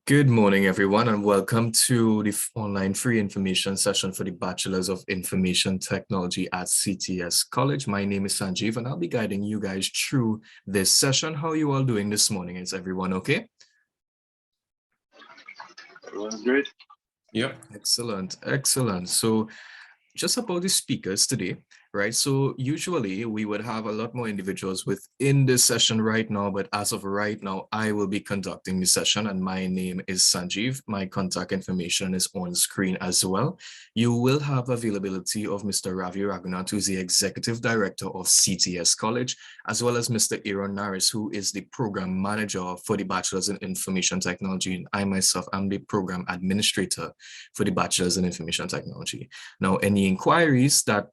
Good morning, everyone, and welcome to the online free information session for the Bachelors of Information Technology at CTS College. My name is Sanjeev, and I'll be guiding you guys through this session. How are you all doing this morning? Is everyone okay? Everyone's great. Yep. Excellent. Excellent. So just about the speakers today, right? So usually we would have a lot more individuals within this session right now, but as of right now, I will be conducting the session and my name is Sanjeev. My contact information is on screen as well. You will have availability of Mr. Ravi Raghunath, who is the Executive Director of CTS College, as well as Mr. Aaron Naris, who is the Program Manager for the Bachelor's in Information Technology. And I myself am the Program Administrator for the Bachelor's in Information Technology. Now, any inquiries that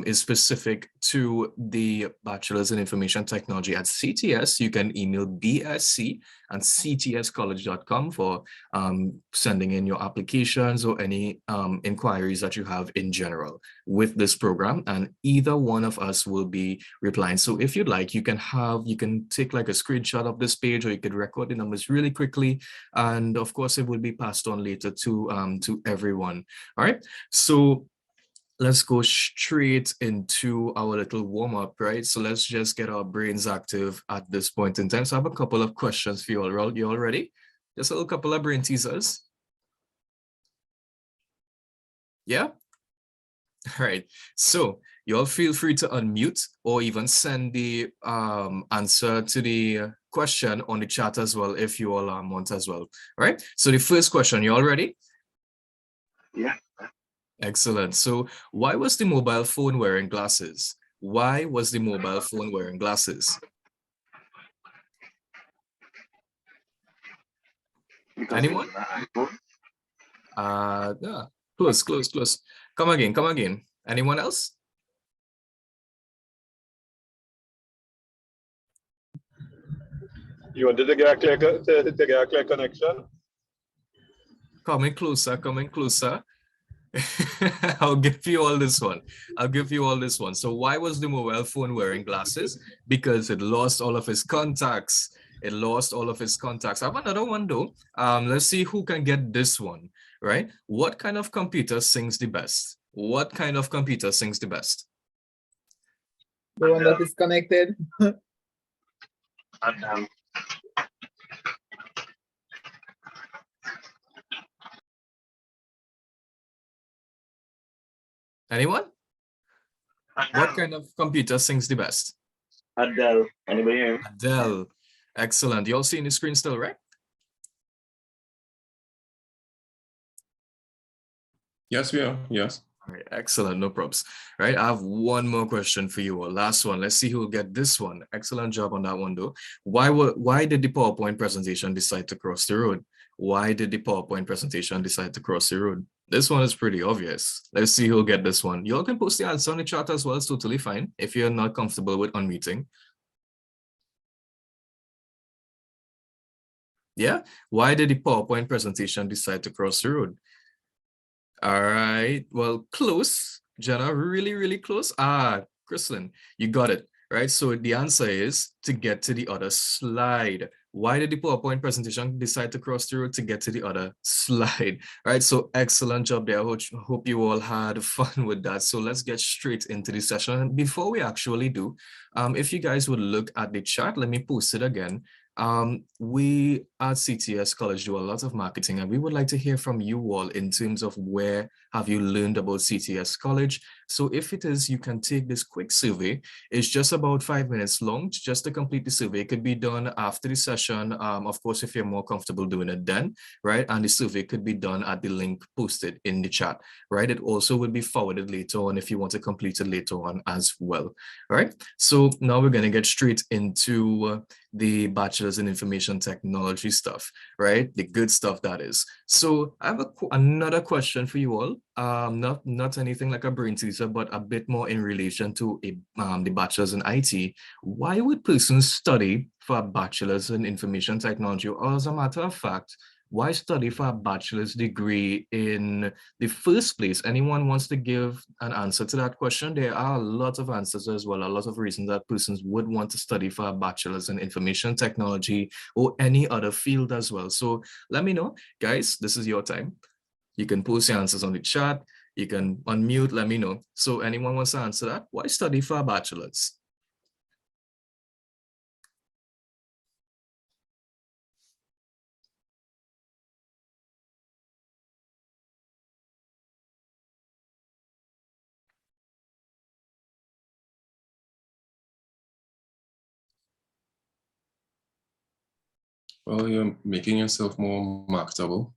is specific to the Bachelor's in Information Technology at CTS, you can email BSc at ctscollege.com for sending in your applications or any inquiries that you have in general with this program, and either one of us will be replying. So if you'd like, you can take like a screenshot of this page, or you could record the numbers really quickly, and of course it will be passed on later to everyone. All right, so let's go straight into our little warm-up, right? So let's just get our brains active at this point in time. So I have a couple of questions for you all. You all ready? Just a little couple of brain teasers. Yeah? All right. So you all feel free to unmute or even send the answer to the question on the chat as well if you all want as well. All right. So the first question, you all ready? Yeah. Excellent. So why was the mobile phone wearing glasses? Why was the mobile phone wearing glasses? Because Anyone? Yeah. Close. Come again. Anyone else? You wanted to get a clear connection? Coming closer. I'll give you all this one. So why was the mobile phone wearing glasses? Because it lost all of its contacts. I have another one though. Let's see who can get this one, right? What kind of computer sings the best? The one that is connected. And Anyone? What kind of computer sings the best? Adele. Anybody here? Adele. Excellent. You all see in the screen still, right? Yes, we are. Yes. All right, excellent, no props. All right, I have one more question for you all. Last one. Let's see who will get this one. Excellent job on that one, though. Why did the PowerPoint presentation decide to cross the road? This one is pretty obvious. Let's see who'll get this one. You all can post the answer on the chat as well. It's totally fine if you're not comfortable with unmuting. Yeah, why did the PowerPoint presentation decide to cross the road? All right, well, close, Jenna, really close. Kristlyn, you got it, right? So the answer is to get to the other slide. Why did the PowerPoint presentation decide to cross the road? To get to the other slide, right? So excellent job there. I hope you all had fun with that. So let's get straight into the session. Before we actually do, if you guys would look at the chat, let me post it again. We at CTS College do a lot of marketing, and we would like to hear from you all in terms of where have you learned about CTS College. So if it is, you can take this quick survey. It's just about 5 minutes long. Just to complete the survey, it could be done after the session. Of course, if you're more comfortable doing it then, right? And the survey could be done at the link posted in the chat, right? It also will be forwarded later on if you want to complete it later on as well. All right. So now we're going to get straight into the Bachelor's in Information Technology stuff, right? The good stuff, that is. So I have another question for you all. Not anything like a brain teaser, but a bit more in relation to the Bachelor's in IT. Why would persons study for a Bachelor's in Information Technology? Or as a matter of fact, why study for a bachelor's degree in the first place? Anyone wants to give an answer to that question? There are a lot of answers as well, a lot of reasons that persons would want to study for a bachelor's in information technology or any other field as well. So let me know, guys, this is your time. You can post your answers on the chat. You can unmute, let me know. So anyone wants to answer that? Why study for a bachelor's? Well, you're making yourself more marketable.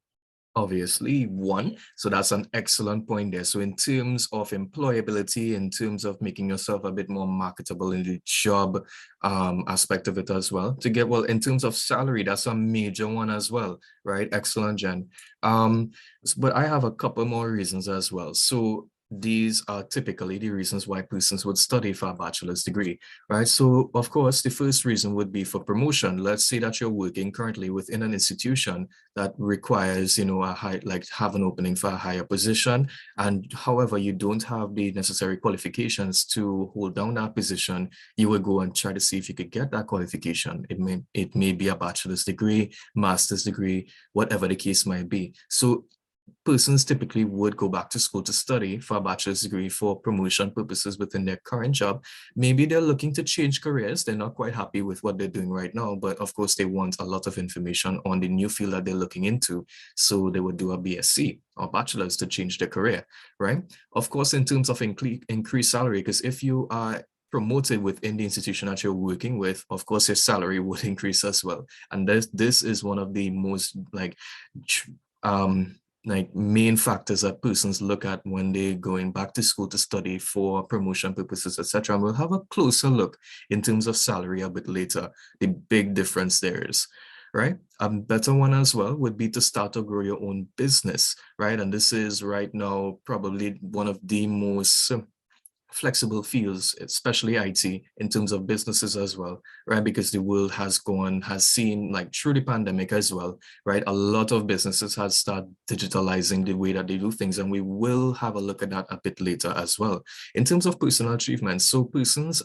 Obviously, one. So that's an excellent point there. So in terms of employability, in terms of making yourself a bit more marketable in the job aspect of it as well, to get, well, in terms of salary, that's a major one as well, right? Excellent, Jen. But I have a couple more reasons as well. So these are typically the reasons why persons would study for a bachelor's degree, right? So of course, the first reason would be for promotion. Let's say that you're working currently within an institution that requires, a high, like have an opening for a higher position. And however, you don't have the necessary qualifications to hold down that position, you would go and try to see if you could get that qualification. It may be a bachelor's degree, master's degree, whatever the case might be. So persons typically would go back to school to study for a bachelor's degree for promotion purposes within their current job. Maybe they're looking to change careers. They're not quite happy with what they're doing right now, but of course they want a lot of information on the new field that they're looking into. So they would do a BSc or bachelor's to change their career, right? Of course, in terms of increased salary, because if you are promoted within the institution that you're working with, of course, your salary would increase as well. And this is one of the most main factors that persons look at when they're going back to school to study for promotion purposes, etc. And we'll have a closer look in terms of salary a bit later, the big difference there is, right? A better one as well would be to start or grow your own business, right? And this is right now probably one of the most flexible fields, especially IT, in terms of businesses as well, right? Because the world has seen, like through the pandemic as well, right? A lot of businesses have started digitalizing the way that they do things, and we will have a look at that a bit later as well. In terms of personal achievements, so persons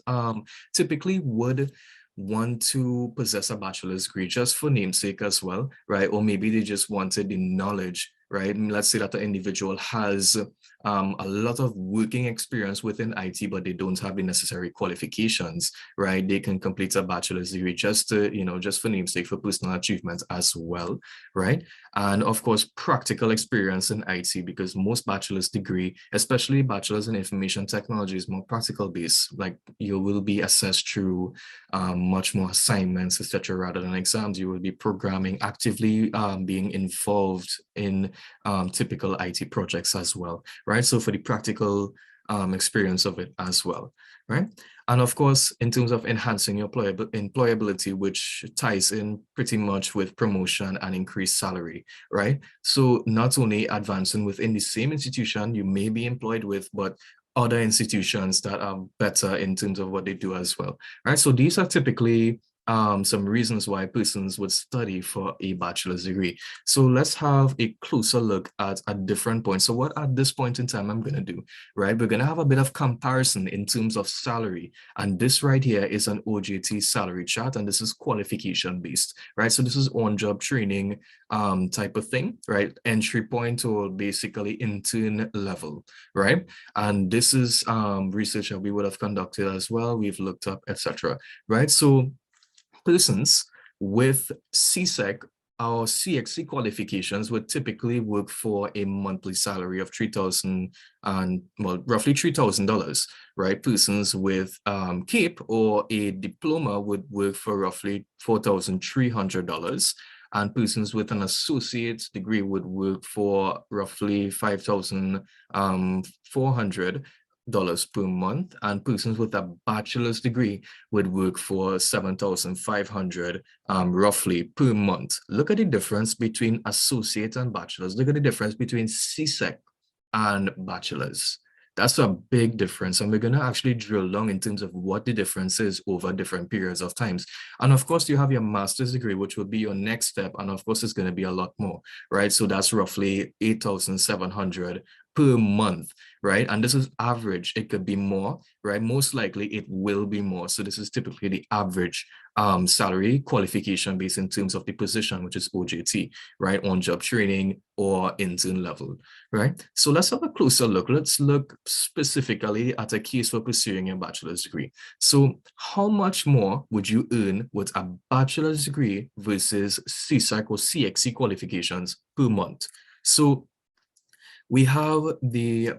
typically would want to possess a bachelor's degree just for namesake as well, right? Or maybe they just wanted the knowledge, right? And let's say that the individual has a lot of working experience within IT, but they don't have the necessary qualifications, right? They can complete a bachelor's degree just to, just for namesake, for personal achievements as well, right? And of course, practical experience in IT, because most bachelor's degree, especially bachelor's in information technology, is more practical based. Like you will be assessed through much more assignments, etc., rather than exams. You will be programming, actively being involved in typical IT projects as well, right? So for the practical experience of it as well, right? And of course, in terms of enhancing your employability, which ties in pretty much with promotion and increased salary, right? So not only advancing within the same institution you may be employed with, but other institutions that are better in terms of what they do as well, right? So these are typically some reasons why persons would study for a bachelor's degree. So let's have a closer look at a different point. So what at this point in time I'm going to do, right? We're going to have a bit of comparison in terms of salary. And this right here is an OJT salary chart, and this is qualification based, right? So this is on-job training type of thing, right? Entry point or basically intern level, right? And this is research that we would have conducted as well. We've looked up, etc., right? So persons with CSEC or CXC qualifications would typically work for a monthly salary of $3,000 and roughly $3,000, right? Persons with CAPE or a diploma would work for roughly $4,300. And persons with an associate's degree would work for roughly $5,400 per month, and persons with a bachelor's degree would work for $7,500 roughly per month. Look at the difference between associate and bachelor's. Look at the difference between CSEC and bachelor's. That's a big difference. And we're going to actually drill down in terms of what the difference is over different periods of times. And of course, you have your master's degree, which will be your next step. And of course, it's going to be a lot more, right? So that's roughly 8,700 per month, right? And this is average. It could be more, right? Most likely it will be more. So this is typically the average salary qualification based in terms of the position, which is OJT, right? On job training or intern level, right? So let's have a closer look. Let's look specifically at a case for pursuing a bachelor's degree. So how much more would you earn with a bachelor's degree versus CSAC or CXC qualifications per month? So we have the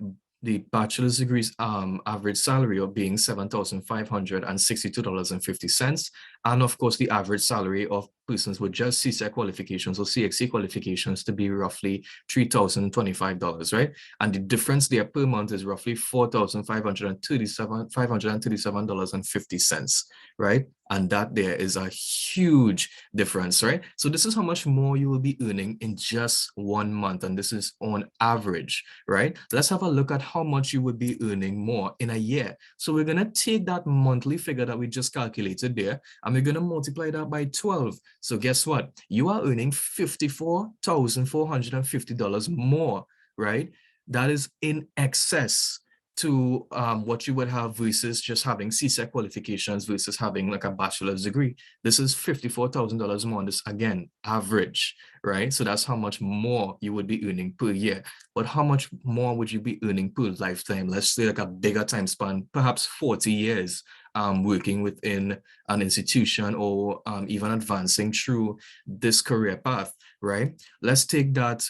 bachelor's degrees average salary of being $7,562.50. And of course, the average salary of persons with just CSEC qualifications or CXC qualifications to be roughly $3,025, right? And the difference there per month is roughly $4,537.50, right? And that there is a huge difference, right? So this is how much more you will be earning in just 1 month. And this is on average, right? Let's have a look at how much you would be earning more in a year. So we're going to take that monthly figure that we just calculated there, and we're going to multiply that by 12. So guess what? You are earning $54,450 more, right? That is in excess to what you would have versus just having CSEC qualifications versus having like a bachelor's degree. This is $54,000 more. This again, average, right? So that's how much more you would be earning per year. But how much more would you be earning per lifetime? Let's say like a bigger time span, perhaps 40 years working within an institution or even advancing through this career path, right? Let's take that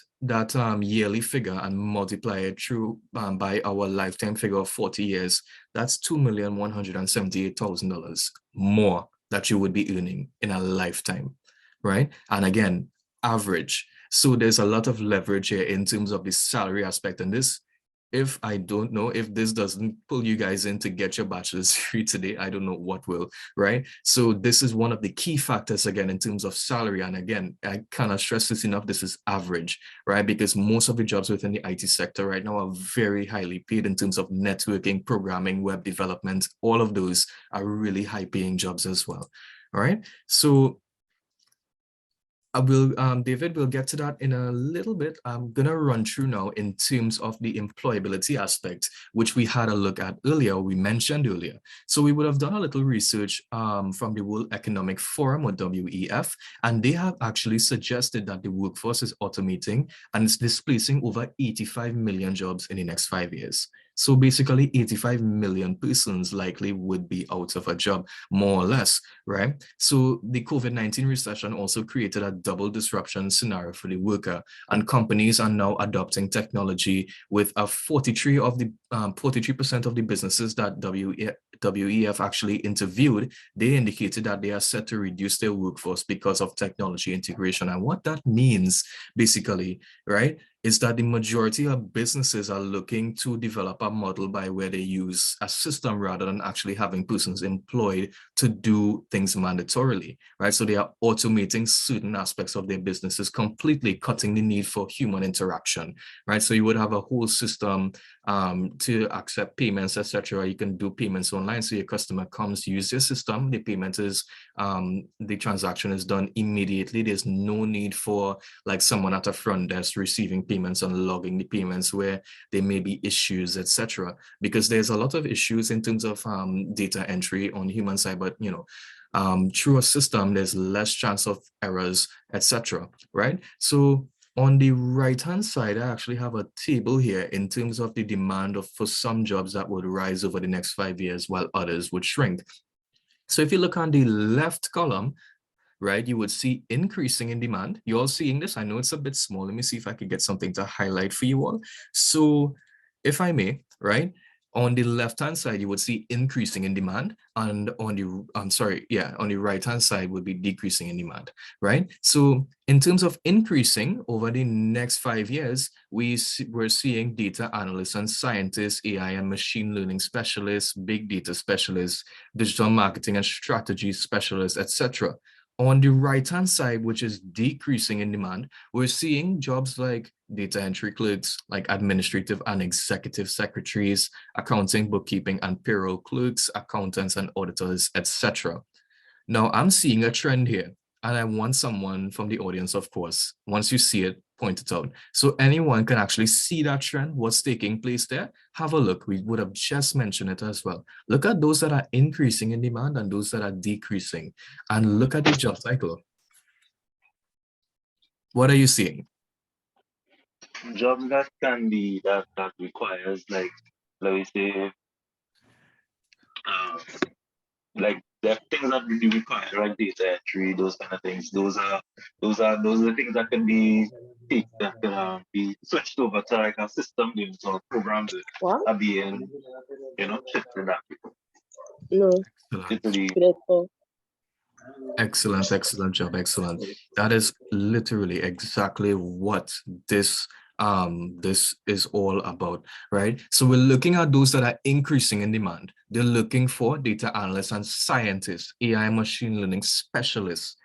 yearly figure and multiply it through by our lifetime figure of 40 years. That's $2,178,000 more that you would be earning in a lifetime, right? And again, average. So there's a lot of leverage here in terms of the salary aspect. And this, if I don't know, if this doesn't pull you guys in to get your bachelor's degree today, I don't know what will, right? So this is one of the key factors, again, in terms of salary. And again, I cannot stress this enough, this is average, right? Because most of the jobs within the IT sector right now are very highly paid in terms of networking, programming, web development. All of those are really high paying jobs as well, all right? So David, we'll get to that in a little bit. I'm gonna run through now in terms of the employability aspect, which we had a look at earlier, we mentioned earlier. So we would have done a little research from the World Economic Forum, or WEF, and they have actually suggested that the workforce is automating and it's displacing over 85 million jobs in the next 5 years. So basically 85 million persons likely would be out of a job, more or less, right? So the COVID-19 recession also created a double disruption scenario for the worker, and companies are now adopting technology with a 43% of the businesses that WEF actually interviewed. They indicated that they are set to reduce their workforce because of technology integration. And what that means basically, right, is that the majority of businesses are looking to develop a model by where they use a system rather than actually having persons employed to do things mandatorily, right? So they are automating certain aspects of their businesses, completely cutting the need for human interaction, right? So you would have a whole system to accept payments, etc. You can do payments online. So your customer comes, use your system, the payment is, the transaction is done immediately. There's no need for like someone at a front desk receiving payments and logging the payments where there may be issues, etc. Because there's a lot of issues in terms of data entry on the human side, but through a system, there's less chance of errors, etc. Right? So on the right-hand side, I actually have a table here in terms of the demand for some jobs that would rise over the next 5 years while others would shrink. So if you look on the left column, right, you would see increasing in demand. You're all seeing this. I know it's a bit small. Let me see if I can get something to highlight for you all. So if I may, right, on the left-hand side, you would see increasing in demand, and on the, on the right-hand side would be decreasing in demand, right? So in terms of increasing over the next 5 years, we're seeing data analysts and scientists, AI and machine learning specialists, big data specialists, digital marketing and strategy specialists, etc. On the right-hand side, which is decreasing in demand, we're seeing jobs like data entry clerks, like administrative and executive secretaries, accounting, bookkeeping, and payroll clerks, accountants and auditors, etc. Now, I'm seeing a trend here, and I want someone from the audience, of course, once you see it, point it out. So anyone can actually see that trend, what's taking place there. Have a look. We would have just mentioned it as well. Look at those that are increasing in demand and those that are decreasing, and look at the job cycle. What are you seeing? Jobs that can be that requires like, let me say, uh, like the things that really require like data entry, those kind of things. Those are the things that can be that can be switched over to like a system, or programs that What? are being, shifted that No, Excellent. into the grateful. Excellent job, excellent. That is literally exactly what this is all about, right? So we're looking at those that are increasing in demand. They're looking for data analysts and scientists, AI machine learning specialists,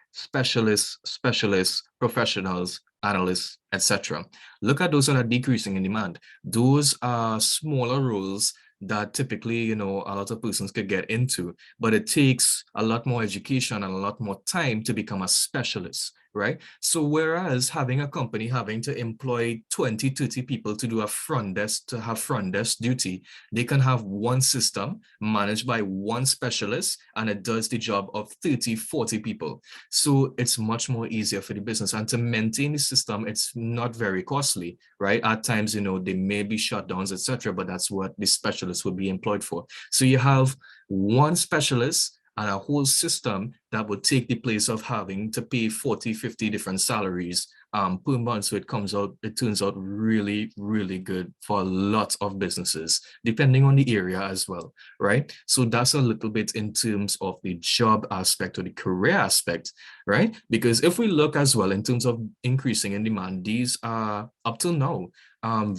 professionals, analysts, etc. Look at those that are decreasing in demand. Those are smaller roles that typically, a lot of persons could get into, but it takes a lot more education and a lot more time to become a specialist, right? So whereas having a company having to employ 20, 30 people to do a front desk, to have front desk duty, they can have one system managed by one specialist and it does the job of 30, 40 people. So it's much more easier for the business, and to maintain the system, it's not very costly, right? At times, they may be shutdowns, etc., but that's what the specialists would be employed for. So you have one specialist and a whole system that would take the place of having to pay 40, 50 different salaries per month. So it turns out really, really good for a lot of businesses, depending on the area as well, right? So that's a little bit in terms of the job aspect or the career aspect, right? Because if we look as well in terms of increasing in demand, these are up till now and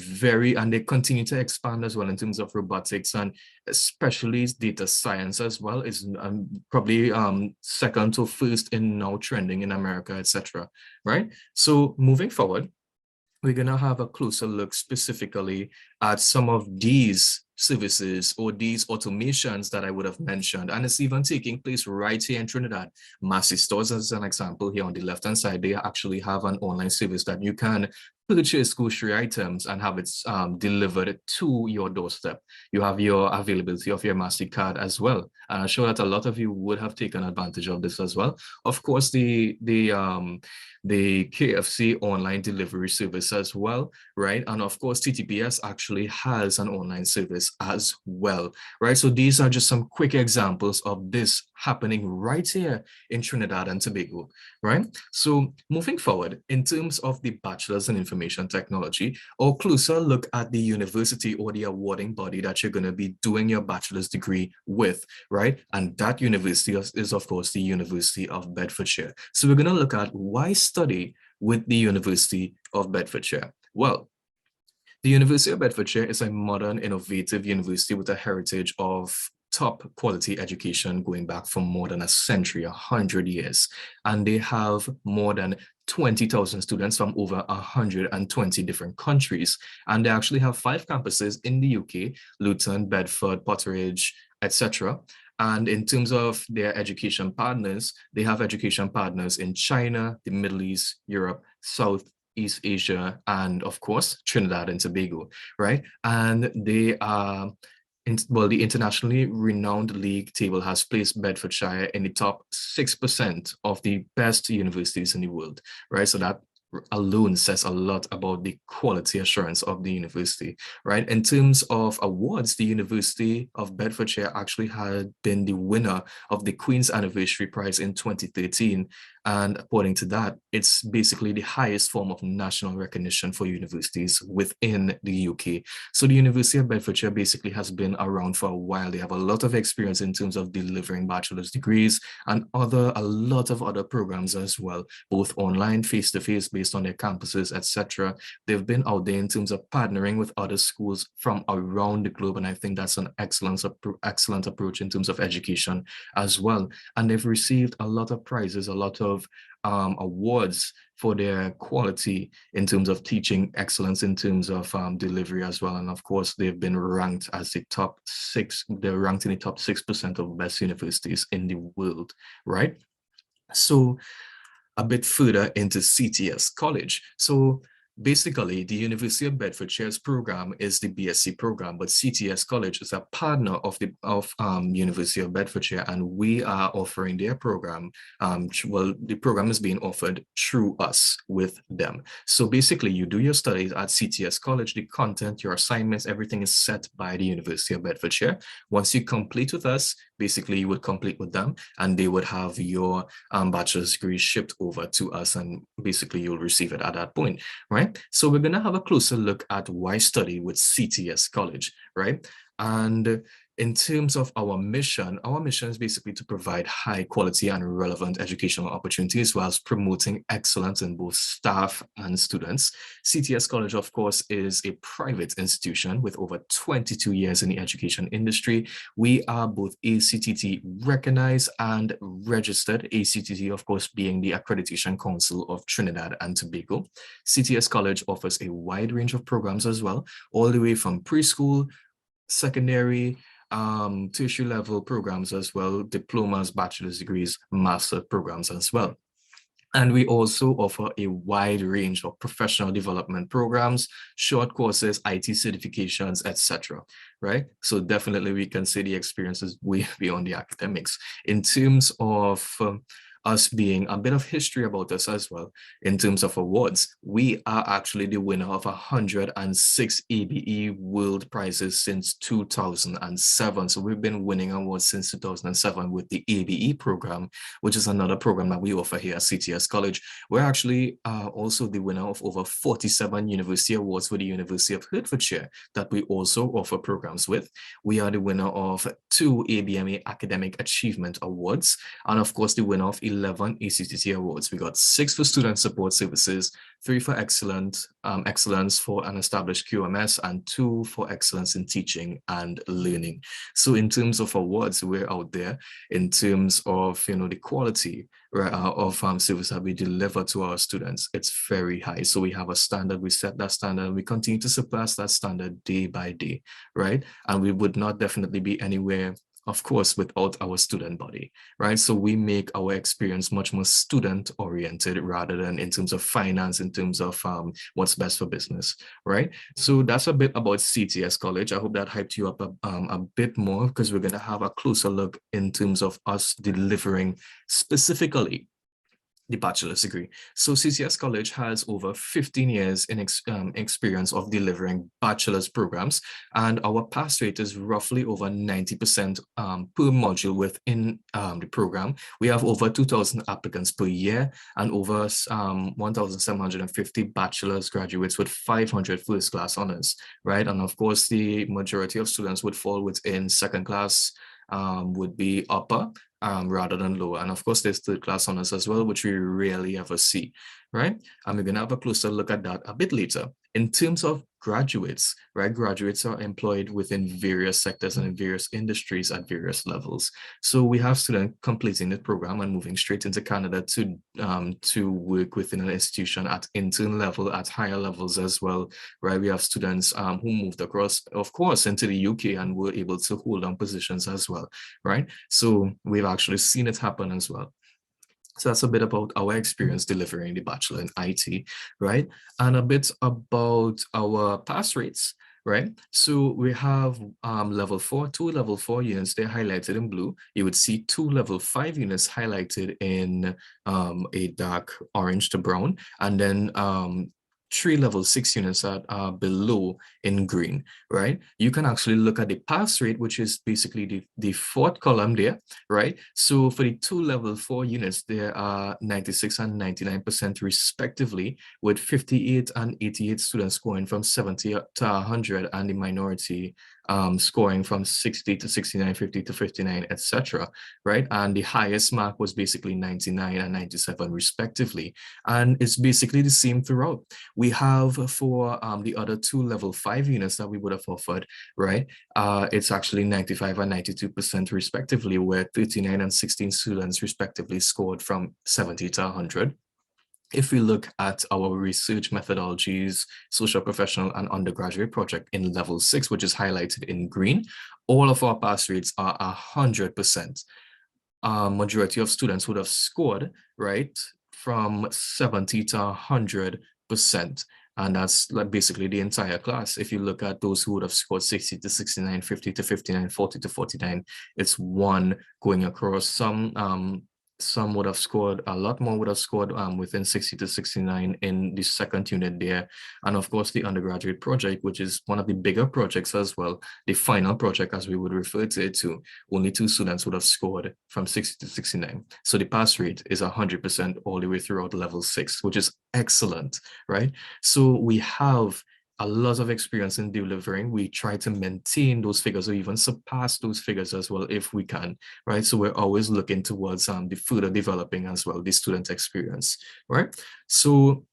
they continue to expand as well in terms of robotics, and especially data science as well is probably second to first in now trending in America, etc. Right? So moving forward, we're going to have a closer look specifically at some of these services or these automations that I would have mentioned. And it's even taking place right here in Trinidad. Massy Stores, as an example, here on the left-hand side, they actually have an online service that you can purchase grocery items and have it delivered to your doorstep. You have your availability of your MasterCard as well. And I'm sure that a lot of you would have taken advantage of this as well. Of course, the KFC online delivery service as well, right? And of course, TTPS actually has an online service as well, right? So these are just some quick examples of this happening right here in Trinidad and Tobago, right? So moving forward, in terms of the Bachelor's in Information Technology, or closer look at the university or the awarding body that you're going to be doing your bachelor's degree with, right? And that university is of course, the University of Bedfordshire. So we're going to look at why study with the University of Bedfordshire. Well, the University of Bedfordshire is a modern, innovative university with a heritage of top quality education going back for more than a century, 100 years. And they have more than 20,000 students from over 120 different countries. And they actually have 5 campuses in the UK: Luton, Bedford, Potteridge, etc. And in terms of their education partners, they have education partners in China, the Middle East, Europe, Southeast Asia, and of course, Trinidad and Tobago, right? And they are, the internationally renowned league table has placed Bedfordshire in the top 6% of the best universities in the world, right? So that alone says a lot about the quality assurance of the university, right? In terms of awards, the University of Bedfordshire actually had been the winner of the Queen's Anniversary Prize in 2013. And according to that, it's basically the highest form of national recognition for universities within the UK. So the University of Bedfordshire basically has been around for a while. They have a lot of experience in terms of delivering bachelor's degrees and a lot of other programs as well, both online, face-to-face, based on their campuses, etc. They've been out there in terms of partnering with other schools from around the globe, and I think that's an excellent approach in terms of education as well. And they've received a lot of prizes, a lot of of awards for their quality in terms of teaching excellence, in terms of delivery as well. And of course, they've been ranked as the top 6, they're ranked in the top 6% of best universities in the world, right? So a bit further into CTS College. So basically, the University of Bedfordshire's program is the BSc program, but CTS College is a partner of the University of Bedfordshire, and we are offering their program. Well, the program is being offered through us with them. So basically, you do your studies at CTS College, the content, your assignments, everything is set by the University of Bedfordshire. Once you complete with us, basically you would complete with them, and they would have your bachelor's degree shipped over to us, and basically you'll receive it at that point, right? So we're going to have a closer look at why study with CTS College, right? And in terms of our mission is basically to provide high quality and relevant educational opportunities whilst promoting excellence in both staff and students. CTS College, of course, is a private institution with over 22 years in the education industry. We are both ACTT recognized and registered, ACTT, of course, being the Accreditation Council of Trinidad and Tobago. CTS College offers a wide range of programs as well, all the way from preschool, secondary, tertiary level programs as well, diplomas, bachelor's degrees, master programs as well. And we also offer a wide range of professional development programs, short courses, IT certifications, etc. Right? So definitely we can say the experience is way beyond the academics. In terms of us being a bit of history about us as well, in terms of awards, we are actually the winner of 106 ABE World Prizes since 2007. So we've been winning awards since 2007 with the ABE program, which is another program that we offer here at CTS College. We're actually also the winner of over 47 university awards for the University of Hertfordshire that we also offer programs with. We are the winner of 2 ABMA Academic Achievement Awards, and of course the winner of 11 ACTT awards. We got 6 for student support services, 3 for excellence for an established QMS, and 2 for excellence in teaching and learning. So in terms of awards, we're out there. In terms of the quality of service that we deliver to our students, it's very high. So we have a standard, we set that standard, and we continue to surpass that standard day by day, right? And we would not definitely be anywhere, of course, without our student body, right? So we make our experience much more student oriented rather than in terms of finance, in terms of what's best for business, right? So that's a bit about CTS College. I hope that hyped you up a bit more, because we're going to have a closer look in terms of us delivering specifically the bachelor's degree. So CTS College has over 15 years in experience of delivering bachelor's programs, and our pass rate is roughly over 90% per module within the program. We have over 2,000 applicants per year and over 1,750 bachelor's graduates with 500 first class honors, right? And of course, the majority of students would fall within second class, would be upper, rather than lower. And of course, there's third class honors as well, which we rarely ever see, right? And we're going to have a closer look at that a bit later. In terms of graduates, right? Graduates are employed within various sectors and in various industries at various levels. So we have students completing the program and moving straight into Canada to work within an institution at intern level, at higher levels as well, right? We have students who moved across, of course, into the UK and were able to hold on positions as well, right? So we've actually seen it happen as well. So that's a bit about our experience delivering the Bachelor in IT, right? And a bit about our pass rates, right? So we have level 4, 2 level 4 units, they're highlighted in blue. You would see 2 level 5 units highlighted in a dark orange to brown, and then 3 level 6 units that are below in green, right? You can actually look at the pass rate, which is basically the 4th column there, right? So for the 2 level 4 units, there are 96 and 99% respectively, with 58 and 88 students scoring from 70 to 100, and the minority scoring from 60 to 69, 50 to 59, etc. Right? And the highest mark was basically 99 and 97 respectively. And it's basically the same throughout. We have for the other two level 5 units that we would have offered, right? It's actually 95 and 92% respectively, where 39 and 16 students respectively scored from 70 to 100. If we look at our research methodologies, social professional and undergraduate project in level 6, which is highlighted in green, all of our pass rates are 100%. Majority of students would have scored, right, from 70 to 100%. And that's like basically the entire class. If you look at those who would have scored 60 to 69, 50 to 59, 40 to 49, it's one going across. Some would have scored, a lot more would have scored within 60 to 69 in the second unit there. And of course, the undergraduate project, which is one of the bigger projects as well, the final project, as we would refer to it to, only 2 students would have scored from 60 to 69. So the pass rate is 100% all the way throughout level 6, which is excellent, right? So we have a lot of experience in delivering. We try to maintain those figures or even surpass those figures as well if we can, right? So we're always looking towards the further developing as well, the student experience, right? So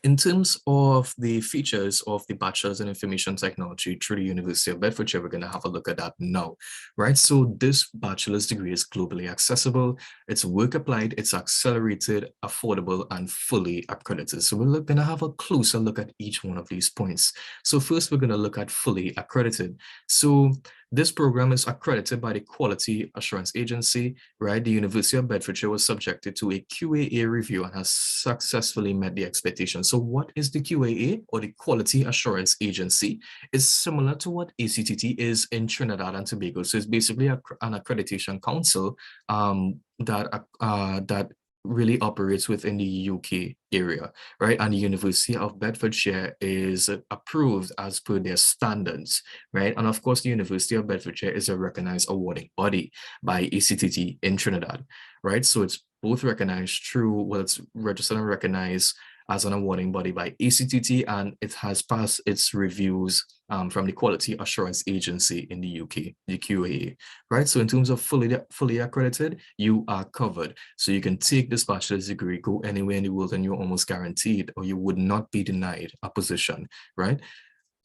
in terms of the features of the Bachelor's in Information Technology through the University of Bedfordshire, we're going to have a look at that now, right? So this bachelor's degree is globally accessible, it's work applied, it's accelerated, affordable, and fully accredited. So we're going to have a closer look at each one of these points. So first, we're going to look at fully accredited. So this program is accredited by the Quality Assurance Agency, right? The University of Bedfordshire was subjected to a QAA review and has successfully met the expectations. So what is the QAA, or the Quality Assurance Agency? It's similar to what ACTT is in Trinidad and Tobago. So it's basically an accreditation council that really operates within the UK area, right? And the University of Bedfordshire is approved as per their standards, right? And of course, the University of Bedfordshire is a recognized awarding body by ACTT in Trinidad, right? So it's both recognized through, well, it's registered and recognized as an awarding body by ACTT, and it has passed its reviews from the Quality Assurance Agency in the UK, the QAA, right? So in terms of fully accredited, you are covered. So you can take this bachelor's degree, go anywhere in the world, and you're almost guaranteed, or you would not be denied a position, right?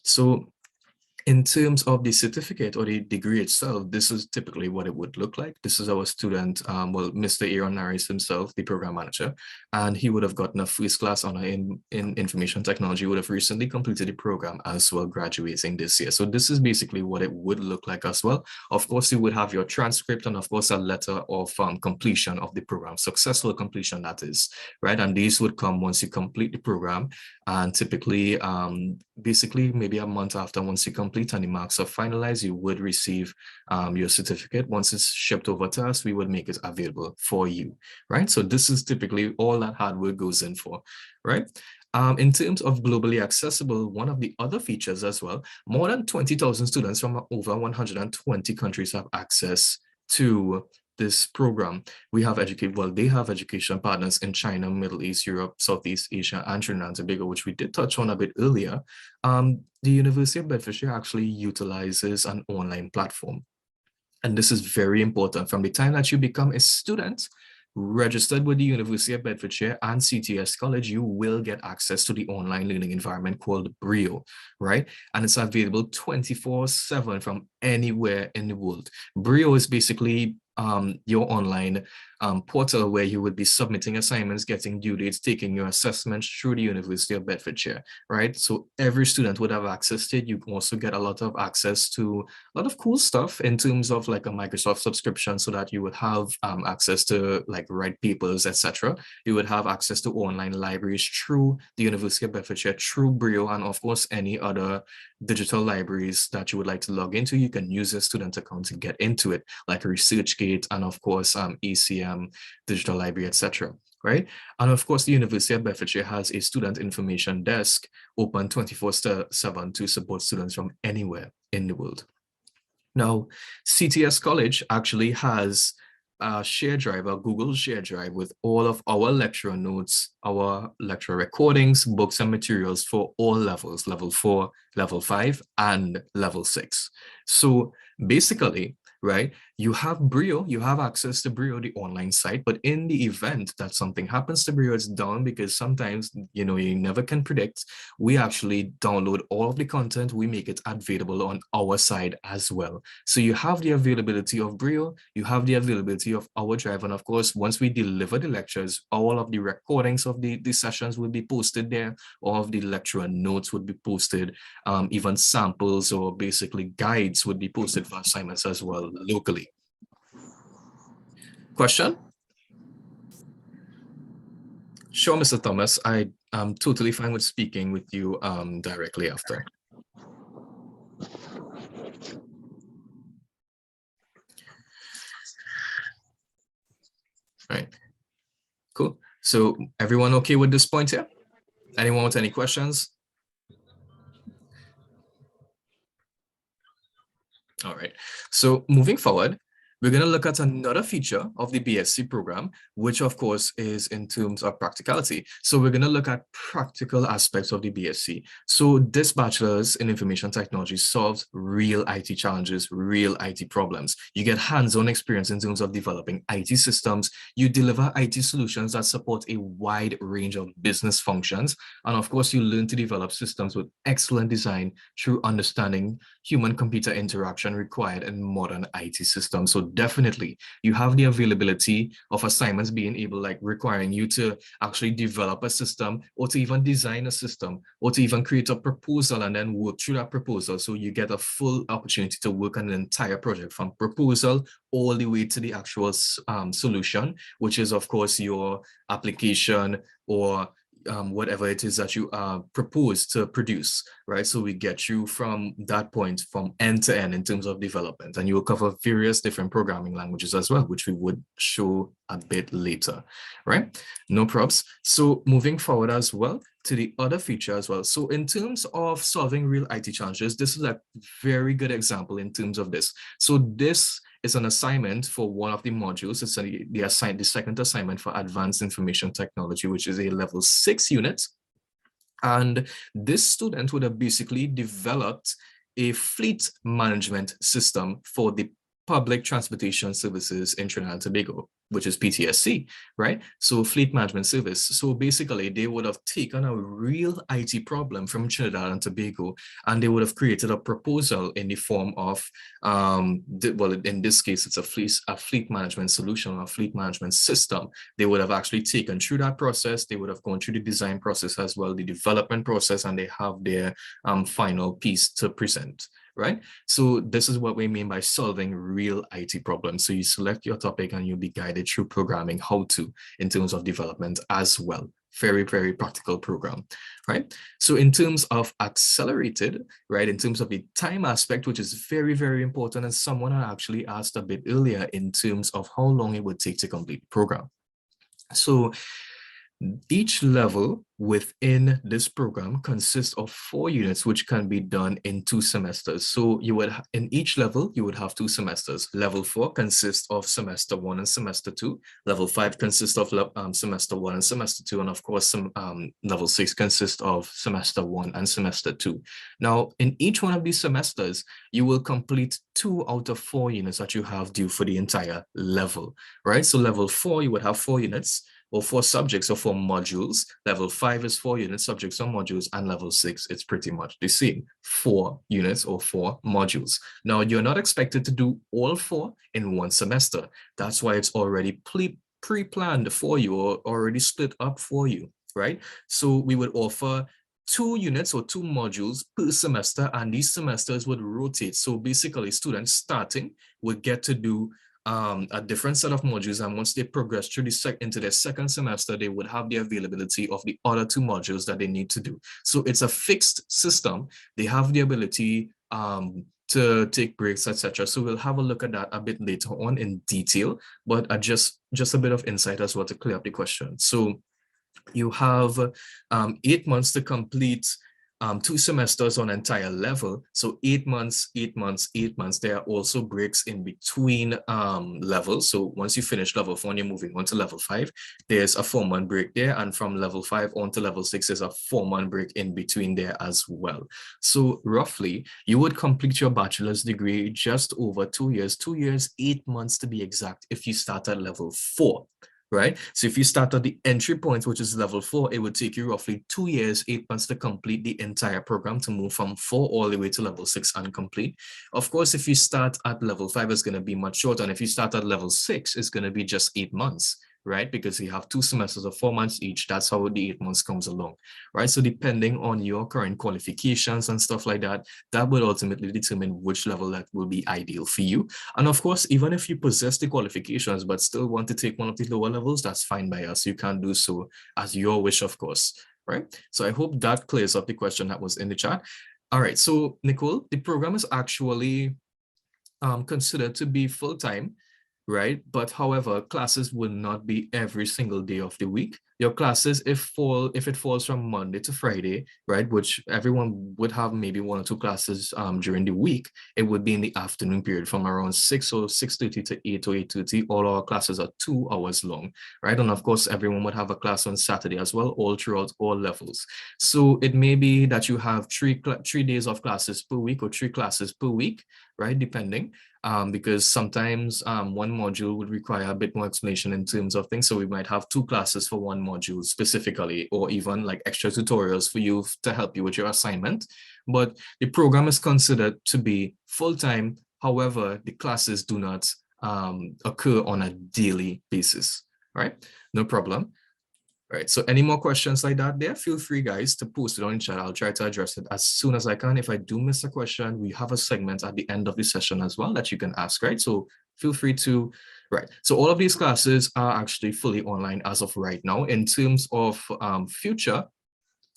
So in terms of the certificate or the degree itself, this is typically what it would look like. This is our student, well, Mr. Aaron Naris himself, the program manager, and he would have gotten a first class honor in information technology, would have recently completed the program as well, graduating this year. So this is basically what it would look like as well. Of course, you would have your transcript and of course a letter of completion of the program, successful completion that is, right? And these would come once you complete the program, and typically, basically maybe a month after, once you complete and the marks are finalized, you would receive your certificate. Once it's shipped over to us, we would make it available for you, right? So this is typically all that hard work goes in for, right? In terms of globally accessible, one of the other features as well, more than 20,000 students from over 120 countries have access to this program. We have they have education partners in China, Middle East, Europe, Southeast Asia, and Trinidad and Tobago, which we did touch on a bit earlier. The University of Bedfordshire actually utilizes an online platform. And this is very important. From the time that you become a student, registered with the University of Bedfordshire and CTS College, you will get access to the online learning environment called Brio, right? And it's available 24/7 from anywhere in the world. Brio is basically your online portal where you would be submitting assignments, getting due dates, taking your assessments through the University of Bedfordshire, right? So every student would have access to it. You can also get a lot of access to a lot of cool stuff in terms of like a Microsoft subscription, so that you would have access to like write papers, etc. You would have access to online libraries through the University of Bedfordshire, through Brio, and of course any other digital libraries that you would like to log into. You can use a student account to get into it, like ResearchGate and of course ECM, Digital Library, etc. Right? And of course, the University of Bedfordshire has a student information desk open 24/7 to support students from anywhere in the world. Now, CTS College actually has a share drive, a Google share drive with all of our lecture notes, our lecture recordings, books and materials for all levels, level 4, level 5, and level 6. So basically, right, you have Brio, you have access to Brio, the online site, but in the event that something happens to Brio, it's down because sometimes, you never can predict. We actually download all of the content, we make it available on our side as well. So you have the availability of Brio, you have the availability of our drive, and of course, once we deliver the lectures, all of the recordings of the sessions will be posted there, all of the lecture notes would be posted, even samples or basically guides would be posted for assignments as well locally. Question? Sure, Mr. Thomas, I am totally fine with speaking with you directly after. Right. Cool. So everyone okay with this point here? Anyone with any questions? All right. So moving forward, we're going to look at another feature of the BSc program, which of course is in terms of practicality. So we're going to look at practical aspects of the BSc. So this bachelor's in information technology solves real IT challenges, real IT problems. You get hands-on experience in terms of developing IT systems. You deliver IT solutions that support a wide range of business functions. And of course, you learn to develop systems with excellent design through understanding human-computer interaction required in modern IT systems. So definitely you have the availability of assignments being able, like requiring you to actually develop a system or to even design a system or to even create a proposal and then work through that proposal. So you get a full opportunity to work on an entire project from proposal all the way to the actual solution, which is of course your application or whatever it is that you propose to produce, right? So we get you from that point from end to end in terms of development, and you will cover various different programming languages as well, which we would show a bit later, right? No props. So moving forward as well to the other feature as well. So in terms of solving real IT challenges, this is a very good example in terms of this. So this is an assignment for one of the modules. It's the second assignment for advanced information technology, which is a level 6 unit. And this student would have basically developed a fleet management system for the public transportation services in Trinidad and Tobago, which is PTSC, right? So fleet management service. So basically they would have taken a real IT problem from Trinidad and Tobago, and they would have created a proposal in the form of, well, in this case, it's a fleet management solution, a fleet management system. They would have actually taken through that process. They would have gone through the design process as well, the development process, and they have their final piece to present. Right? So this is what we mean by solving real IT problems. So you select your topic and you'll be guided through programming how to in terms of development as well. Very, very practical program, right? So in terms of accelerated, right, in terms of the time aspect, which is very, very important, and someone had actually asked a bit earlier in terms of how long it would take to complete the program. So each level within this program consists of 4 units, which can be done in 2 semesters. So you would, in each level, you would have 2 semesters. Level 4 consists of semester 1 and semester 2. Level 5 consists of semester 1 and semester 2. And of course, level 6 consists of semester 1 and semester 2. Now, in each one of these semesters, you will complete 2 out of 4 units that you have due for the entire level, right? So level 4, you would have 4 units, or 4 subjects or 4 modules. Level 5 is 4 units, subjects or modules, and level 6, it's pretty much the same, 4 units or 4 modules. Now, you're not expected to do all 4 in one semester. That's why it's already pre-planned for you or already split up for you, right? So we would offer 2 units or 2 modules per semester, and these semesters would rotate. So basically, students starting would get to do a different set of modules, and once they progress through into their second semester, they would have the availability of the other 2 modules that they need to do. So it's a fixed system. They have the ability to take breaks, etc. So we'll have a look at that a bit later on in detail, but just a bit of insight as well to clear up the question. So you have 8 months to complete 2 semesters on entire level. So 8 months, 8 months, 8 months. There are also breaks in between levels. So once you finish level 4 and you're moving on to level 5, there's a 4-month break there. And from level 5 on to level 6, there's a 4-month break in between there as well. So roughly, you would complete your bachelor's degree just over 2 years, 2 years, 8 months to be exact, if you start at level 4. Right? So if you start at the entry point, which is level 4, it would take you roughly 2 years, 8 months to complete the entire program, to move from 4 all the way to level 6 and complete. Of course, if you start at level 5, it's going to be much shorter. And if you start at level 6, it's going to be just 8 months, right? Because you have 2 semesters of 4 months each. That's how the 8 months comes along, right? So depending on your current qualifications and stuff like that, that will ultimately determine which level that will be ideal for you. And of course, even if you possess the qualifications but still want to take one of the lower levels, that's fine by us. You can do so as your wish, of course, right? So I hope that clears up the question that was in the chat. All right, so Nicole, the program is actually considered to be full-time, right? But however, classes will not be every single day of the week. Your classes, if it falls from Monday to Friday, right, which everyone would have maybe 1 or 2 classes during the week, it would be in the afternoon period from around 6 or 6:30 to 8 or 8:30. All our classes are 2 hours long, right? And of course, everyone would have a class on Saturday as well, all throughout all levels. So it may be that you have 3 days of classes per week or 3 classes per week, right, depending. Because sometimes one module would require a bit more explanation in terms of things. So we might have 2 classes for one module specifically, or even like extra tutorials for you to help you with your assignment. But the program is considered to be full-time. However, the classes do not occur on a daily basis, right? No problem. All right, so any more questions like that there, feel free, guys, to post it on the chat. I'll try to address it as soon as I can. If I do miss a question, we have a segment at the end of the session as well that you can ask, right? So feel free to, right. So all of these classes are actually fully online as of right now. In terms of future,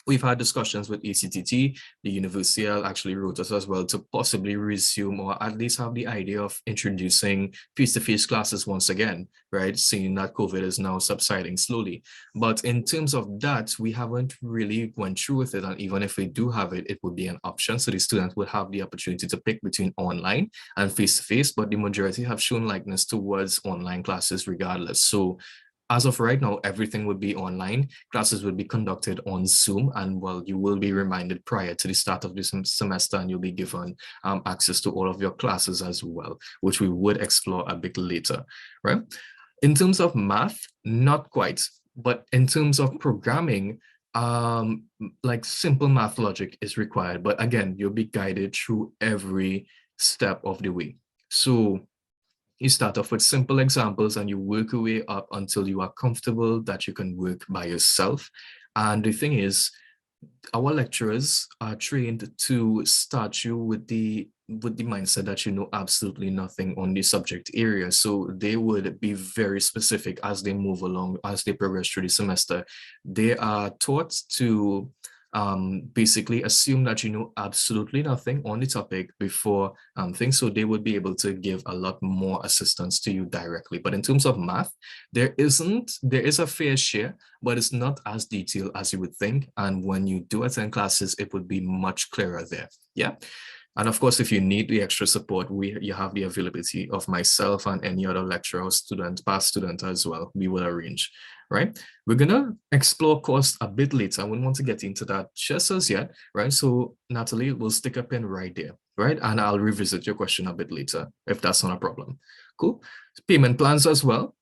we've had discussions with ACTT. The Universial actually wrote us as well to possibly resume, or at least have the idea of introducing face-to-face classes once again, right? Seeing that COVID is now subsiding slowly. But in terms of that, we haven't really went through with it. And even if we do have it, it would be an option. So the students would have the opportunity to pick between online and face-to-face, but the majority have shown likeness towards online classes regardless. So as of right now, everything would be online. Classes would be conducted on Zoom, and well, you will be reminded prior to the start of this semester, and you'll be given access to all of your classes as well, which we would explore a bit later, right? In terms of math, not quite, but in terms of programming, like simple math logic is required. But again, you'll be guided through every step of the way. So you start off with simple examples and you work your way up until you are comfortable that you can work by yourself. And the thing is, our lecturers are trained to start you with the mindset that you know absolutely nothing on the subject area. So they would be very specific as they move along, as they progress through the semester. They are taught to basically assume that you know absolutely nothing on the topic before things, so they would be able to give a lot more assistance to you directly. But in terms of math, there is a fair share, but it's not as detailed as you would think. And when you do attend classes, it would be much clearer there. Yeah. And of course, if you need the extra support, you have the availability of myself and any other lecturer or student, past student as well. We will arrange, right? We're gonna explore cost a bit later. I wouldn't want to get into that just as yet, right? So Natalie, will stick a pin right there, right? And I'll revisit your question a bit later if that's not a problem. Cool. Payment plans as well.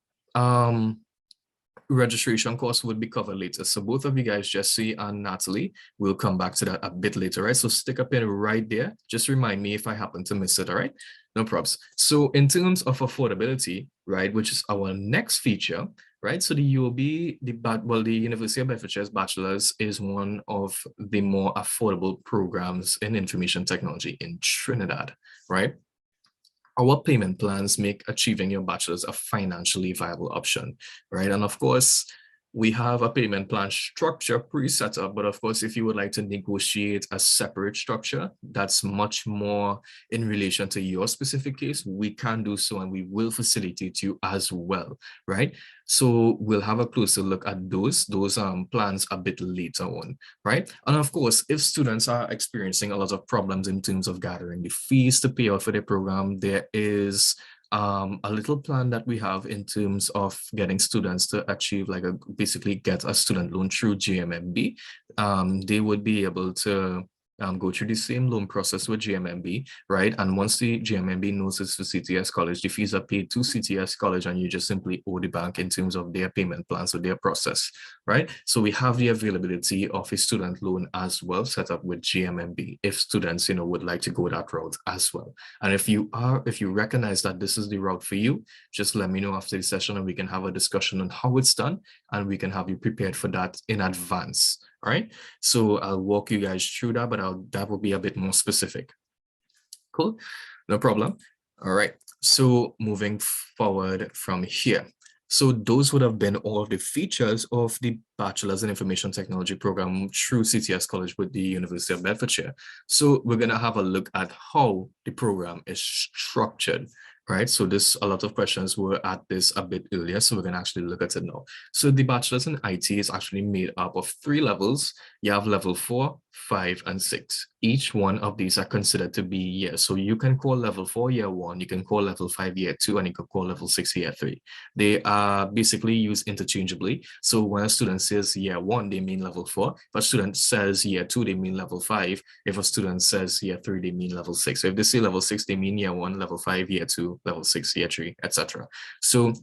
Registration costs would be covered later. So both of you guys, Jesse and Natalie, will come back to that a bit later, right? So stick a pin right there. Just remind me if I happen to miss it, all right? No props. So in terms of affordability, right, which is our next feature, right? So the UOB, the University of Bedfordshire's bachelor's is one of the more affordable programs in information technology in Trinidad, right? Our payment plans make achieving your bachelor's a financially viable option, right? And of course, we have a payment plan structure pre-set up, but of course, if you would like to negotiate a separate structure that's much more in relation to your specific case, we can do so and we will facilitate you as well, right? So we'll have a closer look at those plans a bit later on, right? And of course, if students are experiencing a lot of problems in terms of gathering the fees to pay out for their program, there is a little plan that we have in terms of getting students to achieve basically get a student loan through GMMB. They would be able to go through the same loan process with GMMB, right? And once the GMMB knows it's for CTS College, the fees are paid to CTS College and you just simply owe the bank in terms of their payment plans or their process, right? So we have the availability of a student loan as well set up with GMMB if students, would like to go that route as well. And if you recognize that this is the route for you, just let me know after the session and we can have a discussion on how it's done and we can have you prepared for that in advance. All right, so I'll walk you guys through that, but that will be a bit more specific. Cool, no problem. All right, so moving forward from here. So those would have been all of the features of the Bachelor's in Information Technology program through CTS College with the University of Bedfordshire. So we're gonna have a look at how the program is structured, right? So a lot of questions were at this a bit earlier, so we're gonna actually look at it now. So the Bachelor's in IT is actually made up of 3 levels. You have level 4, 5, and 6. Each one of these are considered to be years. So you can call level 4 year 1, you can call level 5 year 2, and you can call level 6 year 3. They are basically used interchangeably. So when a student says year 1, they mean level 4. If a student says year 2, they mean level 5. If a student says year 3, they mean level 6. So if they say level 6, they mean year 1, level 5, year 2, level 6, year 3, etc. So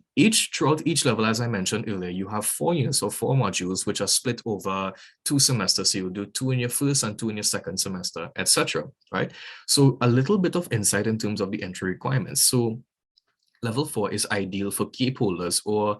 throughout each level, as I mentioned earlier, you have 4 units or 4 modules, which are split over 2 semesters. So you'll do 2 in your first and 2 in your second semester, etc. Right? So a little bit of insight in terms of the entry requirements. So level 4 is ideal for CAPE holders or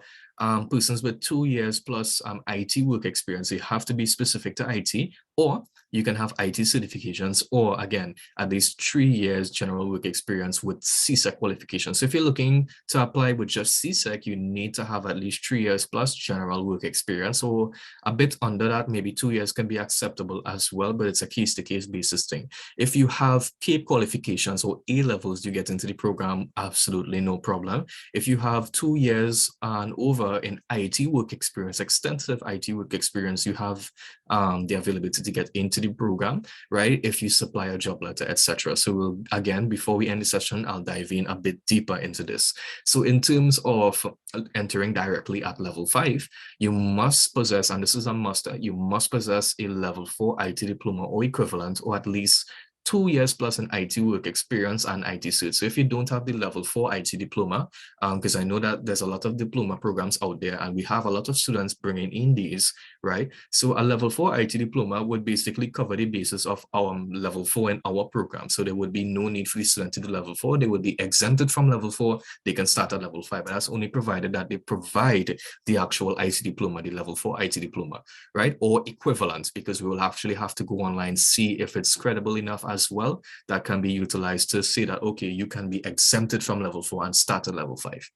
persons with 2 years plus IT work experience. You have to be specific to IT, or you can have IT certifications, or again, at least 3 years general work experience with CSEC qualifications. So if you're looking to apply with just CSEC, you need to have at least 3 years plus general work experience, or a bit under that, maybe 2 years can be acceptable as well, but it's a case-to-case basis thing. If you have CAPE qualifications or A levels, you get into the program, absolutely no problem. If you have 2 years and over in IT work experience, extensive IT work experience, you have the availability to get into the program, right? If you supply a job letter, etc. So again, before we end the session, I'll dive in a bit deeper into this. So in terms of entering directly at level 5, you must possess, and this is a must, you must possess a level 4 IT diploma or equivalent, or at least 2 years plus an IT work experience and IT cert. So if you don't have the level 4 IT diploma, because I know that there's a lot of diploma programs out there and we have a lot of students bringing in these, right? So a level 4 IT diploma would basically cover the basis of our level 4 in our program. So there would be no need for the student to do level 4. They would be exempted from level 4. They can start at level 5, but that's only provided that they provide the actual IT diploma, the level 4 IT diploma, right? Or equivalent, because we will actually have to go online, see if it's credible enough as well, that can be utilized to say that, okay, you can be exempted from level 4 and start at level 5.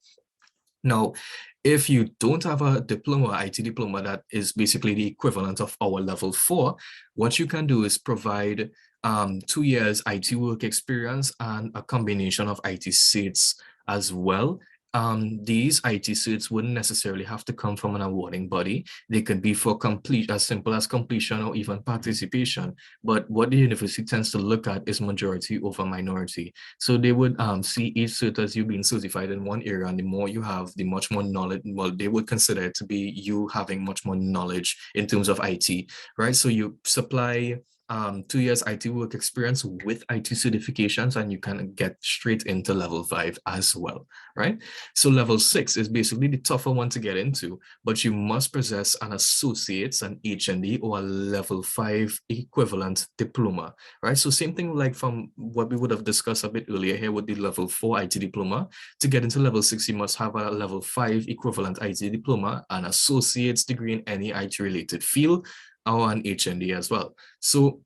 Now, if you don't have a diploma, IT diploma, that is basically the equivalent of our level 4, what you can do is provide 2 years IT work experience and a combination of IT certs as well. These IT certs wouldn't necessarily have to come from an awarding body. They could be for as simple as completion or even participation. But what the university tends to look at is majority over minority. So they would see each cert as you being certified in one area, and the more you have, the much more knowledge. Well, they would consider it to be you having much more knowledge in terms of IT, right? So you supply 2 years IT work experience with IT certifications, and you can get straight into level 5 as well, right? So level 6 is basically the tougher one to get into, but you must possess an associate's, an HND, or a level 5 equivalent diploma, right? So same thing like from what we would have discussed a bit earlier here with the level 4 IT diploma. To get into level 6, you must have a level 5 equivalent IT diploma, an associate's degree in any IT related field, or an HND as well. So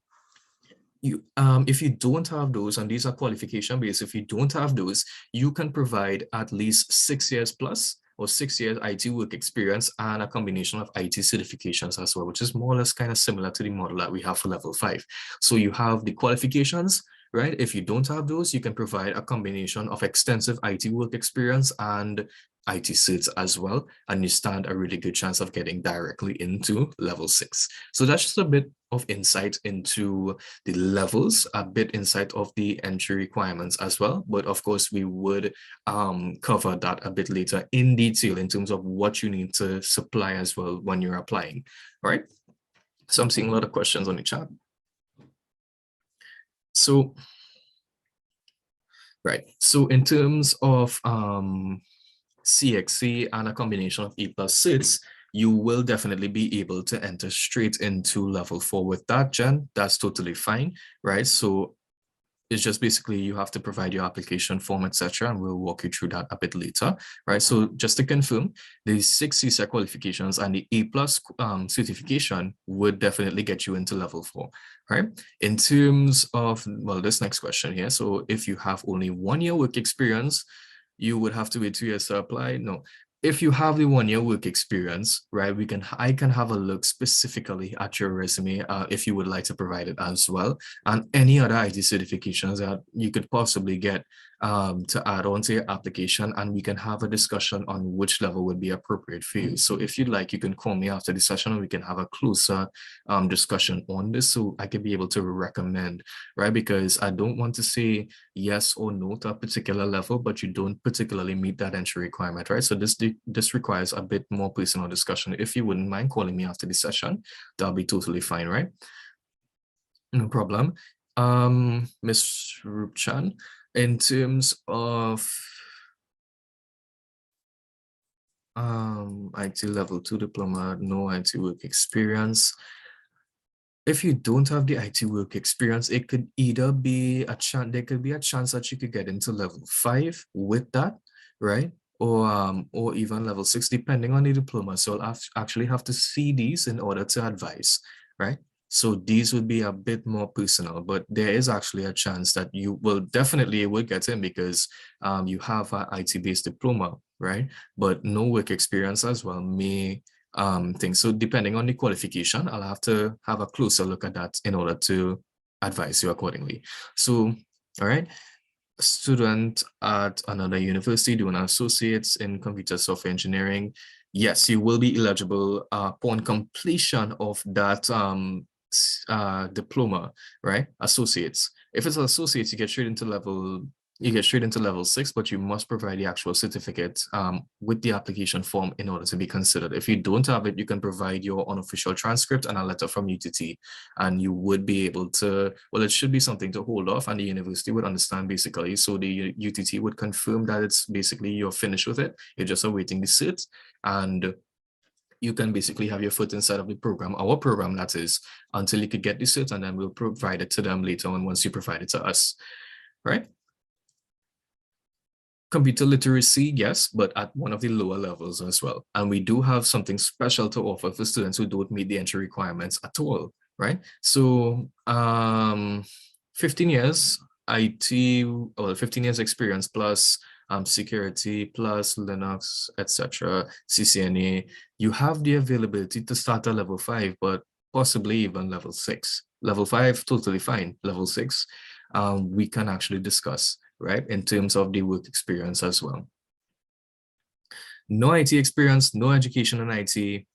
if you don't have those, and these are qualification based, if you don't have those, you can provide at least 6 years plus or 6 years IT work experience and a combination of IT certifications as well, which is more or less kind of similar to the model that we have for level 5. So you have the qualifications, right? If you don't have those, you can provide a combination of extensive IT work experience and IT certs as well, and you stand a really good chance of getting directly into level 6. So that's just a bit of insight into the levels, a bit insight of the entry requirements as well. But of course, we would cover that a bit later in detail in terms of what you need to supply as well when you're applying. All right. So I'm seeing a lot of questions on the chat. So, right. So in terms of CXC and a combination of E+ certs, you will definitely be able to enter straight into level 4 with that, Jen. That's totally fine, right? So it's just basically you have to provide your application form, etc., and we'll walk you through that a bit later, right? So just to confirm, the 6 CSEC qualifications and the A+ certification would definitely get you into level 4, right? In terms of, well, this next question here, so if you have only 1 year work experience, you would have to wait 2 years to apply. No, if you have the 1 year work experience, right, I can have a look specifically at your resume if you would like to provide it as well, and any other IT certifications that you could possibly get to add on to your application, and we can have a discussion on which level would be appropriate for you. So if you'd like, you can call me after the session and we can have a closer discussion on this, so I can be able to recommend, right? Because I don't want to say yes or no to a particular level, but you don't particularly meet that entry requirement, right? So this requires a bit more personal discussion. If you wouldn't mind calling me after the session, that'll be totally fine, right? No problem. Ms. Rupchan, in terms of IT level 2 diploma, no IT work experience. If you don't have the IT work experience, it could either be a chance, there could be a chance that you could get into level 5 with that, right? Or even level 6, depending on the diploma. So I'll actually have to see these in order to advise, right? So these would be a bit more personal, but there is actually a chance that you will definitely get in because you have an IT-based diploma, right? But no work experience as well may things. So depending on the qualification, I'll have to have a closer look at that in order to advise you accordingly. So, all right, a student at another university doing an associates in computer software engineering. Yes, you will be eligible upon completion of that diploma, right? Associates. If it's associates, you get straight into level 6, but you must provide the actual certificate with the application form in order to be considered. If you don't have it, you can provide your unofficial transcript and a letter from UTT, and you would be able to, well, it should be something to hold off, and the university would understand basically. So the UTT would confirm that it's basically you're finished with it. You're just awaiting the cert, and you can basically have your foot inside of the program, our program that is, until you could get the cert, and then we'll provide it to them later on once you provide it to us, right? Computer literacy, yes, but at one of the lower levels as well. And we do have something special to offer for students who don't meet the entry requirements at all, right? So 15 years IT, well, 15 years experience plus security plus Linux, etc., CCNA, you have the availability to start at level 5, but possibly even level 6. Level 5, totally fine. Level 6, we can actually discuss, right, in terms of the work experience as well. No IT experience, no education in IT.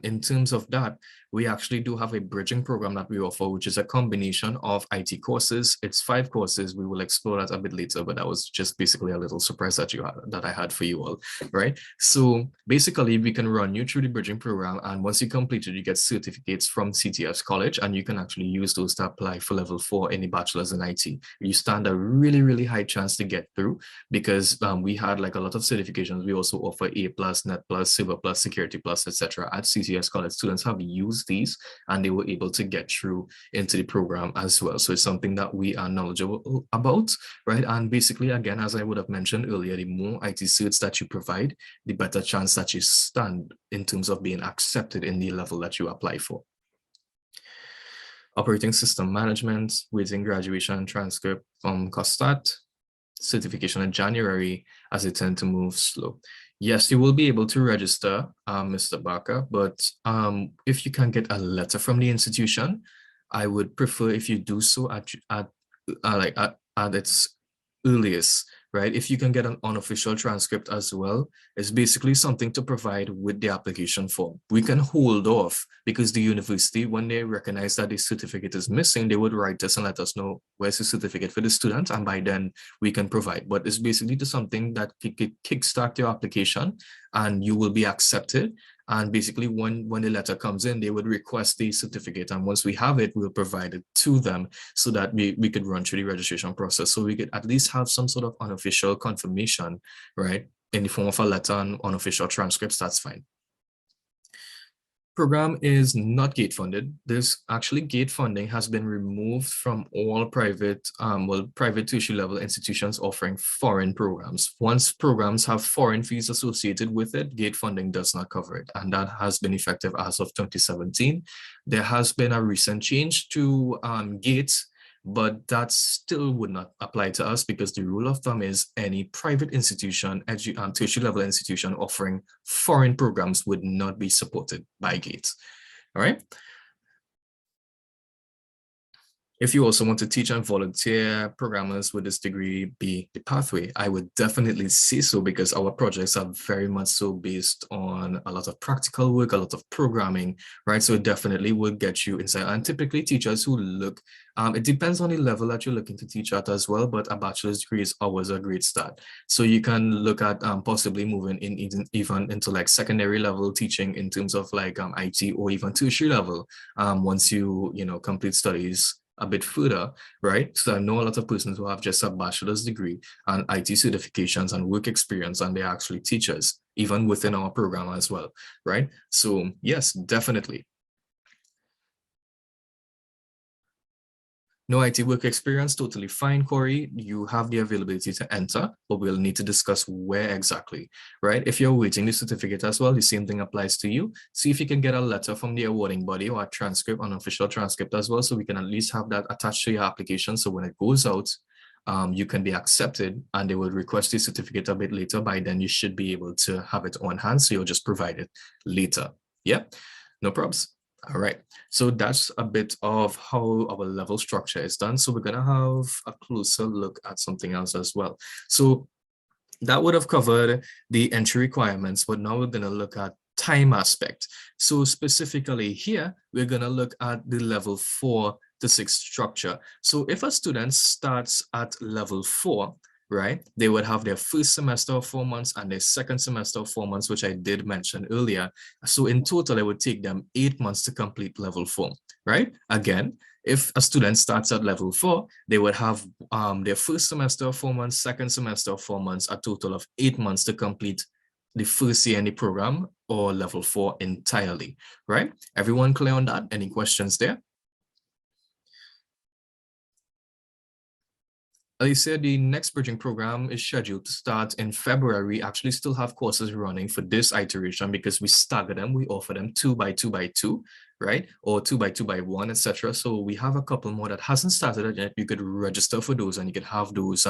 In terms of that, we actually do have a bridging program that we offer, which is a combination of IT courses. It's 5 courses. We will explore that a bit later, but that was just basically a little surprise that I had for you all, right? So basically, we can run you through the bridging program, and once you complete it, you get certificates from CTS College, and you can actually use those to apply for level 4 in the bachelor's in IT. You stand a really, really high chance to get through because we had like a lot of certifications. We also offer A+, Net+, Silver+, Security+, etc. at CTS College. Students have used these and they were able to get through into the program as well. So it's something that we are knowledgeable about, right? And basically, again, as I would have mentioned earlier, the more IT certs that you provide, the better chance that you stand in terms of being accepted in the level that you apply for. Operating system management, waiting graduation transcript from COSTAT. certification in January as they tend to move slow. Yes, you will be able to register, Mr. Barker, but if you can get a letter from the institution, I would prefer if you do so at its earliest, right? If you can get an unofficial transcript as well, it's basically something to provide with the application form. We can hold off because the university, when they recognize that the certificate is missing, they would write us and let us know where's the certificate for the student, and by then we can provide. But it's basically just something that could kickstart your application and you will be accepted. And basically when the letter comes in, they would request the certificate. And once we have it, we'll provide it to them so that we could run through the registration process. So we could at least have some sort of unofficial confirmation, right? In the form of a letter and unofficial transcripts, that's fine. Program is not gate funded. This actually gate funding has been removed from all private, private tertiary level institutions offering foreign programs. Once programs have foreign fees associated with it, gate funding does not cover it. And that has been effective as of 2017. There has been a recent change to gates, but that still would not apply to us because the rule of thumb is any private institution, tertiary level institution offering foreign programs would not be supported by GATE. All right. If you also want to teach and volunteer programmers with this degree be the pathway, I would definitely say so because our projects are very much so based on a lot of practical work, a lot of programming, right? So it definitely will get you inside. And typically teachers who look, it depends on the level that you're looking to teach at as well, but a bachelor's degree is always a great start. So you can look at possibly moving in even into like secondary level teaching in terms of like IT or even tertiary level once you complete studies a bit further, right? So I know a lot of persons who have just a bachelor's degree and IT certifications and work experience, and they're actually teachers, even within our program as well, right? So yes, definitely. No IT work experience, totally fine, Corey. You have the availability to enter, but we'll need to discuss where exactly, right? If you're waiting the certificate as well, the same thing applies to you. See if you can get a letter from the awarding body or a transcript, an official transcript as well, so we can at least have that attached to your application. So when it goes out, you can be accepted and they will request the certificate a bit later. By then you should be able to have it on hand. So you'll just provide it later. Yeah, no problems. All right, so that's a bit of how our level structure is done. So we're gonna have a closer look at something else as well. So that would have covered the entry requirements, but now we're gonna look at time aspect. So specifically here, we're gonna look at the level 4 to 6 structure. So if a student starts at level 4, right, they would have their first semester of 4 months and their second semester of 4 months, which I did mention earlier. So in total, it would take them 8 months to complete level 4, right? Again, if a student starts at level 4, they would have their first semester of 4 months, second semester of 4 months, a total of 8 months to complete the first year in the program or level 4 entirely, right? Everyone clear on that? Any questions there? Like I said, the next bridging program is scheduled to start in February. We actually still have courses running for this iteration because we stagger them. We offer them 2 by 2 by 2, right? Or 2 by 2 by 1, etc. So we have a couple more that hasn't started yet. You could register for those and you could have those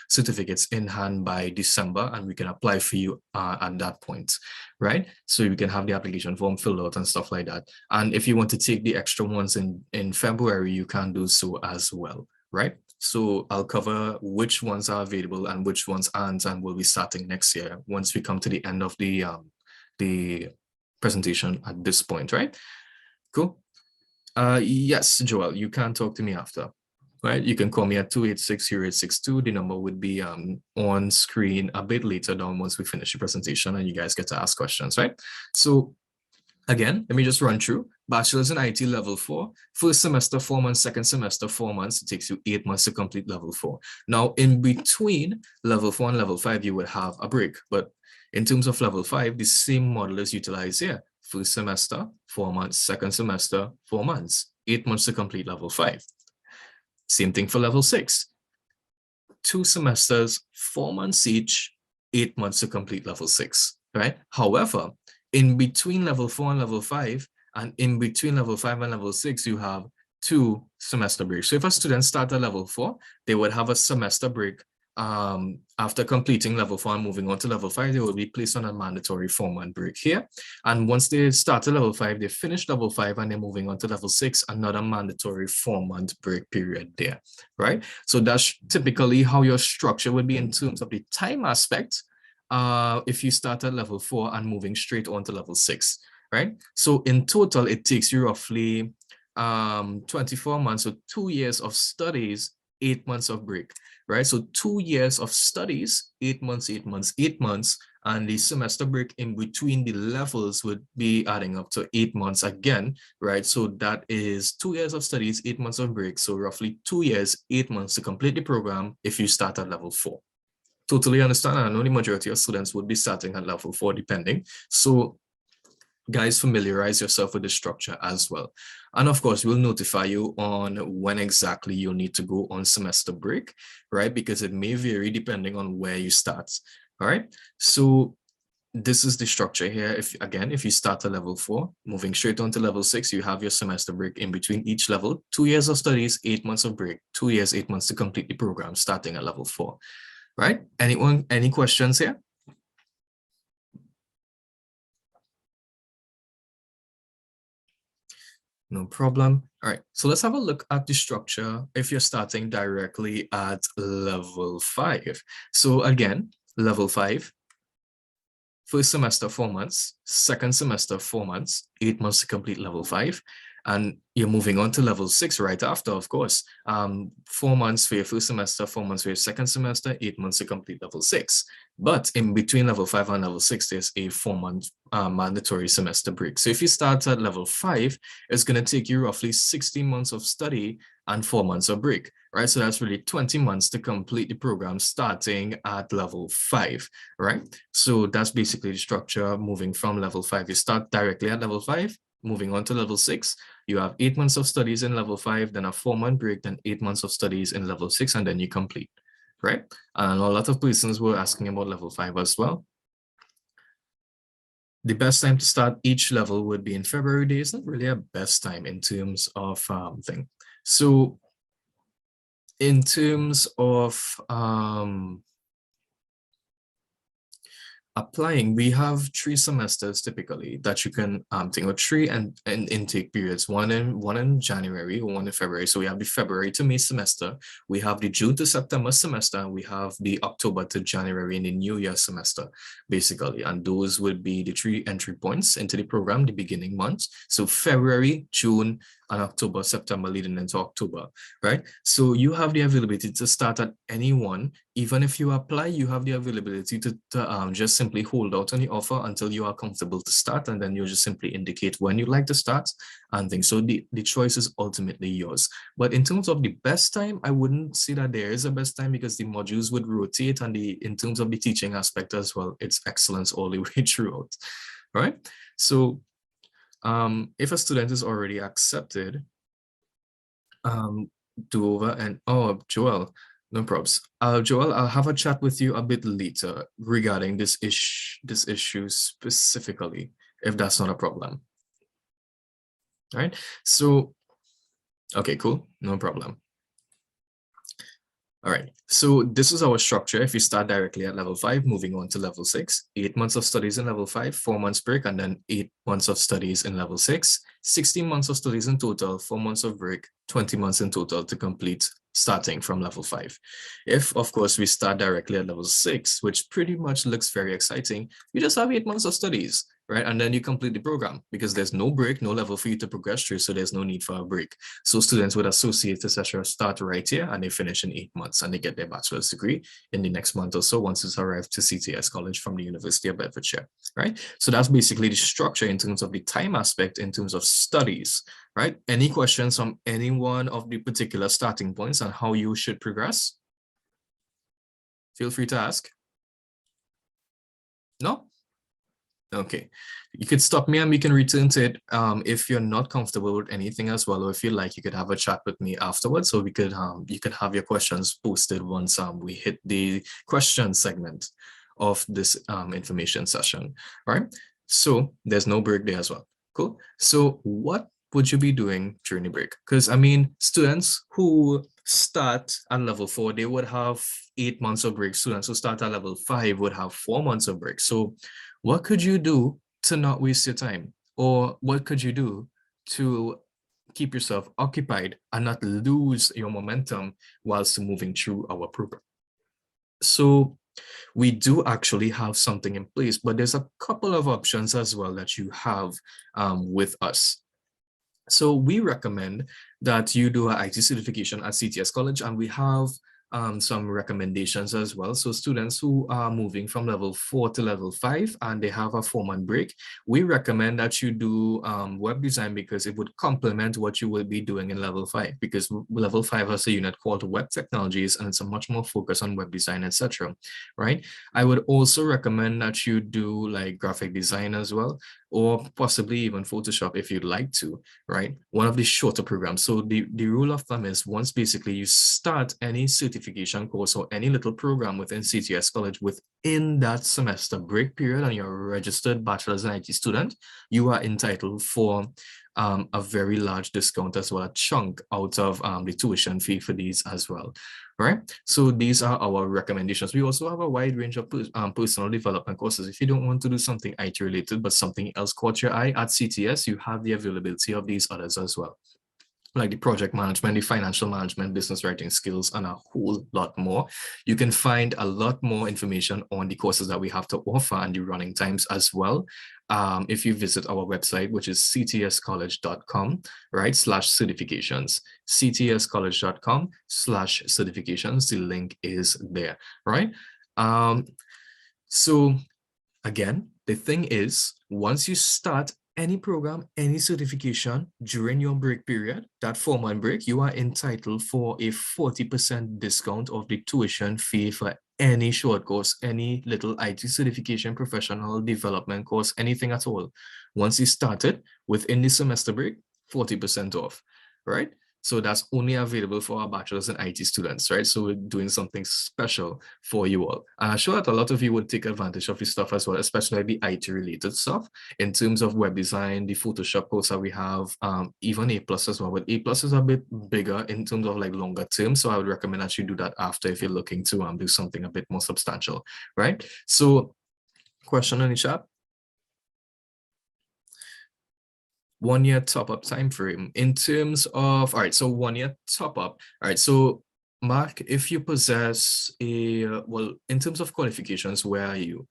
certificates in hand by December and we can apply for you at that point, right? So you can have the application form filled out and stuff like that. And if you want to take the extra ones in February, you can do so as well, right? So I'll cover which ones are available and which ones aren't, and will be starting next year once we come to the end of the presentation at this point, right? Cool. Yes, Joel, you can talk to me after, right? You can call me at 286-0862. The number would be on screen a bit later down once we finish the presentation and you guys get to ask questions, right? So again, let me just run through. Bachelor's in IT level 4, first semester 4 months, second semester 4 months. It takes you 8 months to complete level 4. Now, in between level 4 and level 5, you would have a break. But in terms of level 5, the same model is utilized here. First semester, 4 months, second semester, 4 months, 8 months to complete level 5. Same thing for level 6. 2 semesters, 4 months each, 8 months to complete level 6, right? However, in between level 4 and level 5, and in between level 5 and level 6, you have 2 semester breaks. So if a student starts at level 4, they would have a semester break after completing level 4 and moving on to level 5, they will be placed on a mandatory 4-month break here. And once they start at level 5, they finish level 5 and they're moving on to level 6, another mandatory 4-month break period there, right? So that's typically how your structure would be in terms of the time aspect. If you start at level 4 and moving straight on to level 6, right? So in total, it takes you roughly 24 months, so 2 years of studies, 8 months of break, right? So 2 years of studies, 8 months, 8 months, 8 months, and the semester break in between the levels would be adding up to 8 months again, right? So that is 2 years of studies, 8 months of break. So roughly 2 years, 8 months to complete the program if you start at level 4. Totally understand. I know the majority of students would be starting at level 4 depending. So guys, familiarize yourself with the structure as well. And of course, we'll notify you on when exactly you'll need to go on semester break, right? Because it may vary depending on where you start, all right? So this is the structure here. If you start at level 4, moving straight on to level 6, you have your semester break in between each level, 2 years of studies, 8 months of break, 2 years, 8 months to complete the program starting at level 4, right? Anyone, any questions here? No problem. All right, so let's have a look at the structure if you're starting directly at level 5. So again, level 5, first semester 4 months, second semester 4 months, 8 months to complete level 5. And you're moving on to level 6 right after, of course. 4 months for your first semester, 4 months for your second semester, 8 months to complete level 6. But in between level 5 and level 6, there's a 4-month mandatory semester break. So if you start at level 5, it's going to take you roughly 16 months of study and 4 months of break, right? So that's really 20 months to complete the program starting at level 5, right? So that's basically the structure moving from level 5. You start directly at level 5, moving on to level 6. You have 8 months of studies in level 5, then a 4-month break, then 8 months of studies in level 6, and then you complete, right? And a lot of persons were asking about level 5 as well. The best time to start each level would be in February. There isn't really a best time in terms of thing. So in terms of applying, we have 3 semesters typically that you can think of, 3 and intake periods, one in January, one in February. So we have the February to May semester, we have the June to September semester, and we have the October to January in the New Year semester, basically. And those would be the 3 entry points into the program, the beginning months. So February, June, and October, September leading into October, right? So you have the availability to start at any one. Even if you apply, you have the availability to just simply hold out on the offer until you are comfortable to start, and then you just simply indicate when you'd like to start and things. So the choice is ultimately yours. But in terms of the best time, I wouldn't say that there is a best time because the modules would rotate, and in terms of the teaching aspect as well, it's excellence all the way throughout, right? So if a student is already accepted, do over and Joel, no probs. Joel, I'll have a chat with you a bit later regarding this issue specifically, if that's not a problem. All right. So, okay, cool, no problem. All right, so this is our structure. If you start directly at level 5, moving on to level 6, 8 months of studies in level 5, 4 months break, and then 8 months of studies in level 6, 16 months of studies in total, 4 months of break, 20 months in total to complete starting from level 5. If, of course, we start directly at level 6, which pretty much looks very exciting, you just have 8 months of studies, right? And then you complete the program because there's no break, no level for you to progress through, so there's no need for a break. So students with associates, etc., start right here and they finish in 8 months and they get their bachelor's degree in the next month or so once it's arrived to CTS College from the University of Bedfordshire, right? So that's basically the structure in terms of the time aspect, in terms of studies, right? Any questions from any one of the particular starting points on how you should progress? Feel free to ask. No? Okay, you could stop me and we can return to it if you're not comfortable with anything as well, or if you like, you could have a chat with me afterwards, so we could you could have your questions posted once we hit the question segment of this information session. All right, so there's no break there as well. Cool. So what would you be doing during the break? Because I mean, students who start at level 4, they would have 8 months of break. Students who start at level 5 would have 4 months of break. So what could you do to not waste your time? Or what could you do to keep yourself occupied and not lose your momentum whilst moving through our program? So we do actually have something in place, but there's a couple of options as well that you have with us. So we recommend that you do an IT certification at CTS College, and we have some recommendations as well. So students who are moving from level 4 to level 5 and they have a 4-month break, we recommend that you do web design, because it would complement what you will be doing in level 5, because level 5 has a unit called web technologies, and it's a much more focus on web design, etc. Right? I would also recommend that you do like graphic design as well, or possibly even Photoshop if you'd like to, right? One of the shorter programs. So the rule of thumb is, once basically you start any certification course or any little program within CTS College within that semester break period, and you're a registered bachelor's in IT student, you are entitled for a very large discount as well, a chunk out of the tuition fee for these as well. Right, so these are our recommendations. We also have a wide range of personal development courses. If you don't want to do something IT related, but something else caught your eye at CTS, you have the availability of these others as well, like the project management, the financial management, business writing skills, and a whole lot more. You can find a lot more information on the courses that we have to offer and the running times as well. If you visit our website, which is ctscollege.com, right, /certifications, ctscollege.com/certifications. The link is there, right? So again, the thing is, once you start any program, any certification during your break period, that 4-month break, you are entitled for a 40% discount of the tuition fee for any short course, any little IT certification, professional development course, anything at all. Once you start it within the semester break, 40% off, right? So that's only available for our bachelor's and IT students, right? So we're doing something special for you all. And I'm sure that a lot of you would take advantage of this stuff as well, especially the IT related stuff in terms of web design, the Photoshop course that we have, even A+ as well. But A+ is a bit bigger in terms of like longer term. So I would recommend that you do that after if you're looking to do something a bit more substantial, right? So question in the chat. 1 year top-up time frame in terms of, all right, so 1 year top-up. All right, so Mark, if you possess a, well, in terms of qualifications, where are you?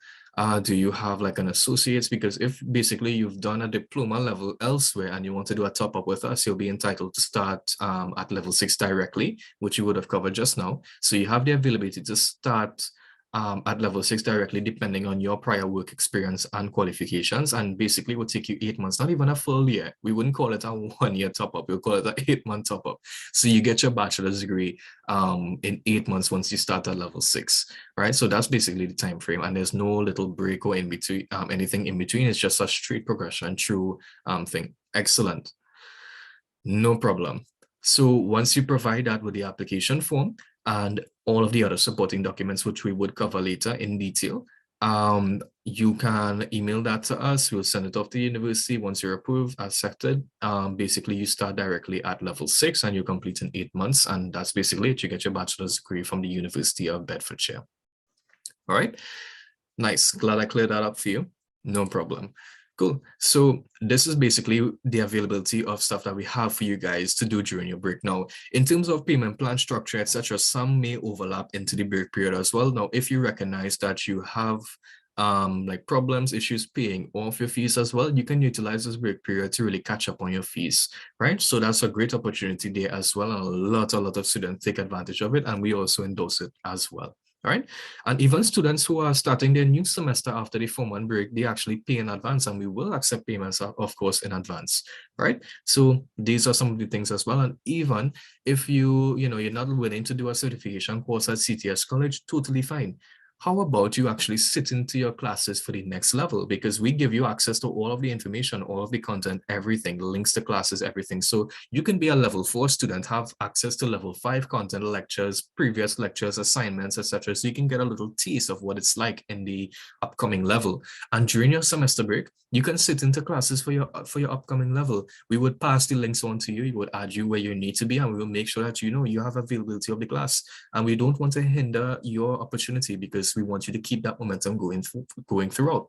Do you have like an associate's? Because if basically you've done a diploma level elsewhere and you want to do a top-up with us, you'll be entitled to start at level 6 directly, which you would have covered just now. So you have the availability to start at level 6 directly, depending on your prior work experience and qualifications, and basically will take you 8 months, not even a full year. We wouldn't call it a 1 year top-up, we'll call it an 8-month top-up. So you get your bachelor's degree in 8 months once you start at level 6, right? So that's basically the time frame, and there's no little break or in between, anything in between. It's just a straight progression through thing. Excellent, no problem. So once you provide that with the application form and all of the other supporting documents, which we would cover later in detail, you can email that to us. We'll send it off to the university. Once you're approved, accepted, basically you start directly at level 6 and you complete in 8 months. And that's basically it. You get your bachelor's degree from the University of Bedfordshire. All right, nice. Glad I cleared that up for you. No problem. Cool. So this is basically the availability of stuff that we have for you guys to do during your break. Now, in terms of payment plan structure, etc., some may overlap into the break period as well. Now, if you recognize that you have like problems, issues paying off your fees as well, you can utilize this break period to really catch up on your fees, right? So that's a great opportunity there as well. And a lot of students take advantage of it, and we also endorse it as well. All right, and even students who are starting their new semester after the 4-month break, they actually pay in advance, and we will accept payments, of course, in advance, right? So these are some of the things as well. And even if you're not willing to do a certification course at CTS College, totally fine. how about you actually sit into your classes for the next level? Because we give you access to all of the information, all of the content, everything, links to classes, everything. So you can be a level 4 student, have access to level 5 content, lectures, previous lectures, assignments, etc. So you can get a little taste of what it's like in the upcoming level. And during your semester break, you can sit into classes for your upcoming level. We would pass the links on to you. We would add you where you need to be, and we will make sure that you have availability of the class. And we don't want to hinder your opportunity because we want you to keep that momentum going throughout.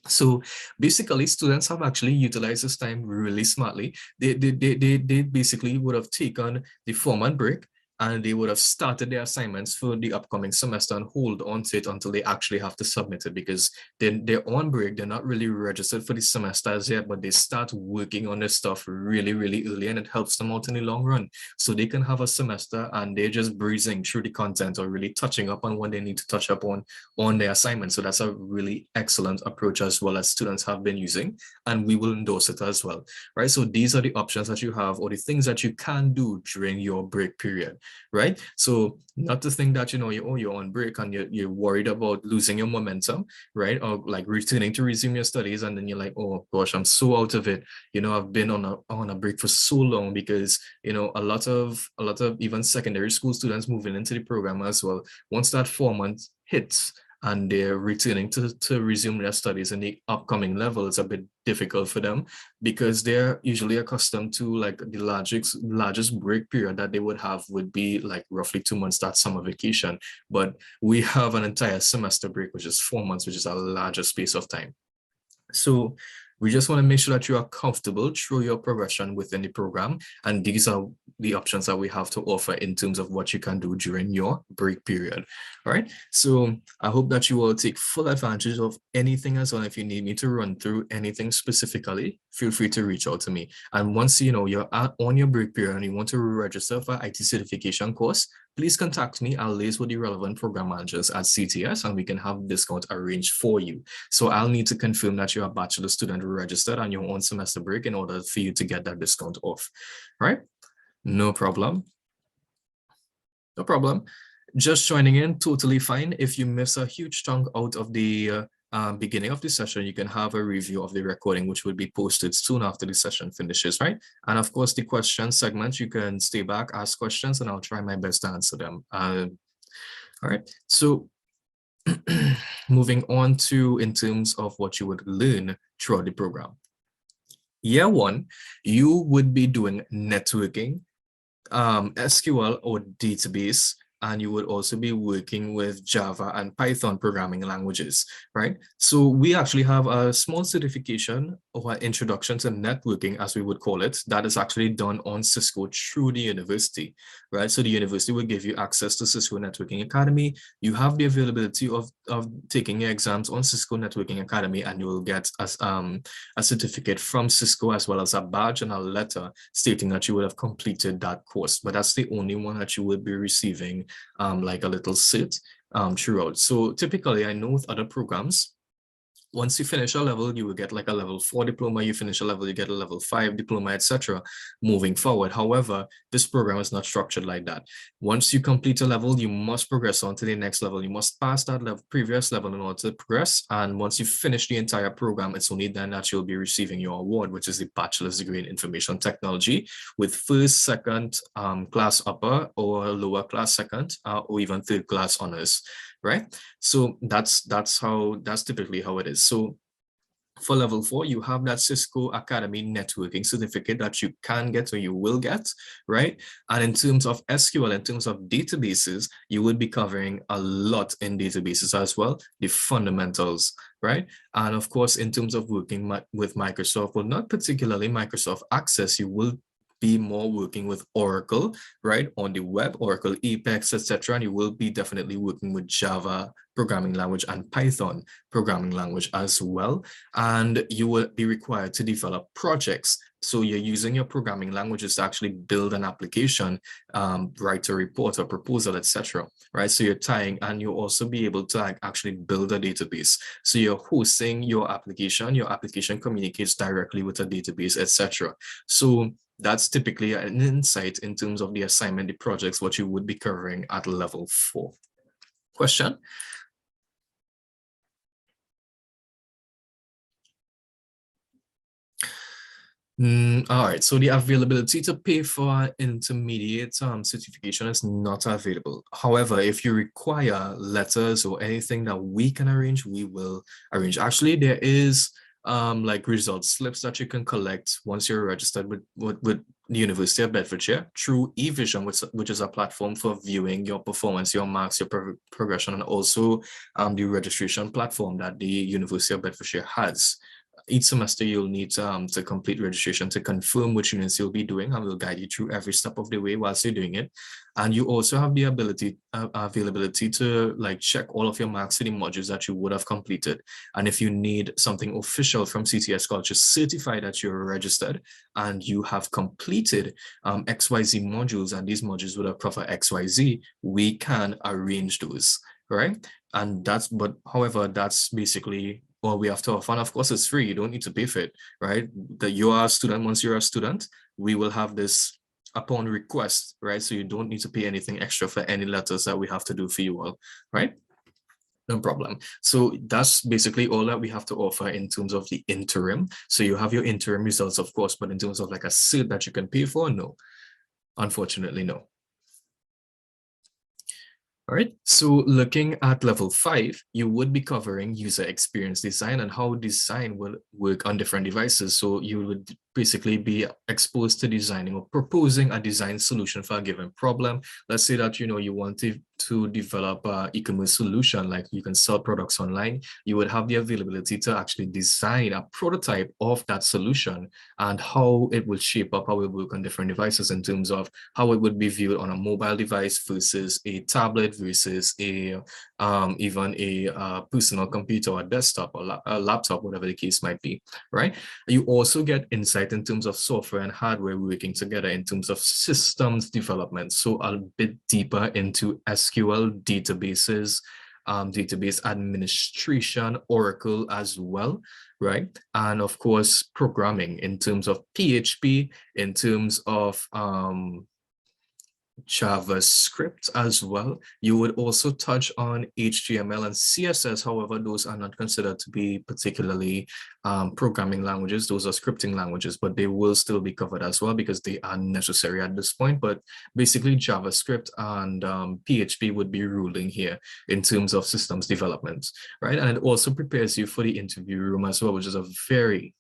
So basically, students have actually utilized this time really smartly. They basically would have taken the 4-month break, and they would have started their assignments for the upcoming semester and hold on to it until they actually have to submit it, because they're on break. They're not really registered for the semester as yet, but they start working on this stuff really, really early, and it helps them out in the long run. So they can have a semester and they're just breezing through the content or really touching up on what they need to touch up on their assignment. So that's a really excellent approach as well, as students have been using, and we will endorse it as well, right? So these are the options that you have, or the things that you can do during your break period, right? So not to think that, you're on break and you're worried about losing your momentum, right? Or like returning to resume your studies, and then you're like, oh gosh, I'm so out of it. I've been on a break for so long, because, a lot of even secondary school students moving into the program as well, once that 4 months hits and they're returning to resume their studies in the upcoming level, it's a bit difficult for them, because they're usually accustomed to, like, the largest break period that they would have would be like roughly 2 months, that summer vacation. But we have an entire semester break, which is 4 months, which is a larger space of time. So we just want to make sure that you are comfortable through your progression within the program. And these are the options that we have to offer in terms of what you can do during your break period. All right. So I hope that you will take full advantage of anything as well. If you need me to run through anything specifically, feel free to reach out to me. And once you're on your break period and you want to register for IT certification course, please contact me. I'll liaise with the relevant program managers at CTS, and we can have discount arranged for you. So I'll need to confirm that you're a bachelor student registered on your own semester break in order for you to get that discount off. All right? No problem. No problem. Just joining in, totally fine. If you miss a huge chunk out of the beginning of the session, you can have a review of the recording, which will be posted soon after the session finishes, right? And of course, the question segment, you can stay back, ask questions, and I'll try my best to answer them. All right, so moving on to in terms of what you would learn throughout the program. Year 1, you would be doing networking, SQL or database, and you would also be working with Java and Python programming languages, right? So we actually have a small certification or introduction to networking, as we would call it, that is actually done on Cisco through the university, right? So the university will give you access to Cisco Networking Academy. You have the availability of taking your exams on Cisco Networking Academy, and you will get a certificate from Cisco, as well as a badge and a letter stating that you would have completed that course. But that's the only one that you will be receiving, like a little cert throughout. So typically, I know with other programs, once you finish a level, you will get like a level 4 diploma. You finish a level, you get a level 5 diploma, etc. moving forward. However, this program is not structured like that. Once you complete a level, you must progress on to the next level. You must pass that previous level in order to progress. And once you finish the entire program, it's only then that you'll be receiving your award, which is the bachelor's degree in information technology, with first, second class upper, or lower class second, or even third class honors. Right? So that's typically how it is. So for level 4, you have that Cisco Academy networking certificate that you can get, or you will get, right? And in terms of SQL, in terms of databases, you will be covering a lot in databases as well, the fundamentals, right? And of course, in terms of working with Microsoft, well, not particularly Microsoft Access, you will be more working with Oracle, right, on the web, Oracle Apex, etc. And you will be definitely working with Java programming language and Python programming language as well. And you will be required to develop projects. So you're using your programming languages to actually build an application, write a report, a proposal, etc. Right? So you're tying, and you'll also be able to actually build a database. So you're hosting your application communicates directly with a database, etc. So that's typically an insight in terms of the assignment, the projects, what you would be covering at level 4. Question? All right, so the availability to pay for intermediate certification is not available. However, if you require letters or anything that we can arrange, we will arrange. Actually, there is like result slips that you can collect once you're registered with the University of Bedfordshire through eVision, which is a platform for viewing your performance, your marks, your progression, and also the registration platform that the University of Bedfordshire has. Each semester you'll need to complete registration to confirm which units you'll be doing, and we'll guide you through every step of the way whilst you're doing it. And you also have the availability to like check all of your marks to the modules that you would have completed. And if you need something official from CTS College to certify that you're registered and you have completed XYZ modules, and these modules would have covered XYZ, we can arrange those, right? And but however, that's basically all we have to offer. And of course, it's free. You don't need to pay for it, right? That you are a student. Once you're a student, we will have this upon request, right? So you don't need to pay anything extra for any letters that we have to do for you all, right? No problem. So that's basically all that we have to offer in terms of the interim. So you have your interim results, of course, but in terms of like a cert that you can pay for, no. Unfortunately, no. All right, so looking at level 5, you would be covering user experience design and how design will work on different devices. So you would basically be exposed to designing or proposing a design solution for a given problem. Let's say that, you want to develop an e-commerce solution, like you can sell products online. You would have the availability to actually design a prototype of that solution and how it will shape up, how it will work on different devices in terms of how it would be viewed on a mobile device versus a tablet versus a even a personal computer or a desktop or a laptop, whatever the case might be, right? You also get insight in terms of software and hardware working together in terms of systems development. So a bit deeper into SQL databases, database administration, Oracle as well, right? And of course, programming in terms of PHP, in terms of JavaScript as well. You would also touch on HTML and CSS. However, those are not considered to be particularly programming languages. Those are scripting languages, but they will still be covered as well because they are necessary at this point. But basically JavaScript and PHP would be ruling here in terms of systems development, right? And it also prepares you for the interview room as well, which is a very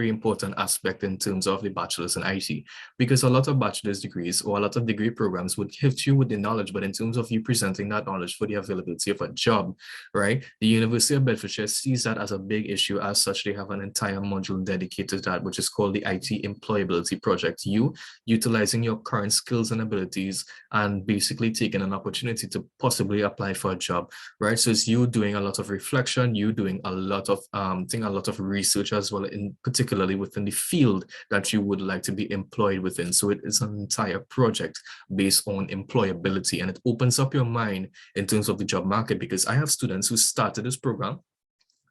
important aspect in terms of the bachelor's in IT, because a lot of bachelor's degrees or a lot of degree programs would gift you with the knowledge, but in terms of you presenting that knowledge for the availability of a job, right? The University of Bedfordshire sees that as a big issue. As such, they have an entire module dedicated to that, which is called the IT Employability Project. You utilizing your current skills and abilities and basically taking an opportunity to possibly apply for a job, right? So it's you doing a lot of reflection, you doing a lot of research as well, in particularly within the field that you would like to be employed within. So it is an entire project based on employability, and it opens up your mind in terms of the job market, because I have students who started this program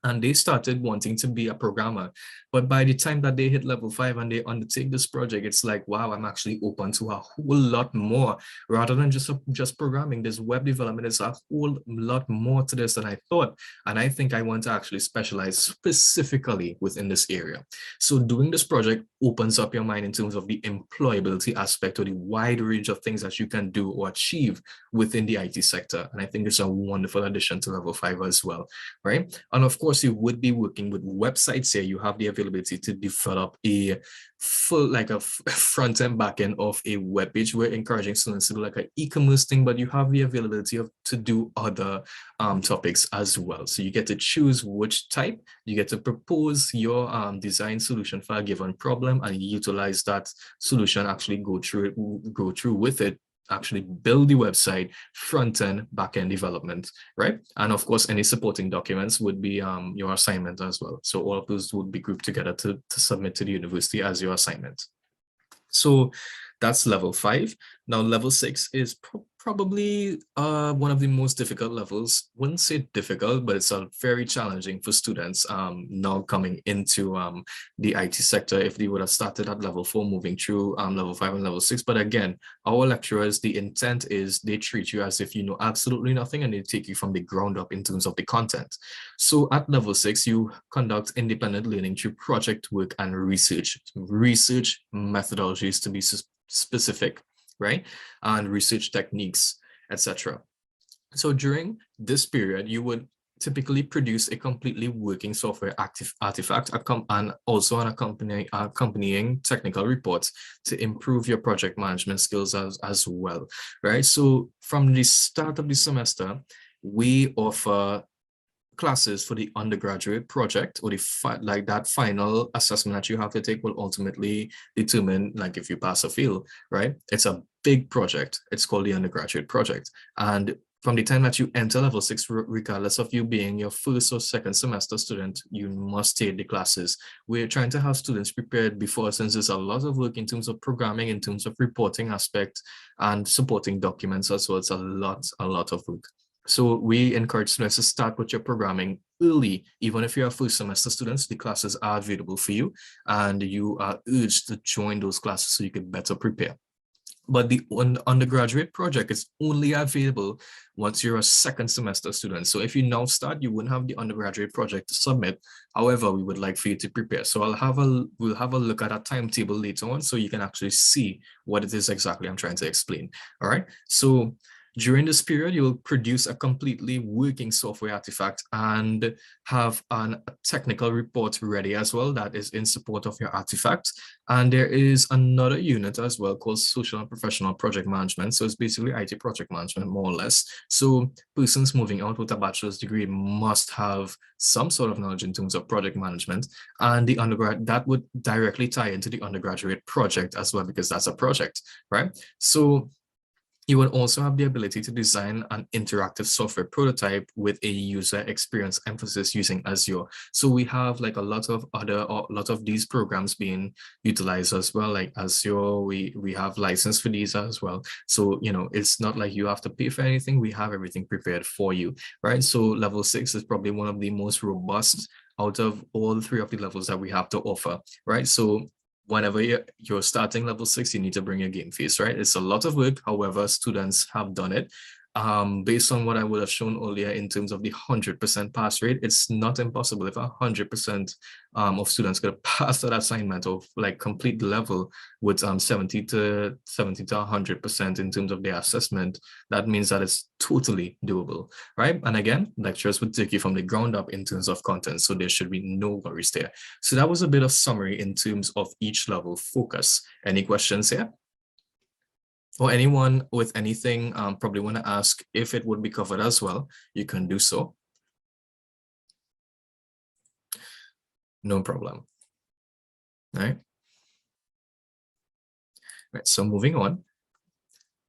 and they started wanting to be a programmer. But by the time that they hit level 5 and they undertake this project, it's like, wow, I'm actually open to a whole lot more rather than just programming. This web development is a whole lot more to this than I thought. And I think I want to actually specialize specifically within this area. So doing this project opens up your mind in terms of the employability aspect or the wide range of things that you can do or achieve within the IT sector. And I think it's a wonderful addition to level 5 as well, right? And of course, you would be working with websites here. You have the availability to develop a full, like a front end, back end of a web page. We're encouraging students to do like an e-commerce thing, but you have the availability to do other topics as well. So you get to choose which type, you get to propose your design solution for a given problem and utilize that solution, actually go through with it, actually build the website, front end, back end development, right? And of course, any supporting documents would be your assignment as well. So all of those would be grouped together to submit to the university as your assignment. So that's level 5. Now, level 6 is probably one of the most difficult levels. Wouldn't say difficult, but it's very challenging for students now coming into the IT sector if they would have started at level 4, moving through level 5 and level 6. But again, our lecturers, the intent is they treat you as if you know absolutely nothing and they take you from the ground up in terms of the content. So at level 6, you conduct independent learning through project work and research methodologies to be specific, right? And research techniques, etc. So during this period, you would typically produce a completely working software artifact and also an accompanying technical reports to improve your project management skills as well, right? So from the start of the semester, we offer classes for the undergraduate project, or that final assessment that you have to take will ultimately determine like if you pass or fail, right? It's a big project. It's called the undergraduate project. And from the time that you enter level 6, regardless of you being your first or second semester student, you must take the classes. We're trying to have students prepared before, since there's a lot of work in terms of programming, in terms of reporting aspect and supporting documents as well. It's a lot of work. So we encourage students to start with your programming early. Even if you're first semester students, the classes are available for you and you are urged to join those classes so you can better prepare. But the undergraduate project is only available once you're a second semester student. So if you now start, you wouldn't have the undergraduate project to submit. However, we would like for you to prepare. So we'll have a look at that timetable later on so you can actually see what it is exactly I'm trying to explain. All right. So during this period, you'll produce a completely working software artifact and have a technical report ready as well that is in support of your artifact. And there is another unit as well called social and professional project management. So it's basically IT project management, more or less. So persons moving out with a bachelor's degree must have some sort of knowledge in terms of project management, and the undergrad that would directly tie into the undergraduate project as well, because that's a project, right? So you will also have the ability to design an interactive software prototype with a user experience emphasis using Azure. So we have like a lot of these programs being utilized as well, like Azure. We have license for these as well. So, you know, it's not like you have to pay for anything. We have everything prepared for you, right? So level 6 is probably one of the most robust out of all 3 of the levels that we have to offer, right? So whenever you're starting level 6, you need to bring your game face, right? It's a lot of work. However, students have done it. Based on what I would have shown earlier in terms of the 100% pass rate, it's not impossible. If 100% of students could pass that assignment or like complete the level with 70 to 100% in terms of their assessment, that means that it's totally doable, right? And again, lecturers would take you from the ground up in terms of content, so there should be no worries there. So that was a bit of summary in terms of each level focus. Any questions here? Or anyone with anything probably want to ask if it would be covered as well, you can do so. No problem. All right. Right, so moving on.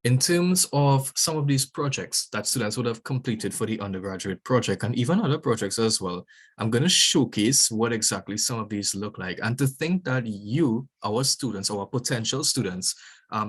In terms of some of these projects that students would have completed for the undergraduate project and even other projects as well, I'm going to showcase what exactly some of these look like. And to think that you, our students, our potential students,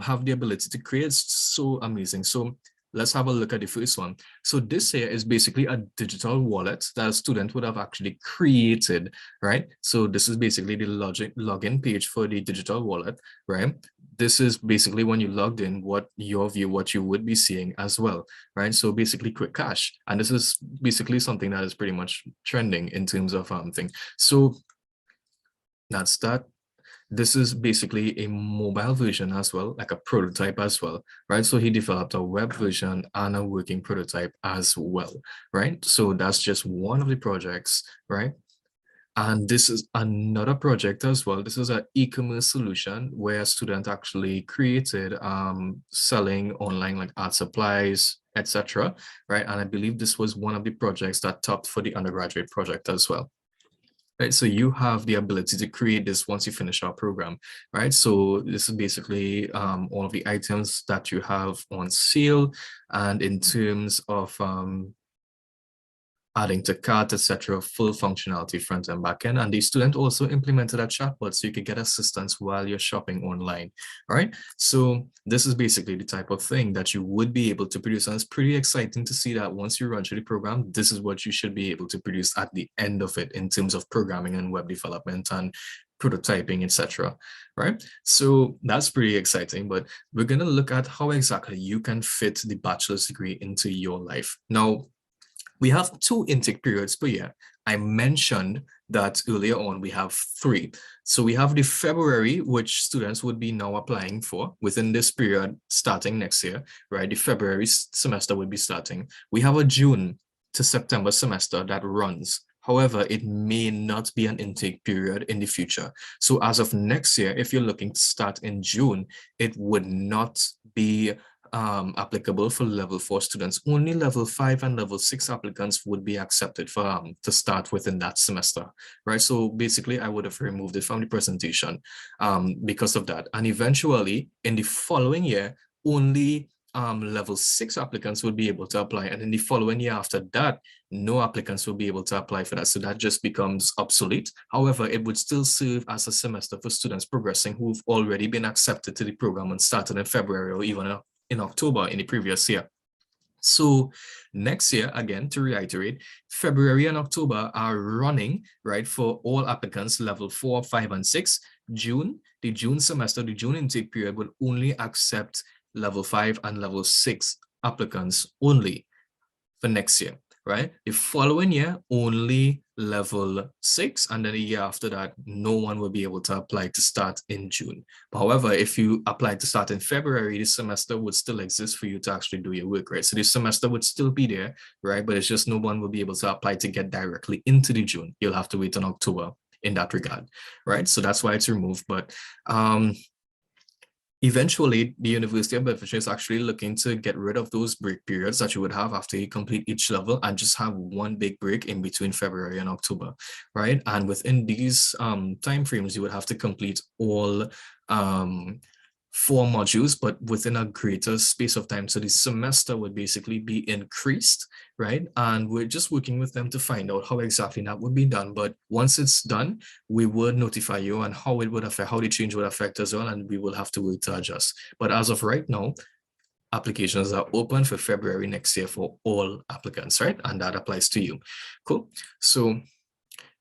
have the ability to create so amazing. So let's have a look at the first one. So this here is basically a digital wallet that a student would have actually created, right? So this is basically the login page for the digital wallet, right? This is basically when you logged in, what you would be seeing as well, right? So basically quick cash. And this is basically something that is pretty much trending in terms of thing. So that's that. This is basically a mobile version as well, like a prototype as well, right? So he developed a web version and a working prototype as well, right? So that's just one of the projects, right? And this is another project as well. This is an e-commerce solution where a student actually created selling online like art supplies, etc. Right? And I believe this was one of the projects that topped for the undergraduate project as well. Right, so you have the ability to create this once you finish our program, right? So this is basically all of the items that you have on sale, and in terms of adding to cart, etc., full functionality front and back end. And the student also implemented a chatbot so you could get assistance while you're shopping online. All right. So this is basically the type of thing that you would be able to produce. And it's pretty exciting to see that once you run through the program, this is what you should be able to produce at the end of it in terms of programming and web development and prototyping, etc. Right? So that's pretty exciting, but we're going to look at how exactly you can fit the bachelor's degree into your life. Now, we have 2 intake periods per year. I mentioned that earlier on, we have 3. So we have the February, which students would be now applying for within this period starting next year, right? The February semester would be starting. We have a June to September semester that runs. However, it may not be an intake period in the future. So as of next year, if you're looking to start in June, it would not be applicable for level 4 students. Only level 5 and level 6 applicants would be accepted for to start within that semester, right? So basically I would have removed it from the presentation because of that. And eventually in the following year, only level 6 applicants would be able to apply, and in the following year after that, no applicants will be able to apply for that. So that just becomes obsolete. However, it would still serve as a semester for students progressing who've already been accepted to the program and started in February or even in October in the previous year. So next year, again, to reiterate, February and October are running, right, for all applicants level 4, 5, and 6. June, the June semester, the June intake period will only accept level 5 and level 6 applicants only for next year, right? The following year, only level 6, and then a year after that, no one will be able to apply to start in June. However, if you apply to start in February, this semester would still exist for you to actually do your work, right? So this semester would still be there, right? But it's just no one will be able to apply to get directly into the June. You'll have to wait in October in that regard, right? So that's why it's removed. But eventually, the University of Bedfordshire is actually looking to get rid of those break periods that you would have after you complete each level and just have one big break in between February and October, right? And within these timeframes, you would have to complete all 4 modules, but within a greater space of time. So the semester would basically be increased, right? And we're just working with them to find out how exactly that would be done. But once it's done, we would notify you on how it would affect, how the change would affect as well, and we will have to work to adjust. But as of right now, applications are open for February next year for all applicants, right? And that applies to you. Cool. So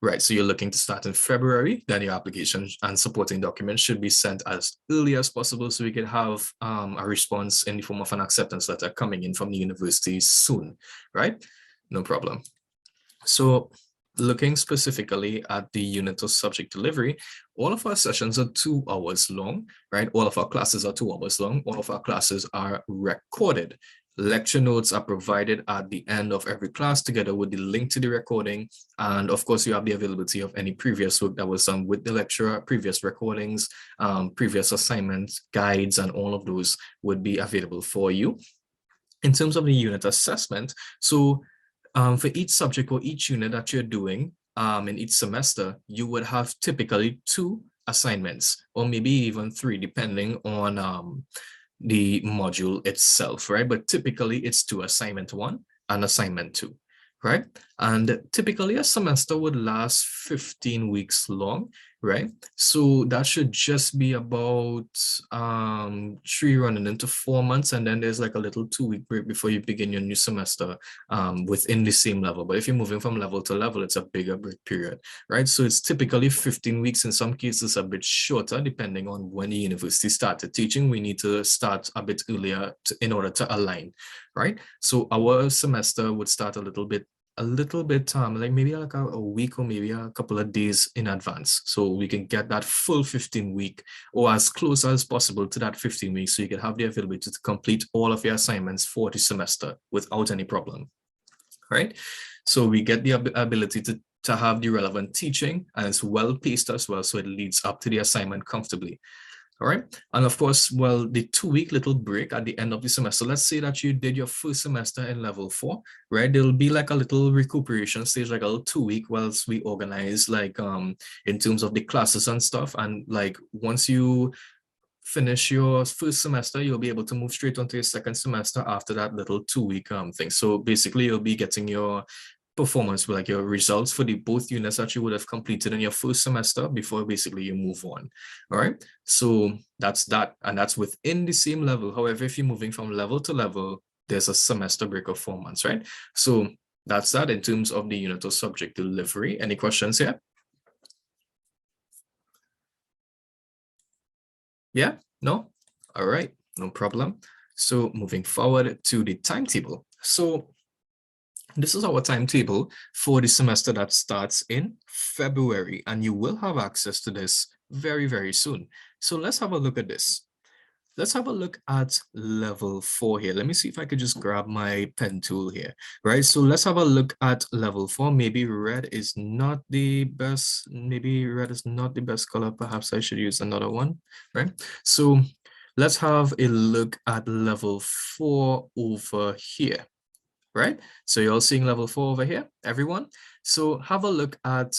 right, so you're looking to start in February, then your application and supporting documents should be sent as early as possible so we can have a response in the form of an acceptance letter coming in from the university soon, right? No problem. So looking specifically at the unit of subject delivery, all of our sessions are 2 hours long, right? All of our classes are 2 hours long. All of our classes are recorded. Lecture notes are provided at the end of every class together with the link to the recording. And of course, you have the availability of any previous work that was done with the lecturer, previous recordings, previous assignments, guides, and all of those would be available for you. In terms of the unit assessment, so for each subject or each unit that you're doing in each semester, you would have typically 2 assignments or maybe even 3, depending on the module itself, right? But typically it's 2, assignment 1 and assignment 2, right? And typically a semester would last 15 weeks long, right? So that should just be about 3 running into 4 months, and then there's like a little 2-week break before you begin your new semester within the same level. But if you're moving from level to level, it's a bigger break period, right? So it's typically 15 weeks, in some cases a bit shorter, depending on when the university started teaching. We need to start a bit earlier in order to align, right? So our semester would start a little bit like maybe like a week or maybe a couple of days in advance, so we can get that full 15-week or as close as possible to that 15 weeks, so you can have the availability to complete all of your assignments for the semester without any problem, right? So we get the ability to have the relevant teaching, and it's well paced as well, so it leads up to the assignment comfortably. All right. And of course, well, the 2-week little break at the end of the semester, let's say that you did your first semester in level 4, right? There'll be like a little recuperation stage, like a little 2-week whilst we organize like in terms of the classes and stuff. And like once you finish your first semester, you'll be able to move straight onto your second semester after that little 2-week thing. So basically you'll be getting your performance, like your results for the both units that you would have completed in your first semester before basically you move on. All right, so that's that, and that's within the same level. However, if you're moving from level to level, there's a semester break of 4 months, right? So that's that in terms of the unit or subject delivery. Any questions here? Yeah, no? All right, no problem. So moving forward to the timetable. So this is our timetable for the semester that starts in February, and you will have access to this very, very soon. So let's have a look at this. Let's have a look at level 4 here. Let me see if I could just grab my pen tool here, right? So let's have a look at level 4. Maybe red is not the best. Maybe red is not the best color. Perhaps I should use another one, right? So let's have a look at level 4 over here, right? So you're all seeing level 4 over here, everyone? So have a look at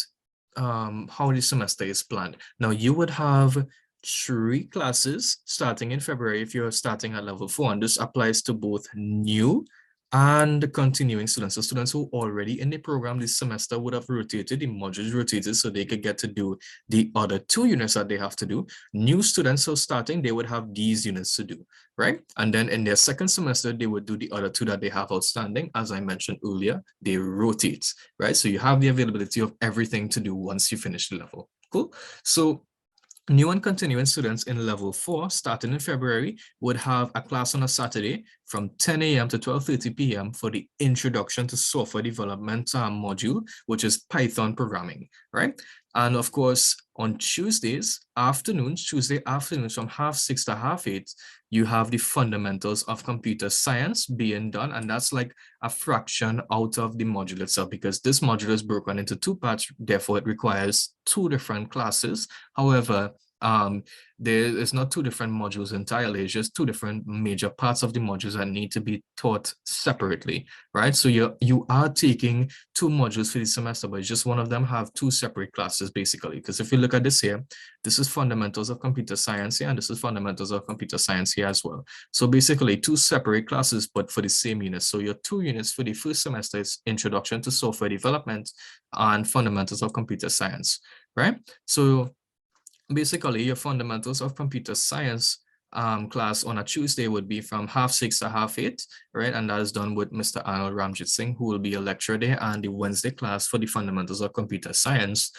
how the semester is planned. Now you would have 3 classes starting in February if you're starting at level 4, and this applies to both new and continuing students. So students who already in the program this semester would have rotated, the modules rotated, so they could get to do the other 2 units that they have to do. New students who are starting, they would have these units to do, right? And then in their second semester, they would do the other 2 that they have outstanding. As I mentioned earlier, they rotate, right? So you have the availability of everything to do once you finish the level. Cool. So new and continuing students in level 4, starting in February, would have a class on a Saturday from 10 a.m. to 12:30 p.m. for the Introduction to Software Development module, which is Python programming, right? And of course, on Tuesday afternoons from 6:30 to 8:30, you have the fundamentals of computer science being done, and that's like a fraction out of the module itself, because this module is broken into 2 parts, therefore it requires 2 different classes. However, there is not 2 different modules entirely, it's just 2 different major parts of the modules that need to be taught separately, right? So you are taking 2 modules for the semester, but just one of them have 2 separate classes basically. Because if you look at this here, this is fundamentals of computer science here, and this is fundamentals of computer science here as well. So basically 2 separate classes, but for the same unit. So your 2 units for the first semester is Introduction to Software Development and Fundamentals of Computer Science, right? So basically your fundamentals of computer science class on a Tuesday would be from 6:30 to 8:30, right? And that is done with Mr. Arnold Ramjit Singh, who will be a lecturer there, and the Wednesday class for the fundamentals of computer science,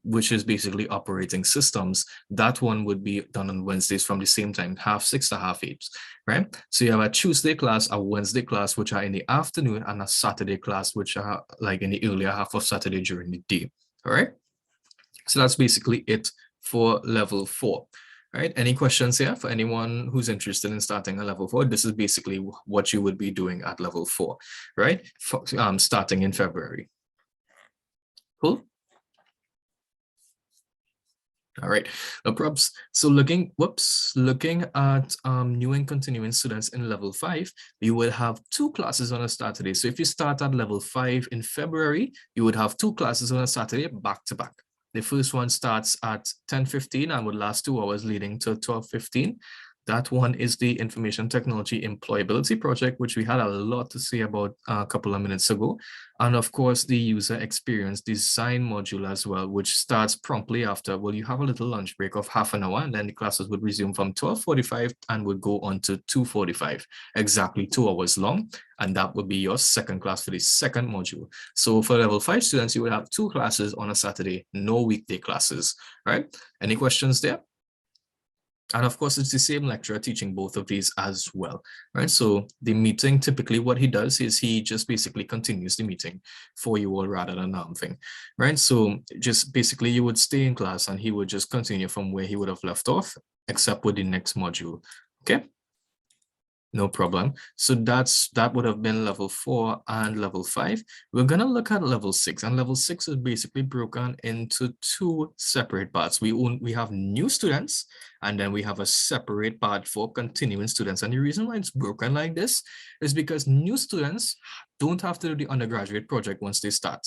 which is basically operating systems. That one would be done on Wednesdays from the same time, 6:30 to 8:30, right? So you have a Tuesday class, a Wednesday class, which are in the afternoon, and a Saturday class, which are like in the earlier half of Saturday during the day, all right? So that's basically it for level 4. Right? Any questions here for anyone who's interested in starting a level 4? This is basically what you would be doing at level 4, right? Starting in February. Cool. All right, no probs. So looking at new and continuing students in level 5, you will have 2 classes on a Saturday. So if you start at level 5 in February, you would have 2 classes on a Saturday back to back. The first one starts at 10:15 and would last 2 hours leading to 12:15. That one is the Information Technology Employability Project, which we had a lot to say about a couple of minutes ago. And of course, the User Experience Design module as well, which starts promptly after. Well, you have a little lunch break of half an hour, and then the classes would resume from 12:45 and would go on to 2:45, exactly 2 hours long. And that would be your second class for the second module. So for level 5 students, you would have 2 classes on a Saturday, no weekday classes, right? Any questions there? And of course, it's the same lecturer teaching both of these as well, right? So the meeting, typically what he does is he just basically continues the meeting for you all rather than thing, right? So just basically you would stay in class and he would just continue from where he would have left off, except with the next module, okay? No problem. So that would have been level 4 and level 5. We're going to look at level 6, and level 6 is basically broken into 2 separate parts. We have new students, and then we have a separate part for continuing students. And the reason why it's broken like this is because new students don't have to do the undergraduate project once they start,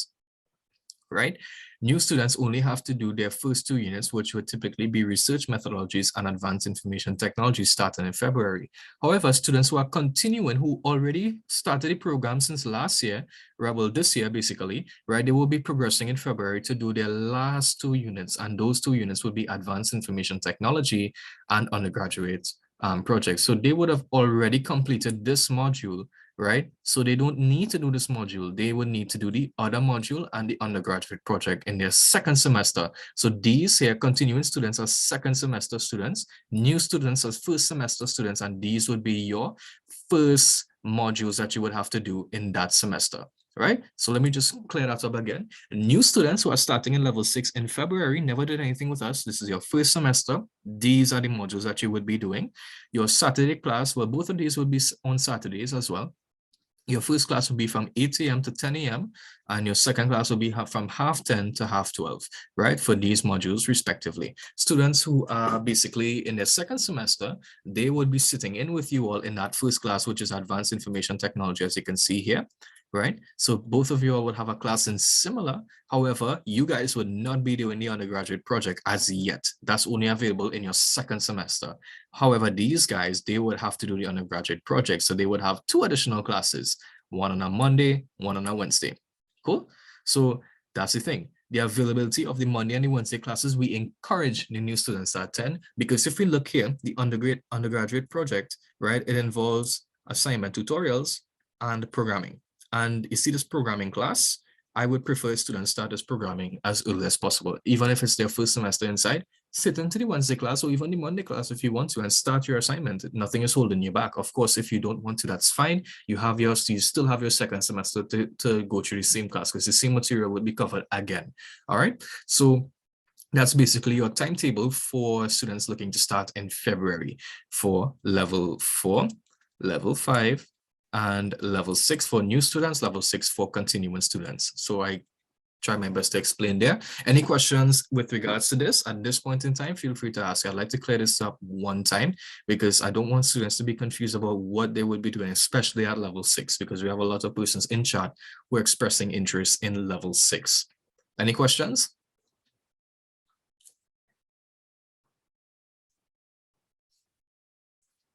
right? New students only have to do their first 2 units, which would typically be research methodologies and advanced information technology starting in February. However, students who are continuing, who already started the program since last year, well, this year basically, right, they will be progressing in February to do their last 2 units, and those 2 units will be advanced information technology and undergraduate projects. So they would have already completed this module, right? So they don't need to do this module. They would need to do the other module and the undergraduate project in their second semester. So these here continuing students are second semester students, new students as first semester students, and these would be your first modules that you would have to do in that semester. Right? So let me just clear that up again. New students who are starting in level 6 in February never did anything with us. This is your first semester. These are the modules that you would be doing. Your Saturday class, well, both of these will be on Saturdays as well. Your first class will be from 8 a.m. to 10 a.m. and your second class will be from 10:30 to 12:30, right? For these modules respectively. Students who are basically in their second semester, they would be sitting in with you all in that first class, which is advanced information technology, as you can see here, right? So both of you all would have a class in similar. However, you guys would not be doing the undergraduate project as yet. That's only available in your second semester. However, these guys, they would have to do the undergraduate project. So they would have 2 additional classes, one on a Monday, one on a Wednesday. Cool. So that's the thing. The availability of the Monday and the Wednesday classes, we encourage the new students to attend, because if we look here, the undergraduate project, right, it involves assignment tutorials and programming. And you see this programming class, I would prefer students start this programming as early as possible, even if it's their first semester inside. Sit into the Wednesday class or even the Monday class if you want to and start your assignment. Nothing is holding you back. Of course, if you don't want to, that's fine. You still have your second semester to go through the same class, because the same material will be covered again. All right. So that's basically your timetable for students looking to start in February for level 4, level 5, and level 6 for new students, level 6 for continuing students. So I try my best to explain there. Any questions with regards to this at this point in time, feel free to ask. I'd like to clear this up one time, because I don't want students to be confused about what they would be doing, especially at level 6, because we have a lot of persons in chat who are expressing interest in level 6. Any questions?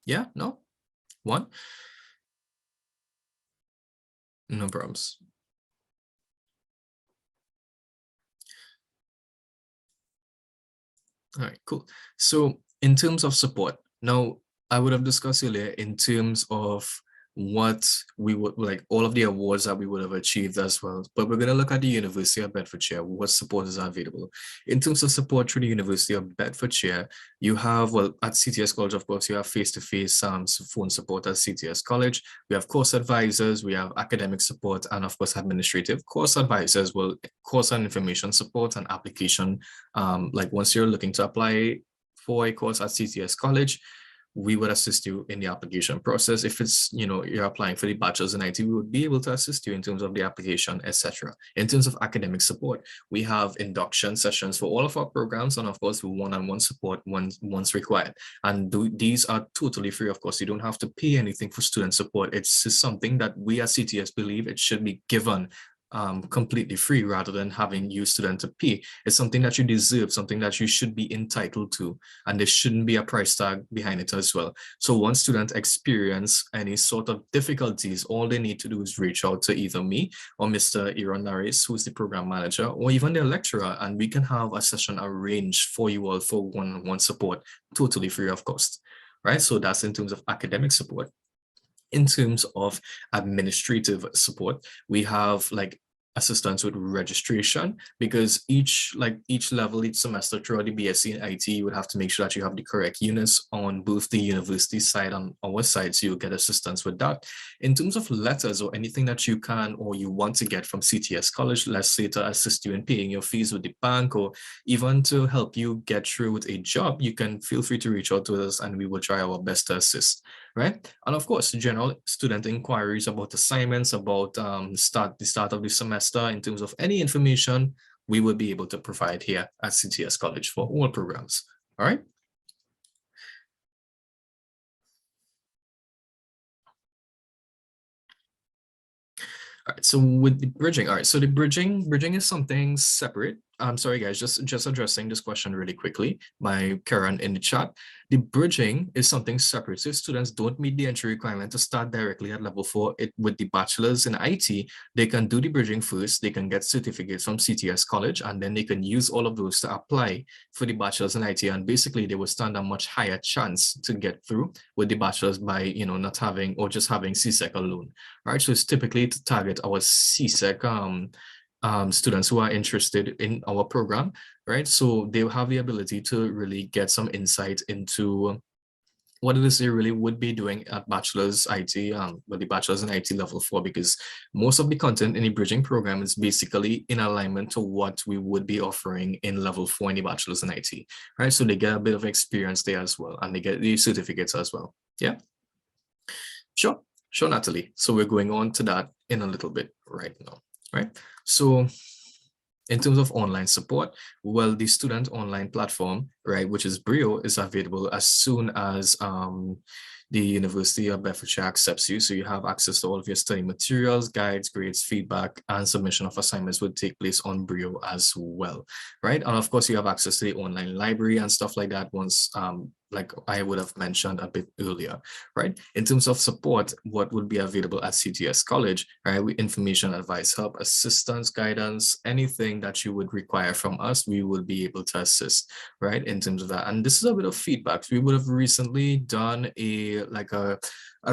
Yeah, no? One? No problems. All right, cool. So in terms of support, now I would have discussed earlier in terms of what we would like, all of the awards that we would have achieved as well. But we're going to look at the University of Bedfordshire, what support is available. In terms of support through the University of Bedfordshire, you have, well, at CTS College, of course, you have face-to-face phone support at CTS College. We have course advisors, we have academic support, and of course, administrative course advisors, well, course and information support and application. Like once you're looking to apply for a course at CTS College, we would assist you in the application process. If it's, you're applying for the bachelor's in IT, we would be able to assist you in terms of the application, etc. In terms of academic support, we have induction sessions for all of our programs, and of course, one-on-one support once required. And these are totally free. Of course, you don't have to pay anything for student support. It's just something that we at CTS believe it should be given completely free, rather than having you student to pay. It's something that you deserve, something that you should be entitled to, and there shouldn't be a price tag behind it as well. So once students experience any sort of difficulties, all they need to do is reach out to either me or Mr. Aaron Naris, who's the program manager, or even their lecturer, and we can have a session arranged for you all for one-on-one support, totally free of cost, right? So that's in terms of academic support. In terms of administrative support, we have like assistance with registration, because each level, each semester throughout the BSc in IT, you would have to make sure that you have the correct units on both the university side and our side, so you'll get assistance with that. In terms of letters or anything that you can or you want to get from CTS College, let's say to assist you in paying your fees with the bank, or even to help you get through with a job, you can feel free to reach out to us and we will try our best to assist. Right? And of course, general student inquiries about assignments, about the start of the semester, in terms of any information, we will be able to provide here at CTS College for all programs. All right. All right, so with the bridging, all right, so the bridging is something separate I'm sorry, guys, just addressing this question really quickly by Karen in the chat. The bridging is something separate. So if students don't meet the entry requirement to start directly at level 4 with the bachelor's in IT, they can do the bridging first. They can get certificates from CTS College, and then they can use all of those to apply for the bachelor's in IT. And basically, they will stand a much higher chance to get through with the bachelor's by, not having or just having CSEC alone, right? So it's typically to target our CSEC students who are interested in our program, right? So they'll have the ability to really get some insight into what it is they really would be doing at bachelor's IT, with the bachelor's in IT level 4, because most of the content in the bridging program is basically in alignment to what we would be offering in level 4 in the bachelor's in IT, right? So they get a bit of experience there as well, and they get the certificates as well. Yeah, sure, Natalie. So we're going on to that in a little bit right now, right? So in terms of online support, well, the student online platform, right, which is Brio, is available as soon as the University of Bedfordshire accepts you. So you have access to all of your study materials, guides, grades, feedback, and submission of assignments would take place on Brio as well, right? And of course, you have access to the online library and stuff like that once, like I would have mentioned a bit earlier, right? In terms of support, what would be available at CTS College, right? With information, advice, help, assistance, guidance, anything that you would require from us, we will be able to assist, right? In terms of that. And this is a bit of feedback. We would have recently done a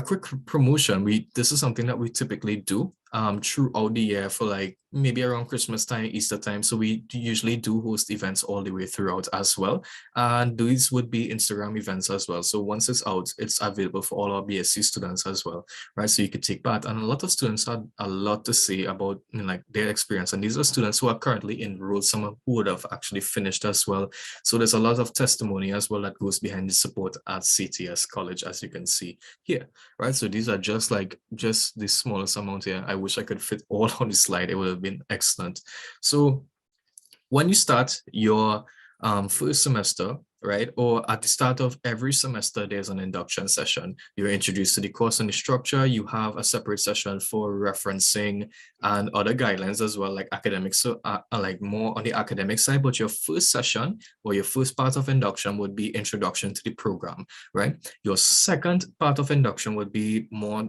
quick promotion. This is something that we typically do throughout the year for like maybe around Christmas time, Easter time. So we usually do host events all the way throughout as well. And these would be Instagram events as well. So once it's out, it's available for all our BSc students as well, right? So you could take part. And a lot of students had a lot to say about like their experience. And these are students who are currently enrolled, some who would have actually finished as well. So there's a lot of testimony as well that goes behind the support at CTS College, as you can see here, right? So these are just the smallest amount here. I wish I could fit all on the slide. It would have been excellent. So when you start your first semester, right, or at the start of every semester, there's an induction session. You're introduced to the course and the structure. You have a separate session for referencing and other guidelines as well, like academics, so like more on the academic side. But your first session or your first part of induction would be introduction to the program, right? Your second part of induction would be more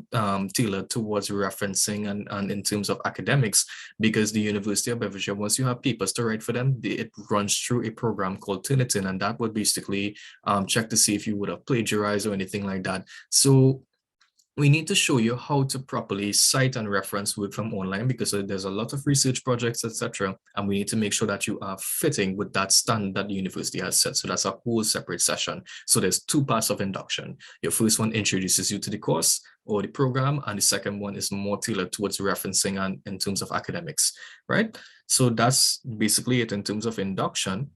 tailored towards referencing and in terms of academics, because the University of Bedfordshire, once you have papers to write for them, it runs through a program called Turnitin, and that would basically check to see if you would have plagiarized or anything like that. So we need to show you how to properly cite and reference work from online, because there's a lot of research projects, etc. And we need to make sure that you are fitting with that standard that the university has set. So that's a whole separate session. So there's two parts of induction. Your first one introduces you to the course or the program, and the second one is more tailored towards referencing and in terms of academics, right? So that's basically it in terms of induction.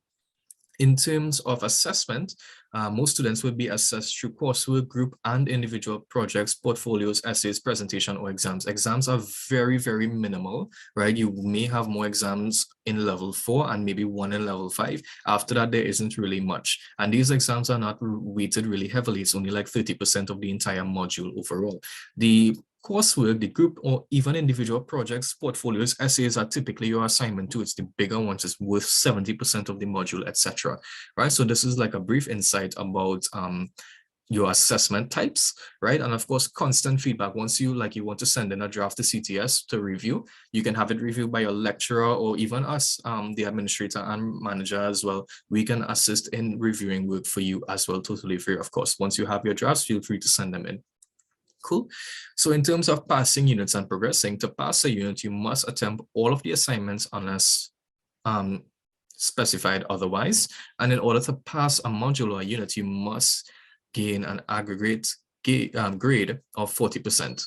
In terms of assessment, most students will be assessed through coursework, group, and individual projects, portfolios, essays, presentation, or exams. Exams are very, very minimal, right? You may have more exams in level 4 and maybe one in level 5. After that, there isn't really much. And these exams are not weighted really heavily. It's only like 30% of the entire module overall. The coursework, the group, or even individual projects, portfolios, essays are typically your assignment too. It's the bigger ones, it's worth 70% of the module, etc. Right? So this is like a brief insight about your assessment types, right? And of course, constant feedback. Once you want to send in a draft to CTS to review, you can have it reviewed by your lecturer or even us, the administrator and manager as well. We can assist in reviewing work for you as well, totally free, of course. Once you have your drafts, feel free to send them in. Cool. So in terms of passing units and progressing, to pass a unit, you must attempt all of the assignments unless specified otherwise. And in order to pass a module or a unit, you must gain an aggregate grade of 40%,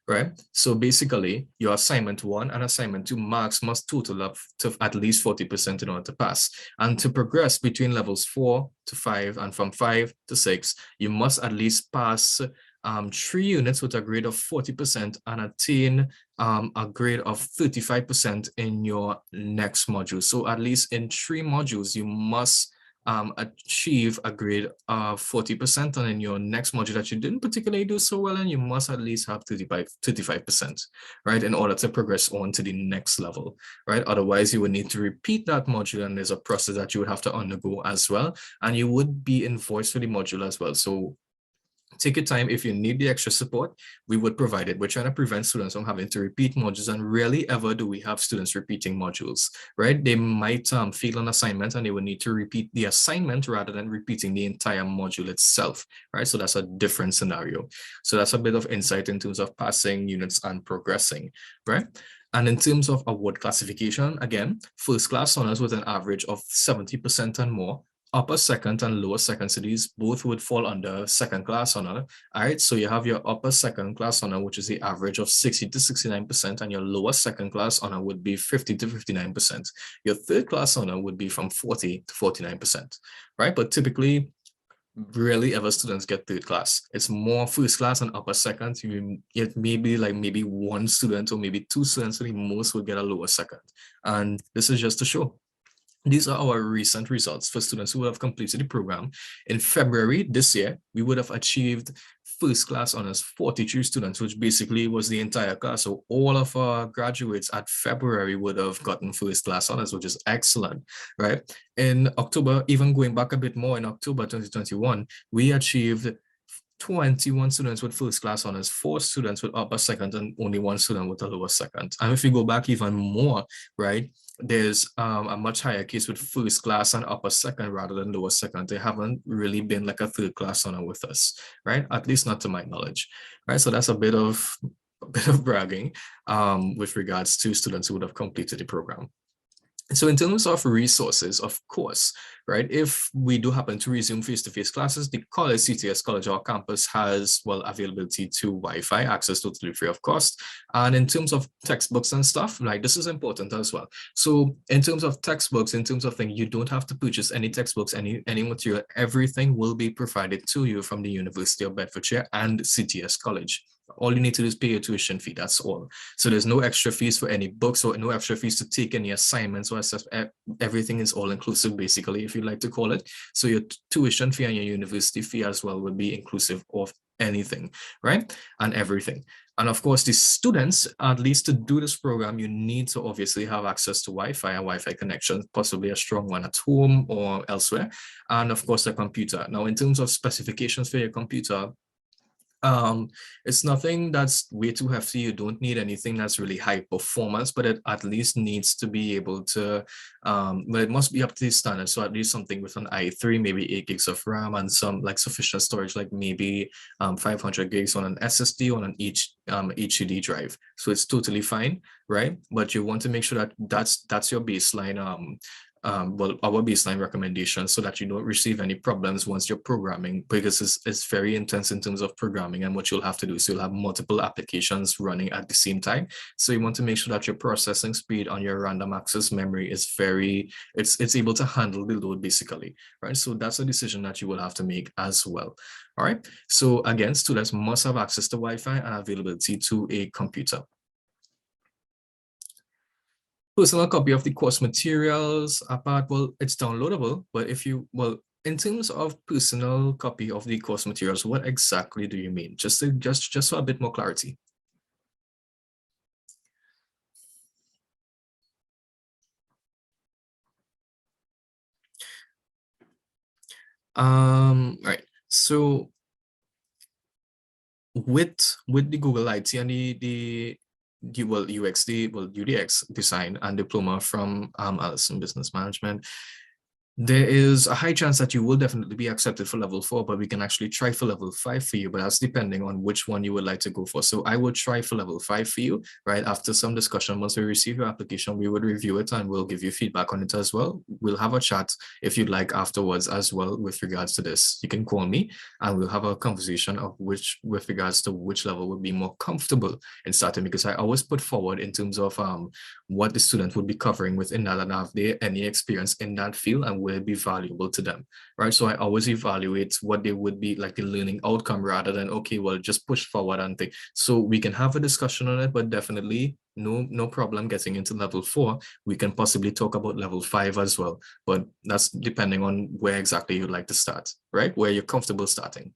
right? So basically, your assignment 1 and assignment 2 marks must total up to at least 40% in order to pass. And to progress between levels 4 to 5 and from 5 to 6, you must at least pass 3 units with a grade of 40% and attain a grade of 35% in your next module. So at least in 3 modules, you must achieve a grade of 40%, and in your next module that you didn't particularly do so well in, you must at least have 35%, right, in order to progress on to the next level, right? Otherwise, you would need to repeat that module, and there's a process that you would have to undergo as well, and you would be invoiced for the module as well. So take your time. If you need the extra support, we would provide it. We're trying to prevent students from having to repeat modules, and rarely ever do we have students repeating modules, right? They might fail an assignment and they will need to repeat the assignment rather than repeating the entire module itself, right? So that's a different scenario. So that's a bit of insight in terms of passing units and progressing, right? And in terms of award classification, again, first class honors with an average of 70% and more. Upper second and lower second cities both would fall under second class honor. All right, so you have your upper second class honor, which is the average of 60 to 69%, and your lower second class honor would be 50 to 59%. Your third class honor would be from 40 to 49%, right? But typically, rarely ever students get third class. It's more first class and upper second. It may be like maybe one student or maybe two students, so the most would get a lower second. And this is just to show. These are our recent results for students who have completed the program. In February this year, we would have achieved first class honors 42 students, which basically was the entire class. So all of our graduates at February would have gotten first class honors, which is excellent, right? In October, even going back a bit more, in October 2021, we achieved 21 students with first class honors, 4 students with upper second, and only 1 student with a lower second. And if we go back even more, right, there's a much higher case with first class and upper second rather than lower second. They haven't really been like a third class honor with us, right? At least not to my knowledge, right? So that's a bit of bragging with regards to students who would have completed the program. So in terms of resources, of course, right, if we do happen to resume face-to-face classes, the college, CTS College, our campus has, well, availability to Wi-Fi, access totally free of cost. And in terms of textbooks and stuff, like this is important as well. So in terms of textbooks, in terms of things, you don't have to purchase any textbooks, any material, everything will be provided to you from the University of Bedfordshire and CTS College. All you need to do is pay your tuition fee, that's all. So there's no extra fees for any books or no extra fees to take any assignments or everything is all inclusive, basically, if you like to call it. So your tuition fee and your university fee as well would be inclusive of anything, right? And everything. And of course, the students, at least to do this program, you need to obviously have access to Wi-Fi and Wi-Fi connection, possibly a strong one at home or elsewhere. And of course, a computer. Now, in terms of specifications for your computer, it's nothing that's way too hefty. You don't need anything that's really high performance, but it at least needs to be able to, well, it must be up to the standard. So at least something with an i3, maybe 8 gigs of RAM and some like sufficient storage, like maybe 500 gigs on an SSD on an HDD drive. So it's totally fine, right? But you want to make sure that that's your baseline well, our baseline recommendation, so that you don't receive any problems once you're programming, because it's very intense in terms of programming and what you'll have to do. So you'll have multiple applications running at the same time. So you want to make sure that your processing speed on your random access memory is it's able to handle the load, basically, right? So that's a decision that you will have to make as well. All right. So again, students must have access to Wi-Fi and availability to a computer. Personal copy of the course materials apart, well, it's downloadable, but if you, well, in terms of personal copy of the course materials, what exactly do you mean? Just for a bit more clarity. Right. So with the Google IT and the UDX design and diploma from Allison Business Management, there is a high chance that you will definitely be accepted for level 4, but we can actually try for level 5 for you, but that's depending on which one you would like to go for. So I will try for level 5 for you, right? After some discussion, once we receive your application, we would review it and we'll give you feedback on it as well. We'll have a chat if you'd like afterwards as well with regards to this. You can call me and we'll have a conversation of with regards to which level would be more comfortable in starting, because I always put forward in terms of what the student would be covering within that, and have they any experience in that field and will it be valuable to them, right? So I always evaluate what they would be like the learning outcome rather than, okay, well, just push forward and think. So we can have a discussion on it, but definitely no problem getting into level 4. We can possibly talk about level 5 as well, but that's depending on where exactly you'd like to start, right? Where you're comfortable starting.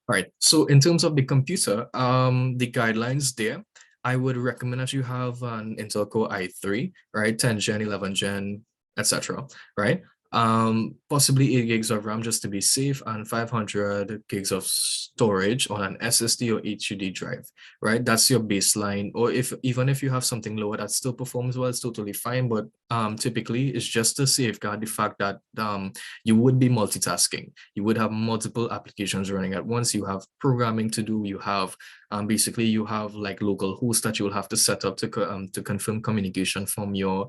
All right, so in terms of the computer, the guidelines there, I would recommend that you have an Intel Core i3, right? 10 Gen, 11 Gen, etc., right? Possibly 8 gigs of RAM just to be safe, and 500 gigs of storage on an SSD or HDD drive, right? That's your baseline. Or if even if you have something lower that still performs well, it's totally fine. But typically it's just to safeguard the fact that you would be multitasking. You would have multiple applications running at once. You have programming to do. You have basically you have like local hosts that you will have to set up to confirm communication from your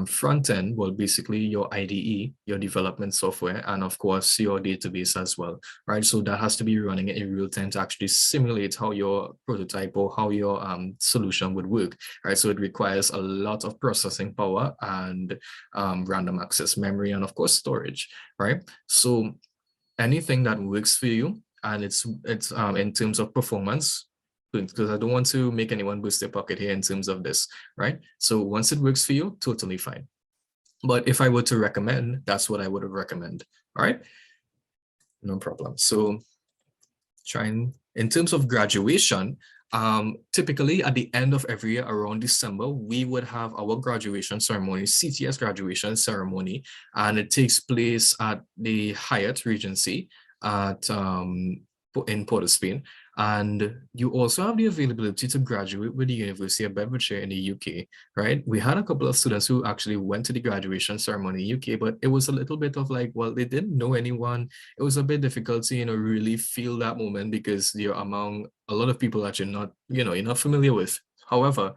front end. Well, basically your IDE, your development software, and of course your database as well, right? So that has to be running in real time to actually simulate how your prototype or how your solution would work, right? So it requires a lot of processing power and random access memory, and of course storage, right? So anything that works for you, and it's in terms of performance, because I don't want to make anyone boost their pocket here in terms of this, right? So once it works for you, totally fine. But if I were to recommend, that's what I would recommend. All right, no problem. So in terms of graduation, typically at the end of every year around December, we would have our graduation ceremony, CTS graduation ceremony, and it takes place at the Hyatt Regency in Port of Spain. And you also have the availability to graduate with the University of Bedfordshire in the UK, right? We had a couple of students who actually went to the graduation ceremony in the UK, but it was a little bit of like, well, they didn't know anyone. It was a bit difficult to, really feel that moment because you're among a lot of people that you're not, you're not familiar with. However,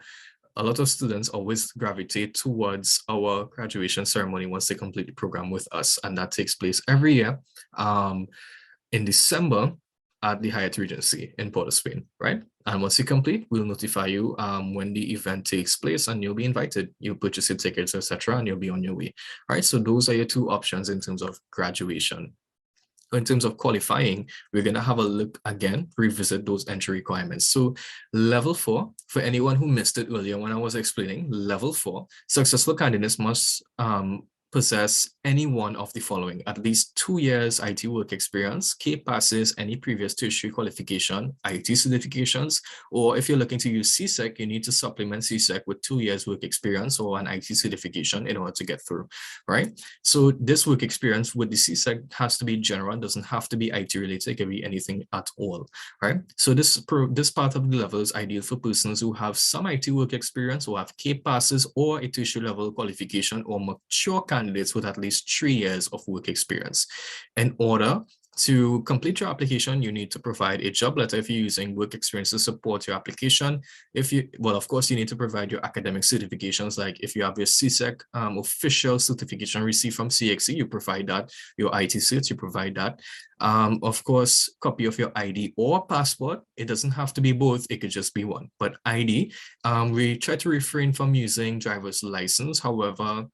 a lot of students always gravitate towards our graduation ceremony once they complete the program with us. And that takes place every year in December at the Hyatt Regency in Port of Spain, right? And once you complete, we'll notify you when the event takes place and you'll be invited. You'll purchase your tickets, etc., and you'll be on your way, right? So those are your two options in terms of graduation. In terms of qualifying, we're going to have a look again, revisit those entry requirements. So level 4, for anyone who missed it earlier when I was explaining, level 4, successful candidates must possess any one of the following: at least 2 years IT work experience, K passes, any previous tertiary qualification, IT certifications, or if you're looking to use CSEC, you need to supplement CSEC with 2 years work experience or an IT certification in order to get through, right? So this work experience with the CSEC has to be general, doesn't have to be IT related, it can be anything at all, right? So this part of the level is ideal for persons who have some IT work experience or have K passes or a tertiary level qualification, or mature candidates with at least 3 years of work experience. In order to complete your application, you need to provide a job letter if you're using work experience to support your application. Well, of course, you need to provide your academic certifications, like if you have your CSEC official certification received from CXC, you provide that. Your IT certs, you provide that. Of course, copy of your ID or passport. It doesn't have to be both, it could just be one. But ID, we try to refrain from using driver's license. However,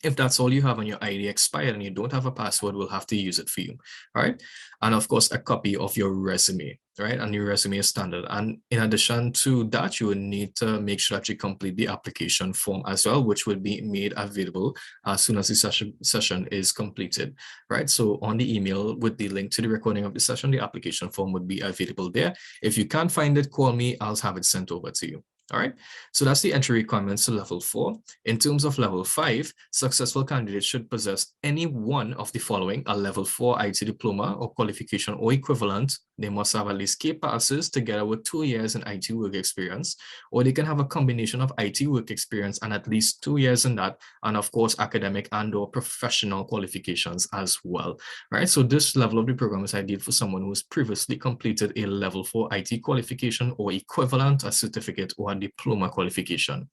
if that's all you have and your ID expired and you don't have a password, we'll have to use it for you, all right? And of course, a copy of your resume, right? And your resume is standard. And in addition to that, you will need to make sure that you complete the application form as well, which will be made available as soon as the session is completed, right? So on the email with the link to the recording of the session, the application form would be available there. If you can't find it, call me, I'll have it sent over to you. All right, so that's the entry requirements to level 4. In terms of level 5, successful candidates should possess any one of the following: a level 4 IT diploma or qualification or equivalent. They must have at least K passes together with 2 years in IT work experience, or they can have a combination of IT work experience and at least 2 years in that, and of course, academic and or professional qualifications as well, right? So this level of the program is ideal for someone who has previously completed a level 4 IT qualification or equivalent, a certificate or a diploma qualification,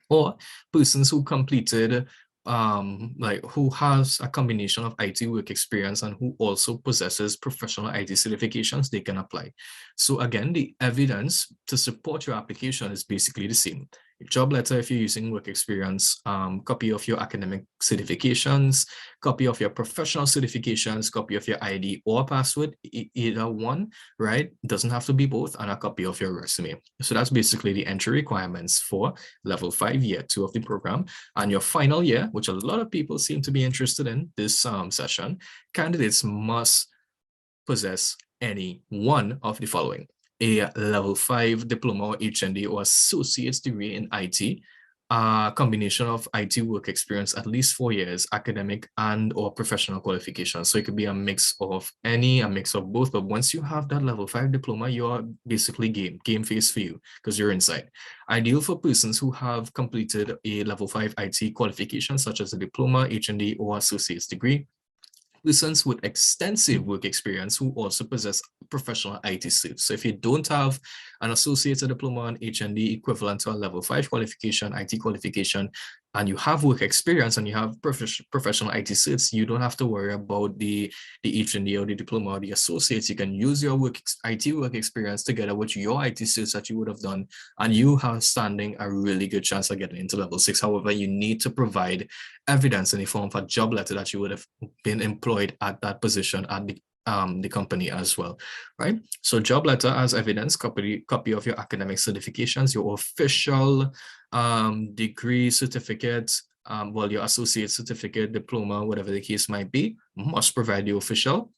or persons who completed who has a combination of IT work experience and who also possesses professional IT certifications, they can apply. So again, the evidence to support your application is basically the same. Job letter if you're using work experience, copy of your academic certifications, copy of your professional certifications, copy of your ID or password, either one, right? Doesn't have to be both, and a copy of your resume. So that's basically the entry requirements for level 5, year 2 of the program. And your final year, which a lot of people seem to be interested in this session, candidates must possess any one of the following: a level 5 diploma or HND or associate's degree in IT, a combination of IT work experience, at least 4 years, academic and or professional qualifications. So it could be a mix of a mix of both. But once you have that level 5 diploma, you're basically game face for you because you're inside. Ideal for persons who have completed a level 5 IT qualification, such as a diploma, HND, or associate's degree. Persons with extensive work experience who also possess professional IT skills. So if you don't have an associate's diploma, an HND equivalent to a level 5 qualification, IT qualification, and you have work experience and you have professional IT skills, you don't have to worry about the HND or the diploma or the associates. You can use your IT work experience together with your IT skills that you would have done, and you have standing a really good chance of getting into level 6. However, you need to provide evidence in the form of a job letter that you would have been employed at that position at the company as well, right? So job letter as evidence, copy of your academic certifications, your official degree certificate, well, your associate certificate, diploma, whatever the case might be, must provide the official.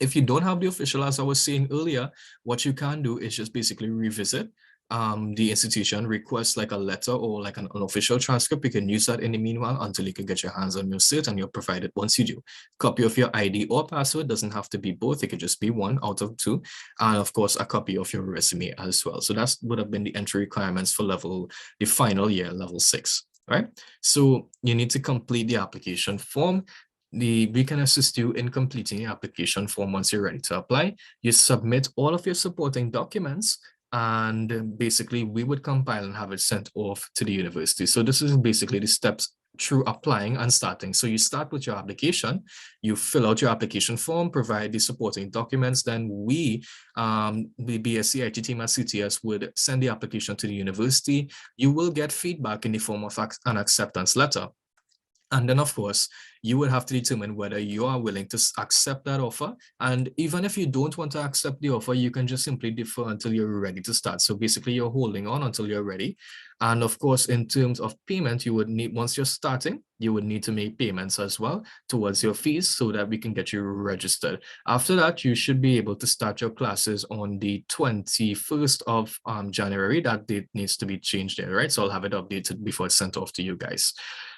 If you don't have the official, as I was saying earlier, what you can do is just basically revisit the institution, request like a letter or like an unofficial transcript. You can use that in the meanwhile until you can get your hands on your cert, and you're provided once you do. Copy of your ID or password, doesn't have to be both, it could just be one out of two, and of course a copy of your resume as well. So that's would have been the entry requirements for the final year, level 6, right? So you need to complete the application form. We can assist you in completing the application form once you're ready to apply. You submit all of your supporting documents, and basically we would compile and have it sent off to the university. So this is basically the steps through applying and starting. So you start with your application, you fill out your application form, provide the supporting documents, then we, the BSc IT team at CTS, would send the application to the university. You will get feedback in the form of an acceptance letter. And then, of course, you would have to determine whether you are willing to accept that offer. And even if you don't want to accept the offer, you can just simply defer until you're ready to start. So basically, you're holding on until you're ready. And of course, in terms of payment, you would need, once you're starting, you would need to make payments as well towards your fees so that we can get you registered. After that, you should be able to start your classes on the 21st of January. That date needs to be changed there, right? So I'll have it updated before it's sent off to you guys.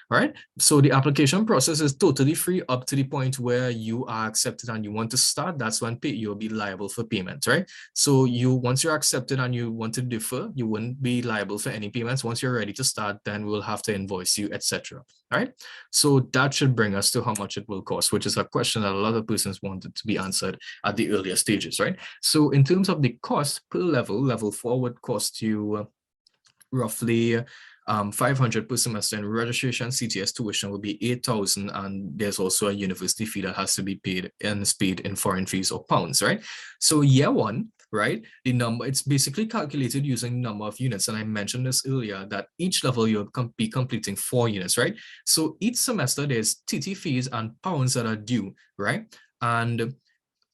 All right, so the application process is totally free up to the point where you are accepted and you want to start. That's when you'll be liable for payment, right? So once you're accepted and you want to defer, you wouldn't be liable for any payments. Once you're ready to start, then we'll have to invoice you, etc. All right, so that should bring us to how much it will cost, which is a question that a lot of persons wanted to be answered at the earlier stages, right? So in terms of the cost per level 4 would cost you roughly 500 per semester. In registration, CTS tuition will be 8,000, and there's also a university fee that has to be paid in foreign fees or pounds, right? So year 1, right, the number, it's basically calculated using number of units, and I mentioned this earlier that each level you'll be completing 4 units, right? So each semester there's TT fees and pounds that are due, right? And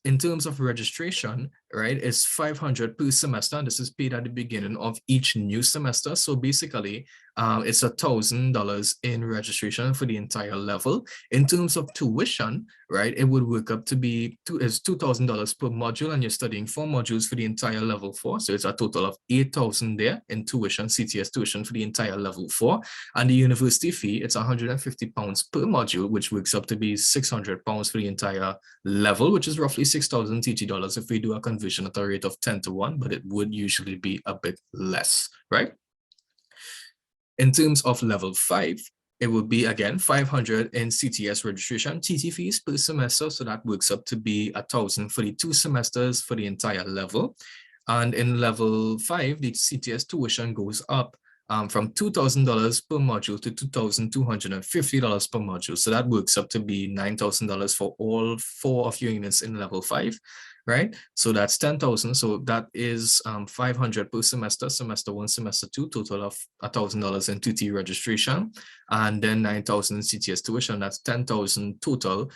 in terms of registration, right, it's 500 per semester, and this is paid at the beginning of each new semester. So basically, it's $1,000 in registration for the entire level. In terms of tuition, right, it would work up to be $2,000 per module, and you're studying 4 modules for the entire level 4. So it's a total of 8,000 there in tuition, CTS tuition for the entire level 4. And the university fee, it's £150 per module, which works up to be £600 for the entire level, which is roughly 6,000 TT dollars if we do a conversion at a rate of 10 to 1, but it would usually be a bit less, right? In terms of level 5, it would be again 500 in CTS registration TT fees per semester, so that works up to be 1,000 for the 2 semesters for the entire level. And in level 5, the CTS tuition goes up from $2,000 per module to $2,250 per module. So that works up to be $9,000 for all 4 of your units in level 5. right? So that's 10,000. So that is 500 per semester, semester 1, semester 2, total of $1,000 in TT registration, and then 9,000 in CTS tuition. That's 10,000 total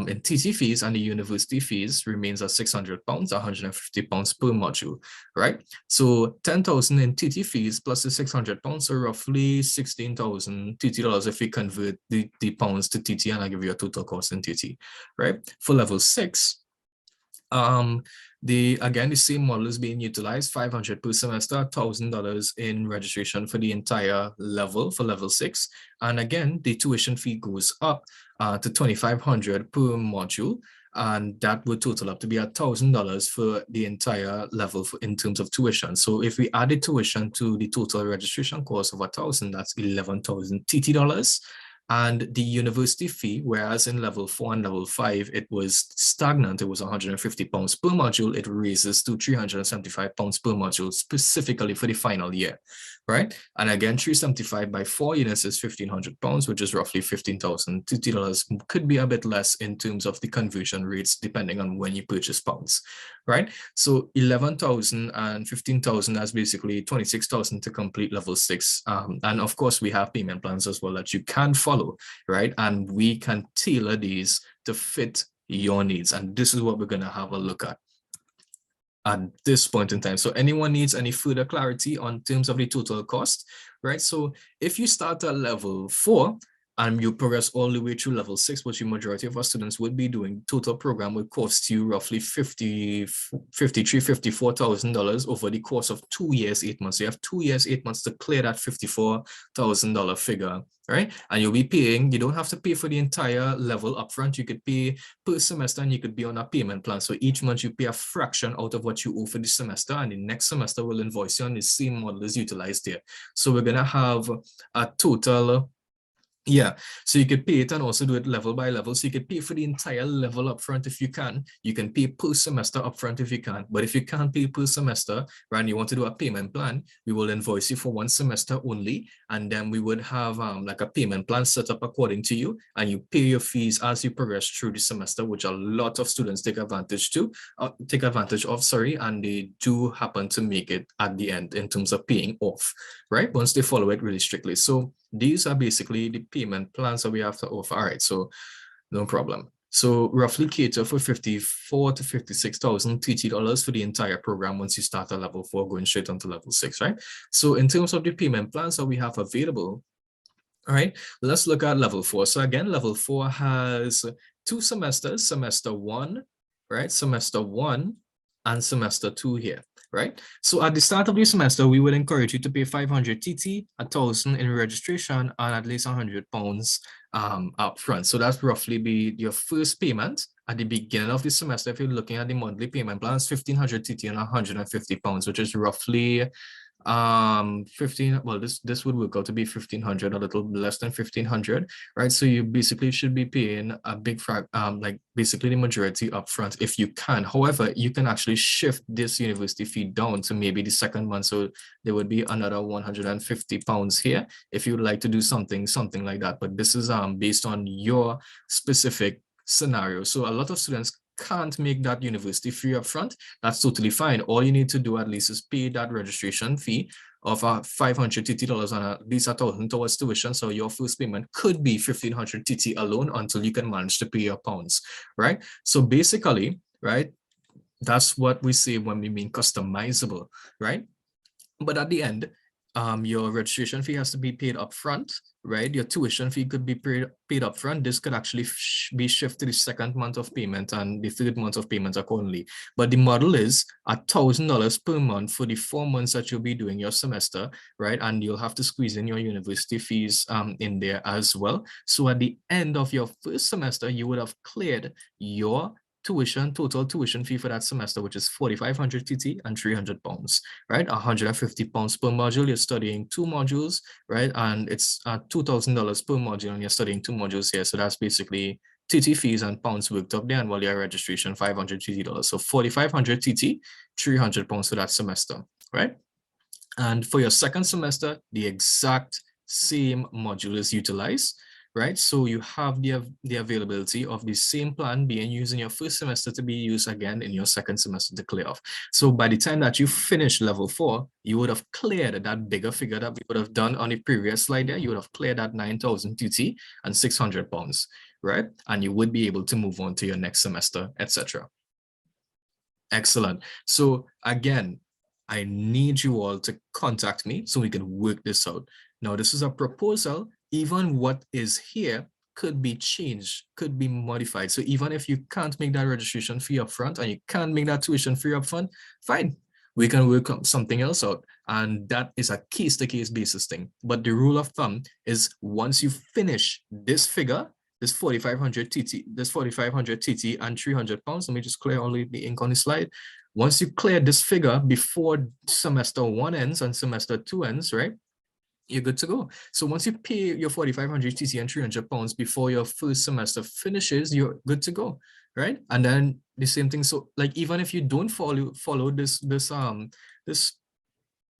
in TT fees, and the university fees remains at £600, £150 per module, right? So 10,000 in TT fees plus the £600, so roughly 16,000 TT dollars if we convert the pounds to TT, and I give you a total cost in TT, right? For level 6, again, the same model is being utilized, 500 per semester, $1,000 in registration for the entire level for level 6. And again, the tuition fee goes up to 2,500 per module, and that would total up to be $1,000 for the entire level in terms of tuition. So if we add the tuition to the total registration cost of 1,000, that's 11,000 TT dollars. And the university fee, whereas in level 4 and level 5, it was stagnant, it was £150 per module, it raises to £375 per module specifically for the final year, right? And again, 375 by 4 units is £1,500, which is roughly 15,000 dollars. Could be a bit less in terms of the conversion rates, depending on when you purchase pounds, right? So 11,000 and 15,000, that's basically 26,000 to complete level 6. And of course, we have payment plans as well that you can follow, right? And we can tailor these to fit your needs. And this is what we're going to have a look at this point in time. So anyone needs any further clarity on terms of the total cost, right? So if you start at level 4 and you progress all the way through level 6, which the majority of our students would be doing, total program would cost you roughly $54,000 over the course of 2 years, 8 months. So you have 2 years, 8 months to clear that $54,000 figure, right? And you'll be paying, you don't have to pay for the entire level upfront. You could pay per semester and you could be on a payment plan. So each month you pay a fraction out of what you owe for the semester, and the next semester will invoice you on the same model is utilized here. So we're going to have a total. Yeah, so you could pay it and also do it level by level. So you could pay for the entire level up front if you can. You can pay per semester up front if you can. But if you can't pay per semester, right, and you want to do a payment plan, we will invoice you for 1 semester only. And then we would have like a payment plan set up according to you. And you pay your fees as you progress through the semester, which a lot of students take advantage of, sorry, and they do happen to make it at the end in terms of paying off, right? Once they follow it really strictly. So these are basically the payment plans that we have to offer. All right, so no problem. So roughly cater for 54 to 56,000 TT dollars for the entire program once you start at level 4, going straight onto level 6, right? So in terms of the payment plans that we have available, all right, let's look at level 4. So again, level 4 has 2 semesters, semester 1, right? Semester 1 and semester 2 here, right? So at the start of the semester, we would encourage you to pay 500 TT, 1,000 in registration, and at least £100 up front. So that's roughly be your first payment at the beginning of the semester. If you're looking at the monthly payment plans, 1,500 TT and £150, which is roughly 15, well, this would work out to be 1,500, a little less than 1,500, right? So you basically should be paying a big like basically the majority upfront if you can. However, you can actually shift this university fee down to maybe the second month, so there would be another £150 here if you would like to do something like that. But this is based on your specific scenario. So a lot of students can't make that university fee up front. That's totally fine. All you need to do at least is pay that registration fee of $500 TT and at least 1,000 towards tuition. So your first payment could be 1,500 TT alone until you can manage to pay your pounds, right? So basically, right, that's what we say when we mean customizable, right? But at the end, your registration fee has to be paid up front, right? Your tuition fee could be paid up front. This could actually be shifted to the second month of payment and the third month of payment accordingly. But the model is $1,000 per month for the 4 months that you'll be doing your semester, right? And you'll have to squeeze in your university fees in there as well. So at the end of your first semester, you would have cleared your total tuition fee for that semester, which is 4,500 TT and £300, right? £150 per module. You're studying 2 modules, right? And it's $2,000 per module, and you're studying 2 modules here. So that's basically TT fees and pounds worked up there, and while your registration, 500 TT dollars. So 4,500 TT, £300 for that semester, right? And for your second semester, the exact same module is utilized, right? So you have the availability of the same plan being used in your first semester to be used again in your second semester to clear off. So by the time that you finish level 4, you would have cleared that bigger figure that we would have done on the previous slide there. You would have cleared that 9,000 TT and 600 pounds, right? And you would be able to move on to your next semester, etc. Excellent. So again, I need you all to contact me so we can work this out. Now, this is a proposal. Even what is here could be changed, could be modified. So even if you can't make that registration fee upfront and you can't make that tuition fee upfront, fine. We can work on something else out. And that is a case-to-case basis thing. But the rule of thumb is once you finish this figure, this 4,500 TT, this 4,500 TT and 300 pounds. Let me just clear only the ink on the slide. Once you clear this figure before semester 1 ends and semester 2 ends, right? You're good to go. So once you pay your 4,500 TT and 300 pounds before your first semester finishes, you're good to go, right? And then the same thing. So like, even if you don't follow this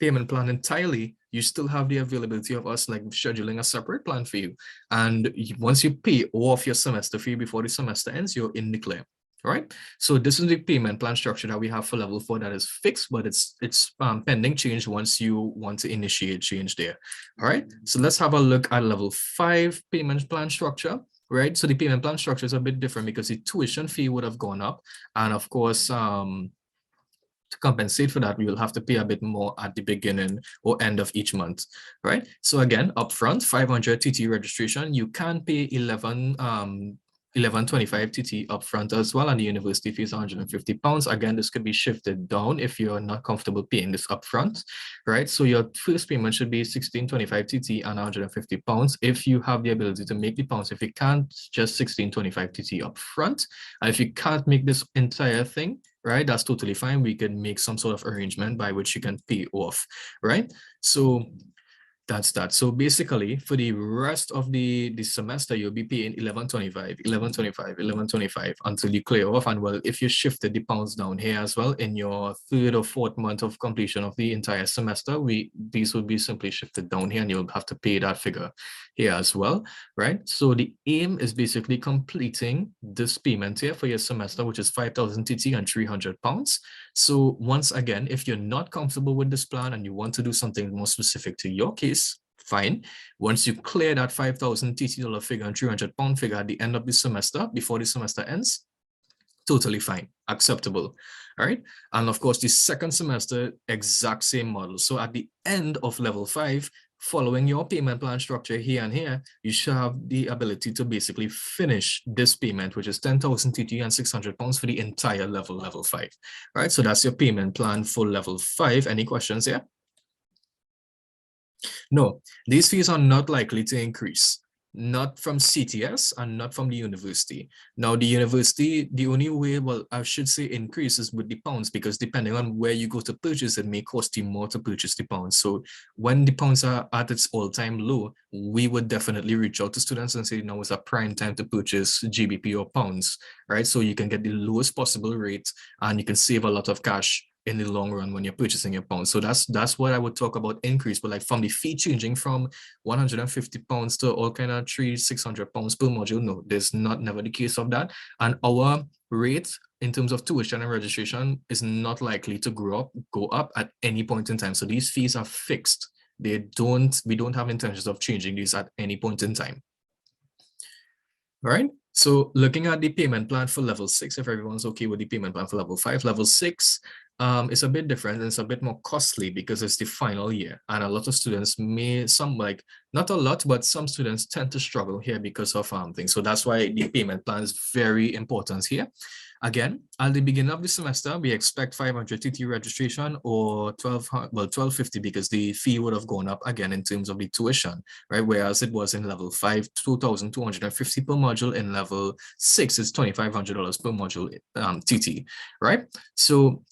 payment plan entirely, you still have the availability of us like scheduling a separate plan for you. And once you pay off your semester fee before the semester ends, you're in the clear. All right. So this is the payment plan structure that we have for level 4 that is fixed, but it's pending change once you want to initiate change there. All right. So let's have a look at level 5 payment plan structure. Right. So the payment plan structure is a bit different because the tuition fee would have gone up, and of course, to compensate for that, we will have to pay a bit more at the beginning or end of each month, right? So again, upfront, 500 TT registration, you can pay 1125 TT upfront as well, and the university fee is 150 pounds. Again, this could be shifted down if you're not comfortable paying this upfront, right? So your first payment should be 1625 TT and 150 pounds if you have the ability to make the pounds. If you can't, just 1625 TT upfront. And if you can't make this entire thing, right, that's totally fine. We can make some sort of arrangement by which you can pay off, right? So that's that. So basically, for the rest of the semester, you'll be paying 1125, 1125, 1125 until you clear off. And well, if you shifted the pounds down here as well in your 3rd or 4th month of completion of the entire semester, these would be simply shifted down here, and you'll have to pay that figure here as well, right? So the aim is basically completing this payment here for your semester, which is 5,000 TT and 300 pounds. So once again, if you're not comfortable with this plan and you want to do something more specific to your case, fine. Once you clear that 5,000 TT dollar figure and 300 pound figure at the end of the semester, before the semester ends, totally fine, acceptable. All right. And of course, the second semester, exact same model. So at the end of level 5, following your payment plan structure here and here, you should have the ability to basically finish this payment, which is 10,000 TT and 600 pounds for the entire level 5. All right. So that's your payment plan for level 5. Any questions here? No, these fees are not likely to increase. Not from CTS and not from the university. Now, the university, the only way, well, I should say increases with the pounds, because depending on where you go to purchase, it may cost you more to purchase the pounds. So when the pounds are at its all-time low, we would definitely reach out to students and say, now it's a prime time to purchase GBP or pounds, right? So you can get the lowest possible rate and you can save a lot of cash in the long run when you're purchasing your pounds. So that's what I would talk about increase. But like from the fee changing from 150 pounds to all kind of 600 pounds per module, no, there's never the case of that. And our rate in terms of tuition and registration is not likely to go up at any point in time. So these fees are fixed. We don't have intentions of changing these at any point in time. All right. So looking at the payment plan for level 6, if everyone's okay with the payment plan for level 5, level 6 it's a bit different and it's a bit more costly because it's the final year, and a lot of students not a lot, but some students tend to struggle here because of things. So that's why the payment plan is very important here. Again, at the beginning of the semester, we expect 500 TT registration or 1250 because the fee would have gone up again in terms of the tuition, right? Whereas it was in level 5, 2,250 per module. In level 6, it's $2,500 per module TT, right? So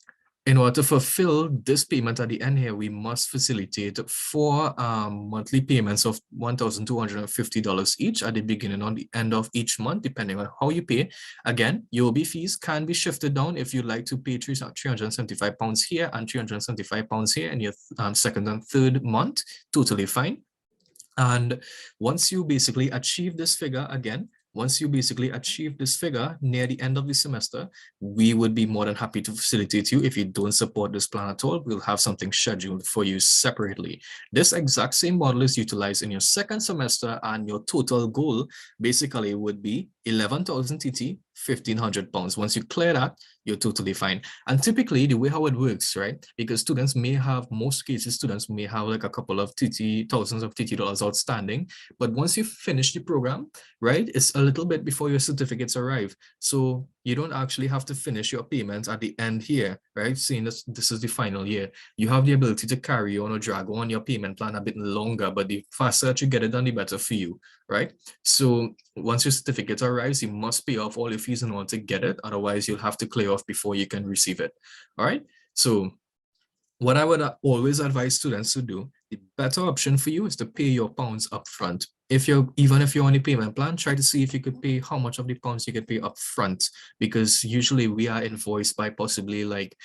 in order to fulfill this payment at the end here, we must facilitate 4 monthly payments of $1,250 each at the beginning and the end of each month, depending on how you pay. Again, UOB fees can be shifted down if you'd like to pay 375 pounds here and 375 pounds here in your second and third month, totally fine. And once you basically achieve this figure again, once you basically achieve this figure near the end of the semester, we would be more than happy to facilitate you. If you don't support this plan at all, we'll have something scheduled for you separately. This exact same model is utilized in your second semester, and your total goal basically would be 11,000 TT, 1,500 pounds. Once you clear that, you're totally fine. And typically the way how it works, right? Because students may have, most cases, students may have like a couple of thousands of TT dollars outstanding. But once you finish the program, right, it's a little bit before your certificates arrive. So you don't actually have to finish your payments at the end here, right? Seeing this is the final year. You have the ability to carry on or drag on your payment plan a bit longer, but the faster that you get it done, the better for you, right? So once your certificate arrives, you must pay off all your fees in order to get it. Otherwise, you'll have to clear off before you can receive it. All right. So what I would always advise students to do, the better option for you is to pay your pounds upfront. Even if you're on a payment plan, try to see if you could pay how much of the pounds you could pay upfront, because usually we are invoiced by possibly like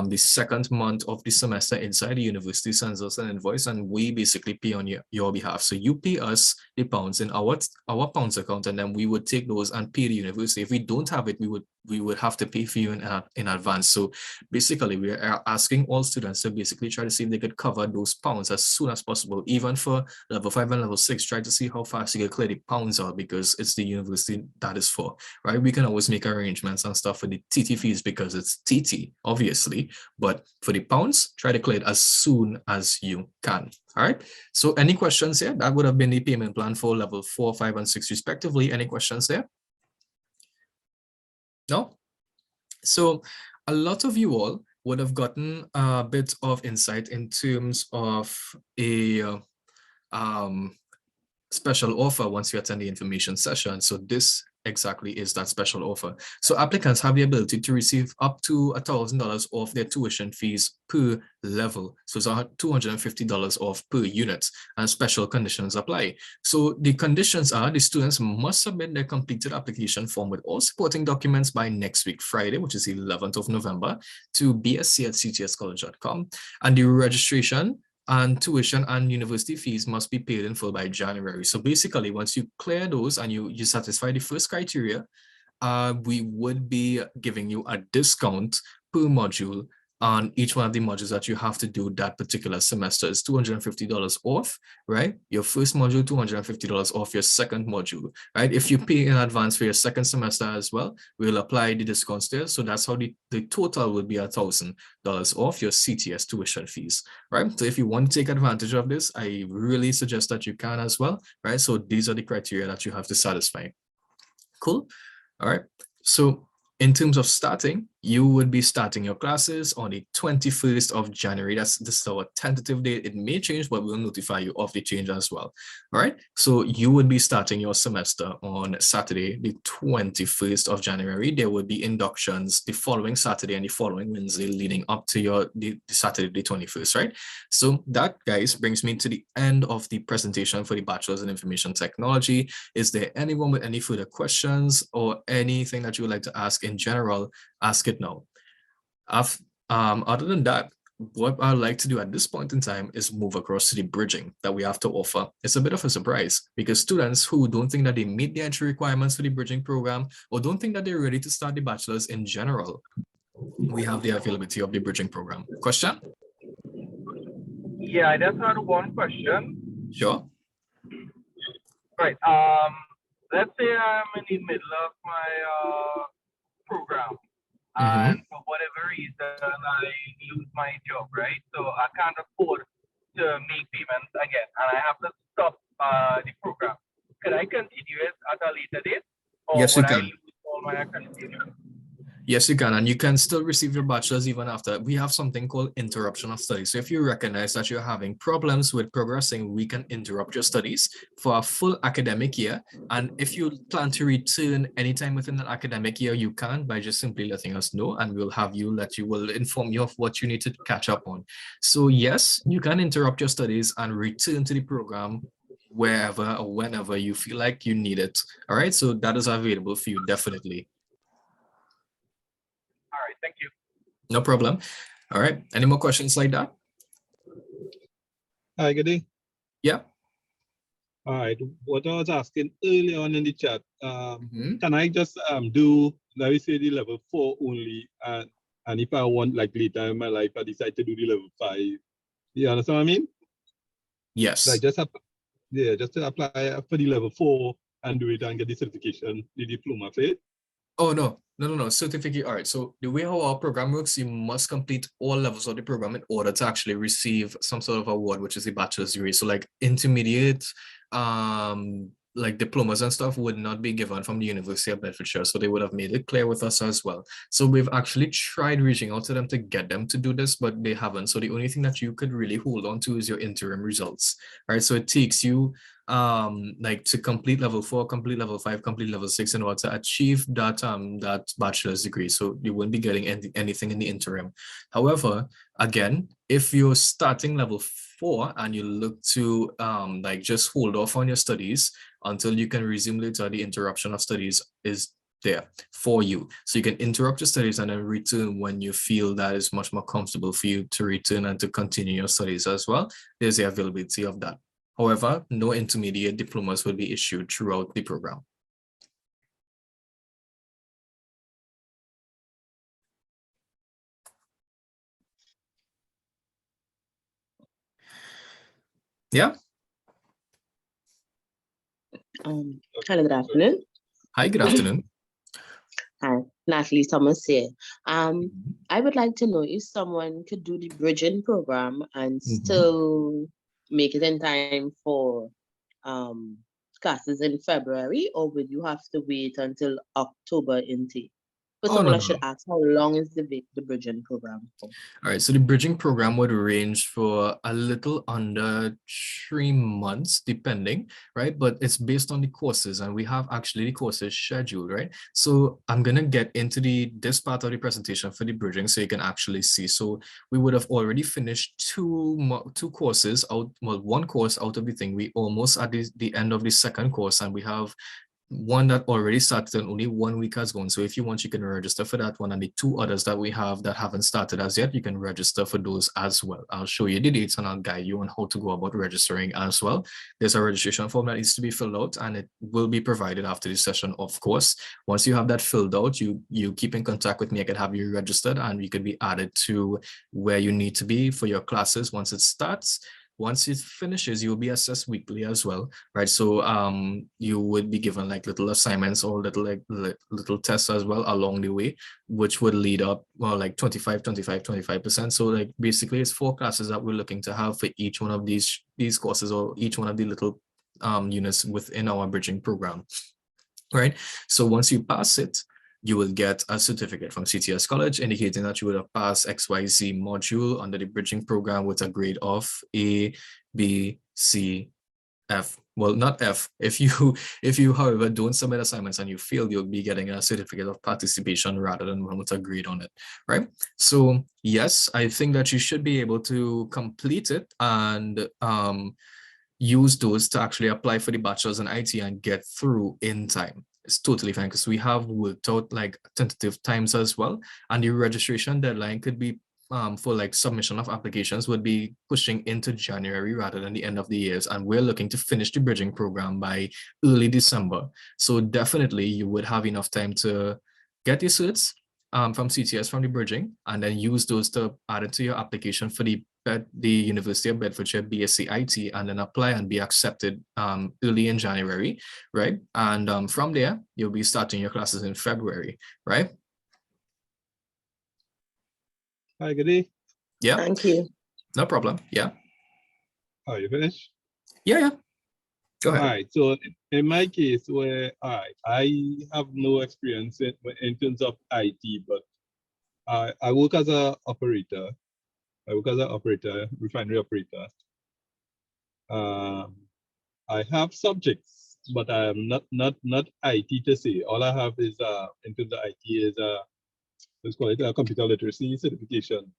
the second month of the semester inside the university sends us an invoice, and we basically pay on your behalf. So you pay us the pounds in our pounds account, and then we would take those and pay the university. If we don't have it, we would have to pay for you in advance. So basically, we are asking all students to basically try to see if they could cover those pounds as soon as possible. Even for level 5 and level 6, try to see how fast you can clear the pounds out, because it's the university that is for, right? We can always make arrangements and stuff for the TT fees because it's TT, obviously, but for the pounds, try to clear it as soon as you can. All right. So any questions here? That would have been the payment plan for level 4, 5, and 6 respectively. Any questions there? No? So a lot of you all would have gotten a bit of insight in terms of a special offer once you attend the information session. So this exactly is that special offer. So applicants have the ability to receive up to $1,000 off their tuition fees per level. So it's $250 off per unit, and special conditions apply. So the conditions are the students must submit their completed application form with all supporting documents by next week, Friday, which is the 11th of November, to bsc@ctscollege.com. And the registration and tuition and university fees must be paid in full by January. So basically, once you clear those and you satisfy the first criteria, we would be giving you a discount per module on each one of the modules that you have to do that particular semester. Is $250 off, right? Your first module, $250 off your second module, right? If you pay in advance for your second semester as well, we'll apply the discounts there. So that's how the total would be $1,000 off your CTS tuition fees, right? So if you want to take advantage of this, I really suggest that you can as well, right? So these are the criteria that you have to satisfy. Cool. All right. So in terms of starting, you would be starting your classes on the 21st of January. This is our tentative date. It may change, but we'll notify you of the change as well. All right. So you would be starting your semester on Saturday, the 21st of January. There would be inductions the following Saturday and the following Wednesday leading up to the Saturday, the 21st, right? So that, guys, brings me to the end of the presentation for the Bachelor's in Information Technology. Is there anyone with any further questions or anything that you would like to ask in general? Ask it now. Other than that, what I'd like to do at this point in time is move across to the bridging that we have to offer. It's a bit of a surprise because students who don't think that they meet the entry requirements for the bridging program or don't think that they're ready to start the bachelor's in general, we have the availability of the bridging program. Question? Yeah, I just had one question. Sure. Right. Let's say I'm in the middle of my program, and for whatever reason I lose my job, right? So I can't afford to make payments again, and I have to stop the program. Can I continue it at a later date, or Yes, you would I can. lose all my accreditation? Yes, you can, and you can still receive your bachelor's even after. We have something called interruption of studies. So if you recognize that you're having problems with progressing, we can interrupt your studies for a full academic year. And if you plan to return anytime within that academic year, you can by just simply letting us know, and we'll inform you of what you need to catch up on. So yes, you can interrupt your studies and return to the program wherever or whenever you feel like you need it. All right, so that is available for you, definitely. All right, thank you. No problem. All right. Any more questions like that? Hi, good day. Yeah. All right. What I was asking earlier on in the chat, Mhm. can I just do, let me say, the level 4 only, and if I want, like later in my life, I decide to do the level 5. You understand what I mean? Yes. Like just just to apply for the level 4 and do it and get the certification, the diploma for it. Oh, no. Certificate. All right. So the way how our program works, you must complete all levels of the program in order to actually receive some sort of award, which is a bachelor's degree. So like intermediate, like diplomas and stuff would not be given from the University of Bedfordshire. So they would have made it clear with us as well. So we've actually tried reaching out to them to get them to do this, but they haven't. So the only thing that you could really hold on to is your interim results. Right. So it takes you like to complete level 4, complete level 5, complete level 6 in order to achieve that that bachelor's degree. So you won't be getting anything in the interim. However, again, if you're starting level 4 and you look to like just hold off on your studies until you can resume later, the interruption of studies is there for you. So you can interrupt your studies and then return when you feel that is much more comfortable for you to return and to continue your studies as well. There's the availability of that. However, no intermediate diplomas will be issued throughout the program. Yeah. Hello, good afternoon. Hi, good afternoon. Hi, Natalie Thomas here. I would like to know if someone could do the bridging program and still make it in time for classes in February, or will you have to wait until October intake? First of all, I should ask, how long is the bridging program for? All right, so the bridging program would range for a little under 3 months, depending, right? But it's based on the courses, and we have actually the courses scheduled, right? So I'm gonna get into this part of the presentation for the bridging, so you can actually see. So we would have already finished two courses out, well, one course out of the thing. We almost at the end of the second course, and we have one that already started and only 1 week has gone. So if you want, you can register for that one, and the 2 others that we have that haven't started as yet, you can register for those as well. I'll show you the dates and I'll guide you on how to go about registering as well. There's a registration form that needs to be filled out, and it will be provided after the session, of course. Once you have that filled out, you keep in contact with me. I can have you registered and you can be added to where you need to be for your classes once it starts. Once it finishes, you'll be assessed weekly as well, right? So you would be given like little assignments or little tests as well along the way, which would lead up, well, like 25%. So like basically it's 4 classes that we're looking to have for each one of these courses, or each one of the little units within our bridging program, right? So once you pass it, you will get a certificate from CTS College indicating that you would have passed XYZ module under the bridging program with a grade of A, B, C, F. Well, not F. If you, however, don't submit assignments and you fail, you'll be getting a certificate of participation rather than one with a grade on it, right? So yes, I think that you should be able to complete it and use those to actually apply for the bachelor's in IT and get through in time. It's totally fine because we have worked out like tentative times as well, and the registration deadline could be for like submission of applications would be pushing into January rather than the end of the years, and we're looking to finish the bridging program by early December. So definitely you would have enough time to get your certs from CTS from the bridging, and then use those to add it to your application for the University of Bedfordshire BSc IT, and then apply and be accepted early in January, right? And from there, you'll be starting your classes in February, right? Hi, good day. Yeah. Thank you. No problem. Yeah. Are you finished? Yeah. Go ahead. All right. So in my case, where I have no experience in terms of IT, but I work as an operator. I work as an operator, refinery operator. I have subjects, but I am not IT to say. All I have is in terms of IT is let's call it a computer literacy certification.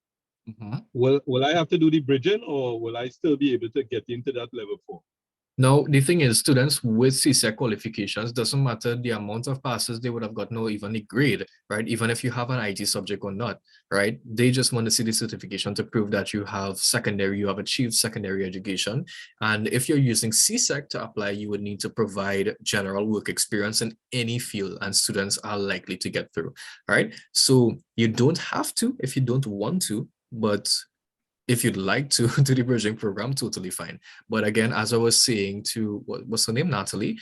Will I have to do the bridging, or will I still be able to get into that level 4? Now, the thing is, students with CSEC qualifications, doesn't matter the amount of passes they would have gotten or even the grade, right? Even if you have an IT subject or not, right? They just want to see the certification to prove that you have achieved secondary education. And if you're using CSEC to apply, you would need to provide general work experience in any field, and students are likely to get through, right? So you don't have to if you don't want to, but if you'd like to do the bridging program, totally fine. But again, as I was saying to what's her name, Natalie,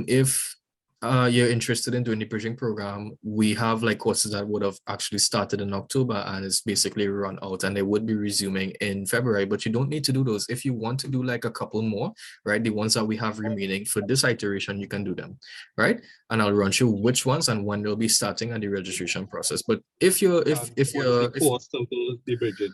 if you're interested in doing the bridging program, we have like courses that would have actually started in October and it's basically run out, and they would be resuming in February. But you don't need to do those. If you want to do like a couple more, right, the ones that we have remaining for this iteration, you can do them, right? And I'll run through which ones and when they'll be starting and the registration process. But if you're What's the cost of the bridging?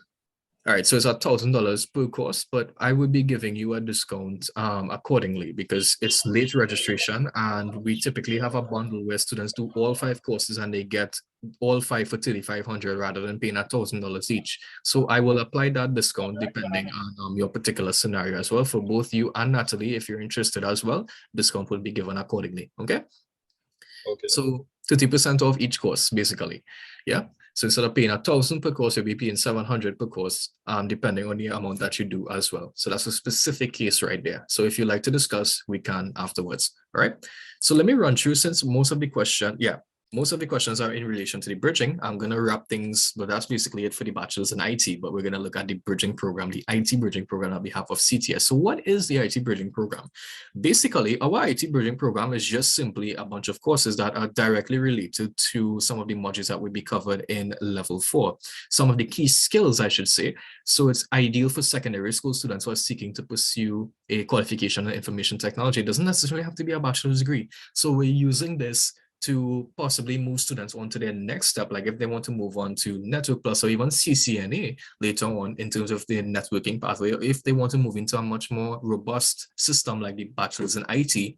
all right, so it's $1,000 per course, but I would be giving you a discount accordingly because it's late registration, and we typically have a bundle where students do all 5 courses and they get all 5 for $3,500 rather than paying $1,000 each. So I will apply that discount depending on your particular scenario as well for both you and Natalie. If you're interested as well, discount will be given accordingly. Okay. Okay. So 30% off each course, basically. Yeah. So instead of paying $1,000 per course, you'll be paying $700 per course, depending on the amount that you do as well. So that's a specific case right there. So if you'd like to discuss, we can afterwards. All right. So let me run through, since most of the questions are in relation to the bridging. I'm going to wrap things, but that's basically it for the bachelor's in IT. But we're going to look at the bridging program, the IT bridging program on behalf of CTS. So what is the IT bridging program? Basically, our IT bridging program is just simply a bunch of courses that are directly related to some of the modules that will be covered in level 4. Some of the key skills, I should say. So it's ideal for secondary school students who are seeking to pursue a qualification in information technology. It doesn't necessarily have to be a bachelor's degree. So we're using this to possibly move students on to their next step, like if they want to move on to Network Plus or even CCNA later on in terms of their networking pathway, or if they want to move into a much more robust system like the bachelor's in IT,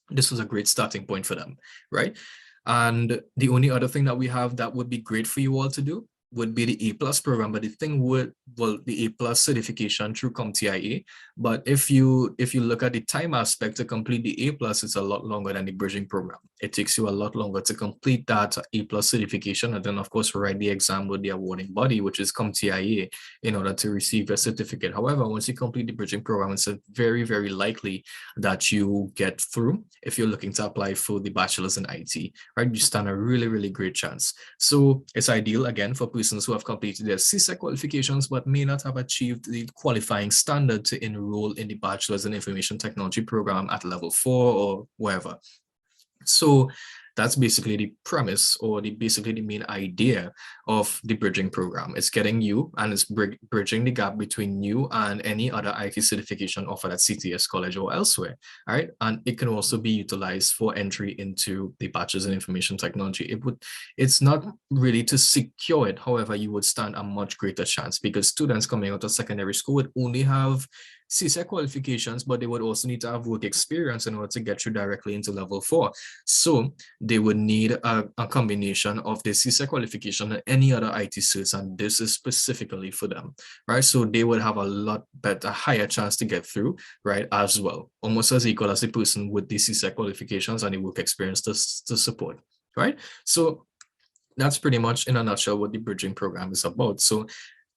this was a great starting point for them, right? And the only other thing that we have that would be great for you all to do would be the A+ program. But the thing would, well, the A+ certification through CompTIA. But if you look at the time aspect to complete the A+, it's a lot longer than the bridging program. It takes you a lot longer to complete that A+ certification, and then of course write the exam with the awarding body, which is CompTIA, in order to receive a certificate. However, once you complete the bridging program, it's very, very likely that you get through if you're looking to apply for the bachelor's in IT, right? You stand a really, really great chance. So it's ideal, again, for persons who have completed their CSEC qualifications but may not have achieved the qualifying standard to enroll in the bachelor's in information technology program at level 4 or wherever. So that's basically the premise, or basically the main idea of the bridging program. It's getting you, and it's bridging the gap between you and any other IT certification offered at CTS College or elsewhere. All right. And it can also be utilized for entry into the bachelor's in information technology. It's not really to secure it. However, you would stand a much greater chance, because students coming out of secondary school would only have CSEC qualifications, but they would also need to have work experience in order to get you directly into level 4. So they would need a combination of the CSEC qualification and any other IT certs, and this is specifically for them, right? So they would have a lot better, higher chance to get through, right, as well, almost as equal as the person with the CSEC qualifications and the work experience to support, right? So that's pretty much in a nutshell what the bridging program is about. So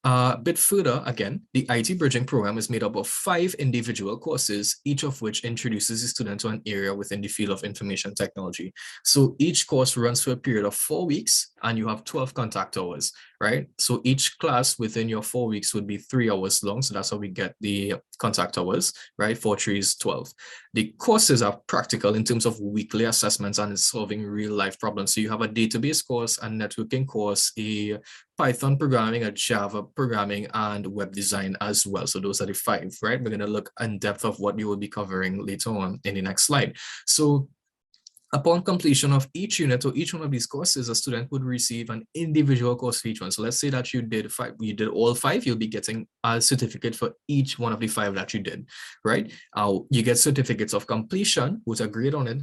a bit further, again, the IT bridging program is made up of 5 individual courses, each of which introduces the student to an area within the field of information technology. So each course runs for a period of 4 weeks, and you have 12 contact hours, right? So each class within your 4 weeks would be 3 hours long. So that's how we get the contact hours, right? 4 3 is 12. The courses are practical in terms of weekly assessments and solving real life problems. So you have a database course, a networking course, a Python programming, a Java programming, and web design as well. So those are the 5, right? We're going to look in depth of what you will be covering later on in the next slide. So upon completion of each unit or each one of these courses, a student would receive an individual course for each one. So let's say that you did all 5, you'll be getting a certificate for each one of the 5 that you did, right? You get certificates of completion with a grade on it,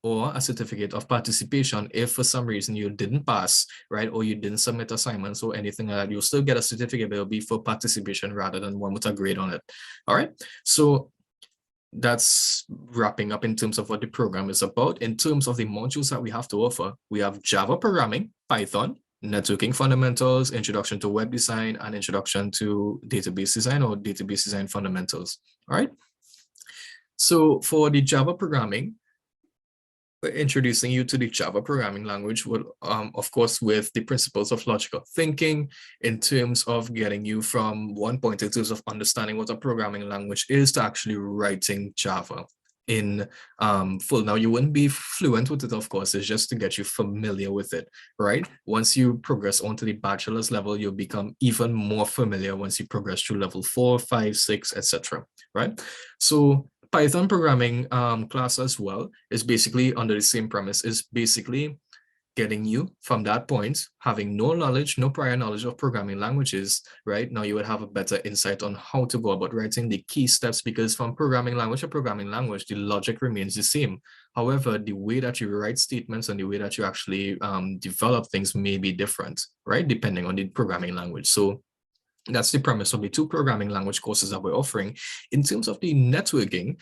or a certificate of participation if for some reason you didn't pass, right, or you didn't submit assignments or anything like that. You'll still get a certificate, but it'll be for participation rather than one with a grade on it. All right. So that's wrapping up in terms of what the program is about. In terms of the modules that we have to offer, we have Java programming, Python, networking fundamentals, introduction to web design, and introduction to database design or database design fundamentals. All right. So for the Java programming, introducing you to the Java programming language would, of course, with the principles of logical thinking in terms of getting you from one point in terms of understanding what a programming language is to actually writing Java in full. Now, you wouldn't be fluent with it, of course, it's just to get you familiar with it, right? Once you progress onto the bachelor's level, you'll become even more familiar once you progress through level 4, 5, 6, etc. Right? So Python programming class as well is basically under the same premise, is basically getting you from that point, having no knowledge, no prior knowledge of programming languages, right? Now you would have a better insight on how to go about writing the key steps, because from programming language to programming language, the logic remains the same. However, the way that you write statements and the way that you actually develop things may be different, right? Depending on the programming language. So that's the premise of the two programming language courses that we're offering. In terms of the networking,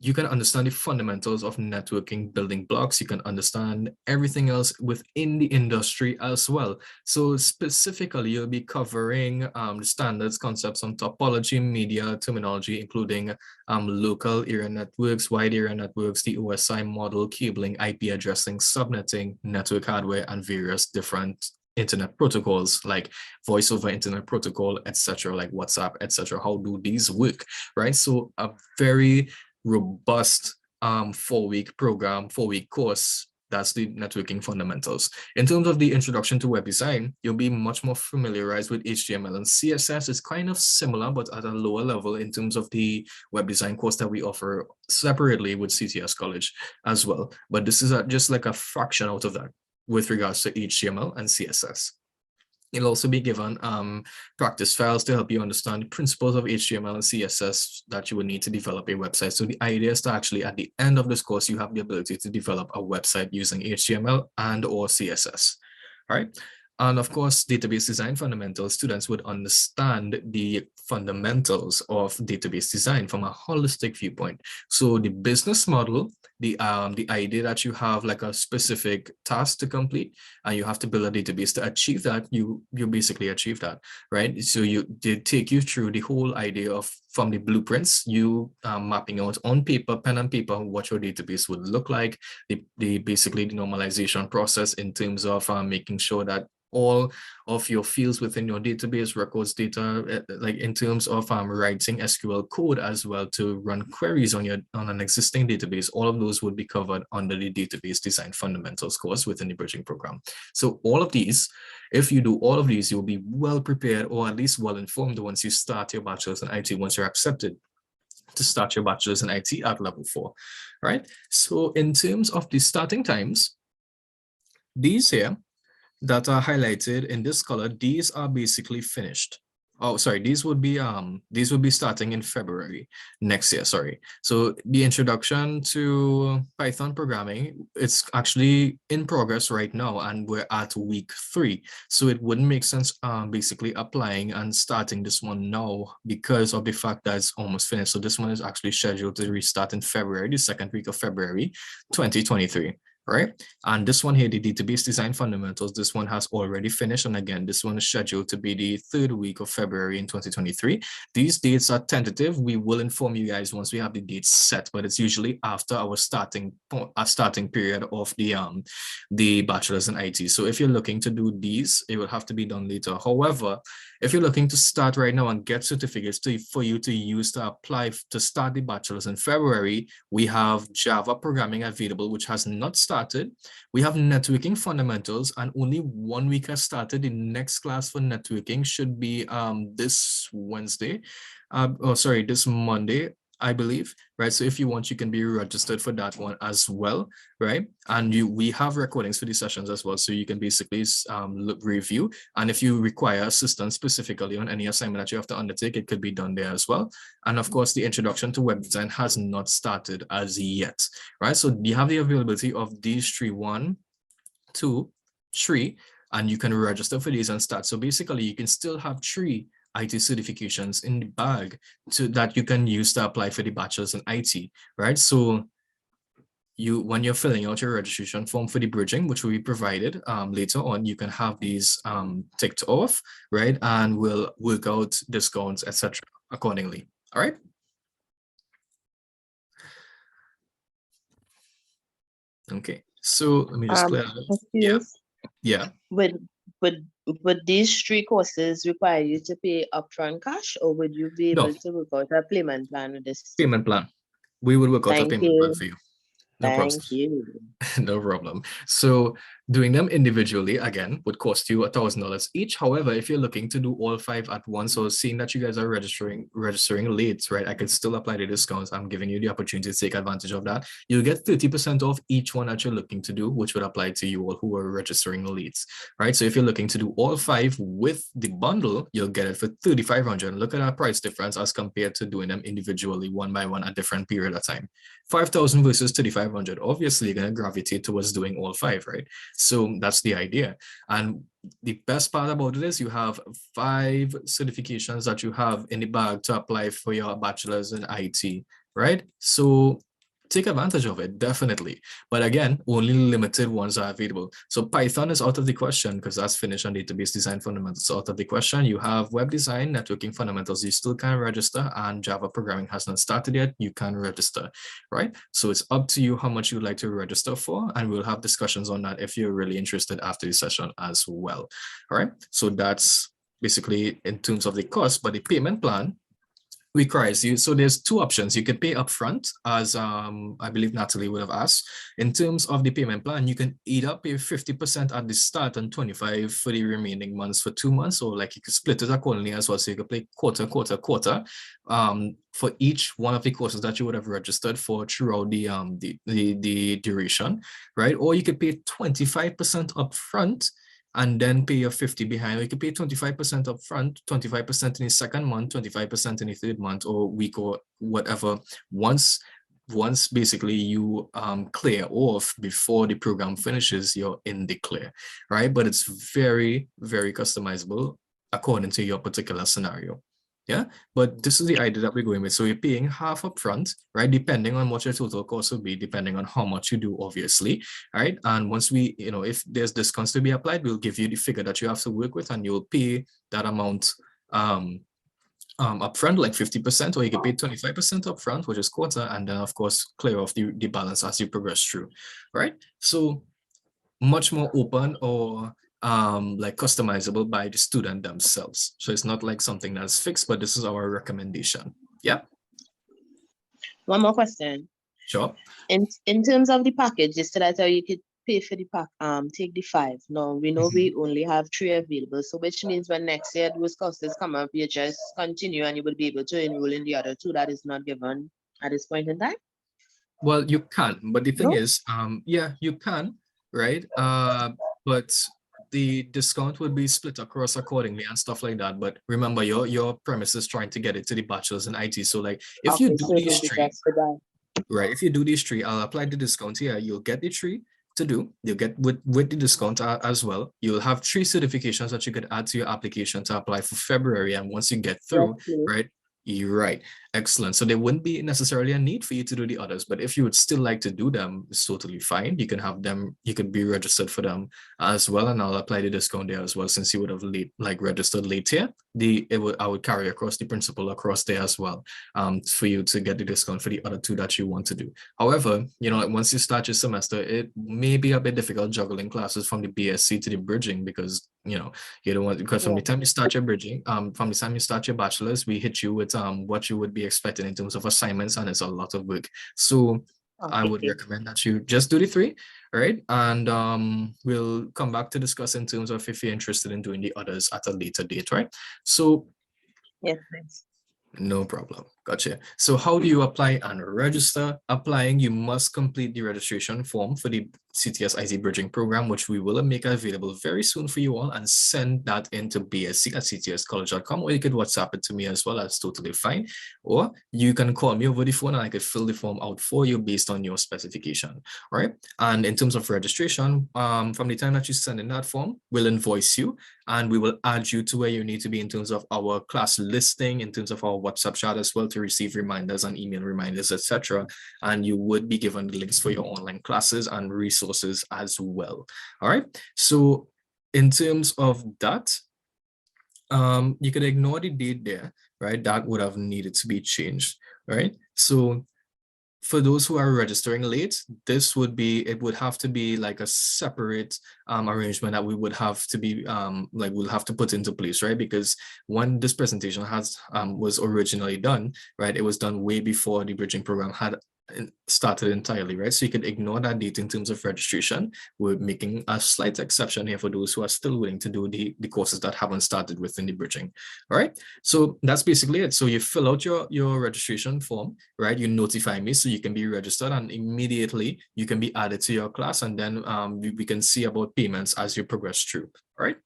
you can understand the fundamentals of networking building blocks. You can understand everything else within the industry as well. So specifically, you'll be covering the standards, concepts on topology, media, terminology, including local area networks, wide area networks, the OSI model, cabling, IP addressing, subnetting, network hardware, and various different internet protocols like voice over internet protocol, etc., like WhatsApp, etc. How do these work, right? So a very robust 4-week program, 4-week course. That's the networking fundamentals. In terms of the introduction to web design, you'll be much more familiarized with HTML and CSS. It's kind of similar, but at a lower level in terms of the web design course that we offer separately with CTS College as well. But this is just like a fraction out of that with regards to HTML and CSS. You'll also be given practice files to help you understand the principles of HTML and CSS that you would need to develop a website. So the idea is to actually, at the end of this course, you have the ability to develop a website using HTML and or CSS, all right? And of course, database design fundamentals, students would understand the fundamentals of database design from a holistic viewpoint. So the business model, the idea that you have like a specific task to complete and you have to build a database to achieve that, you basically achieve that, right? So they take you through the whole idea of from the blueprints, you mapping out on paper, pen and paper, what your database would look like, basically the normalization process in terms of making sure that all of your fields within your database records data, like in terms of writing SQL code as well to run queries on an existing database. All of those would be covered under the database design fundamentals course within the bridging program. So all of these, if you do all of these, you'll be well prepared, or at least well informed once you start your bachelor's in IT, once you're accepted to start your bachelor's in IT at level 4, right? So in terms of the starting times, these here that are highlighted in this color, these are basically finished. Oh, sorry, these would be starting in February next year, sorry. So the introduction to Python programming, it's actually in progress right now and we're at week 3. So it wouldn't make sense basically applying and starting this one now because of the fact that it's almost finished. So this one is actually scheduled to restart in February, the 2nd week of February, 2023. Right? And this one here, the database design fundamentals, this one has already finished. And again, this one is scheduled to be the 3rd week of February in 2023. These dates are tentative. We will inform you guys once we have the dates set, but it's usually after our starting period of the bachelor's in IT. So if you're looking to do these, it will have to be done later. However, if you're looking to start right now and get certificates for you to use to apply to start the bachelor's in February, we have Java programming available, which has not started. We have networking fundamentals, and only 1 week has started. The next class for networking should be this Wednesday. This Monday, I believe, right? So if you want, you can be registered for that one as well, right? And we have recordings for these sessions as well, so you can basically review. And if you require assistance specifically on any assignment that you have to undertake, it could be done there as well. And of course, the introduction to web design has not started as yet, right? So you have the availability of these 3, 1, 2, 3, and you can register for these and start. So basically, you can still have 3 IT certifications in the bag that you can use to apply for the bachelor's in IT, right? So when you're filling out your registration form for the bridging, which will be provided later on, you can have these ticked off, right? And we'll work out discounts, etc. accordingly. All right. Okay. So let me just clear that up. Yeah. Excuse, Yeah. would these 3 courses require you to pay upfront cash, or would you be No. able to work out a payment plan with this? Payment plan. We will work out a Thank payment plan you. for you. No problem. Thank you. No problem. So doing them individually, again, would cost you $1,000 each. However, if you're looking to do all 5 at once, or seeing that you guys are registering late, right, I could still apply the discounts. I'm giving you the opportunity to take advantage of that. You'll get 30% off each one that you're looking to do, which would apply to you all who are registering late, right? So if you're looking to do all 5 with the bundle, you'll get it for $3,500. Look at our price difference as compared to doing them individually, one by one, at different period of time. 5,000 versus 3,500. Obviously, you're going to gravitate towards doing all 5, right? So that's the idea. And the best part about it is you have 5 certifications that you have in the bag to apply for your bachelor's in IT, right? So take advantage of it, definitely. But again, only limited ones are available. So Python is out of the question because that's finished, on database design fundamentals out of the question. You have web design, networking fundamentals, you still can register, and Java programming has not started yet, you can register, right? So it's up to you how much you'd like to register for, and we'll have discussions on that if you're really interested after the session as well. All right, so that's basically in terms of the cost, but the payment plan requires you. So there's 2 options. You could pay upfront, as I believe Natalie would have asked. In terms of the payment plan, you can either pay 50% at the start and 25 for the remaining months for 2 months, or like you could split it accordingly as well. So you could pay quarter for each one of the courses that you would have registered for throughout the duration, right? Or you could pay 25% upfront and then pay your 50 behind. Or you can pay 25% up front, 25% in the second month, 25% in the third month or week or whatever. Once basically you clear off before the program finishes, you're in the clear, right? But it's very, very customizable according to your particular scenario. Yeah, but this is the idea that we're going with. So you're paying half up front, right? Depending on what your total cost will be, depending on how much you do, obviously, right? And once we, if there's discounts to be applied, we'll give you the figure that you have to work with, and you'll pay that amount upfront, like 50%, or you can pay 25% upfront, which is quarter, and then of course clear off the balance as you progress through, right? So much more open, or like customizable by the student themselves. So it's not like something that's fixed, but this is our recommendation. Yeah. One more question. Sure. In terms of the package, just so that you could pay for the pack, take the 5. Now we know we only have 3 available, so which means when next year those courses come up, you just continue and you will be able to enroll in the other 2 that is not given at this point in time. Well, you can, but the thing No? is, yeah, you can, right? But the discount would be split across accordingly and stuff like that. But remember, your premise is trying to get it to the bachelor's in IT. So like, if you do so it these will be 3, just for that. right? If you do these 3, I'll apply the discount here. You'll get the 3 to do. You'll get with the discount as well. You'll have 3 certifications that you could add to your application to apply for February. And once you get through, Yes, please. right? You're right. Excellent. So there wouldn't be necessarily a need for you to do the others, but if you would still like to do them, it's totally fine. You can have them, you could be registered for them as well. And I'll apply the discount there as well, since you would have registered late here. I would carry across the principal across there as well, for you to get the discount for the other 2 that you want to do. However, once you start your semester, it may be a bit difficult juggling classes from the BSc to the bridging, because you don't want, because from the time you start your bridging, from the time you start your bachelor's, we hit you with what you would be expecting in terms of assignments, and it's a lot of work. So I would recommend that you just do the 3, right? And we'll come back to discuss in terms of if you're interested in doing the others at a later date, right? So Yes, please. no problem. Gotcha. So how do you apply and register? Applying, you must complete the registration form for the CTS IT Bridging Program, which we will make available very soon for you all, and send that into bsc@ctscollege.com, or you could WhatsApp it to me as well. That's totally fine. Or you can call me over the phone and I could fill the form out for you based on your specification. All right. And in terms of registration, from the time that you send in that form, we'll invoice you and we will add you to where you need to be in terms of our class listing, in terms of our WhatsApp chat as well, to receive reminders and email reminders, etc. And you would be given the links for your online classes and resources as well. All right. So in terms of that, you could ignore the date there, right? That would have needed to be changed, right? So for those who are registering late, this would be, it would have to be like a separate arrangement that we would have to be like we'll have to put into place, right? Because when this presentation was originally done, right, it was done way before the bridging program had started entirely, right? So you could ignore that date in terms of registration. We're making a slight exception here for those who are still willing to do the courses that haven't started within the bridging. All right, so that's basically it. So you fill out your registration form, right? You notify me so you can be registered, and immediately you can be added to your class, and then we can see about payments as you progress through. All right.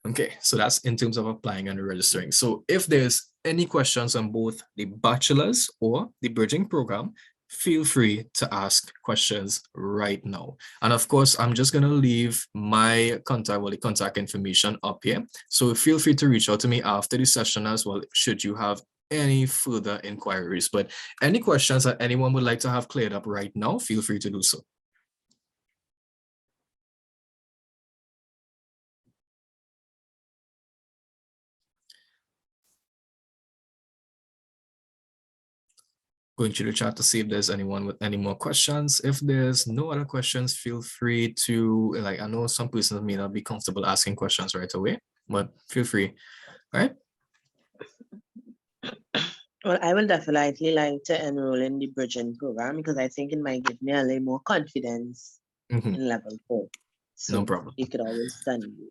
Okay, so that's in terms of applying and registering. So if there's any questions on both the bachelor's or the bridging program, feel free to ask questions right now. And of course, I'm just going to leave my contact, well, the contact information up here. So feel free to reach out to me after the session as well, should you have any further inquiries. But any questions that anyone would like to have cleared up right now, feel free to do so. Going through the chat to see if there's anyone with any more questions. If there's no other questions, feel free to, like, I know some persons may not be comfortable asking questions right away, but feel free. All right. Well, I will definitely like to enroll in the bridging program because I think it might give me a little more confidence in level 4. So No problem. you could always send me.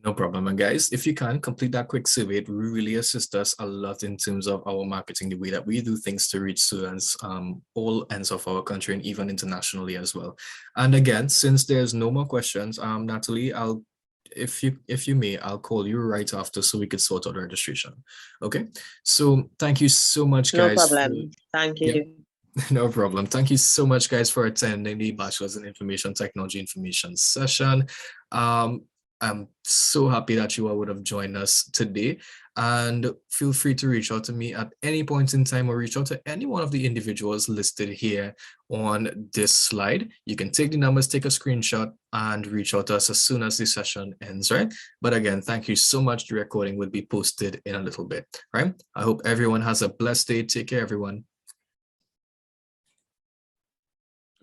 No problem. And guys, if you can complete that quick survey, it really assists us a lot in terms of our marketing, the way that we do things to reach students, all ends of our country and even internationally as well. And again, since there's no more questions, Natalie, if you may, I'll call you right after so we could sort out registration. Okay. So thank you so much, guys. No problem. Thank you. Yep. No problem. Thank you so much, guys, for attending the Bachelor's in Information Technology Information Session. I'm so happy that you all would have joined us today, and feel free to reach out to me at any point in time or reach out to any one of the individuals listed here on this slide. You can take the numbers, take a screenshot, and reach out to us as soon as the session ends, right? But again, thank you so much. The recording will be posted in a little bit, right? I hope everyone has a blessed day. Take care, everyone.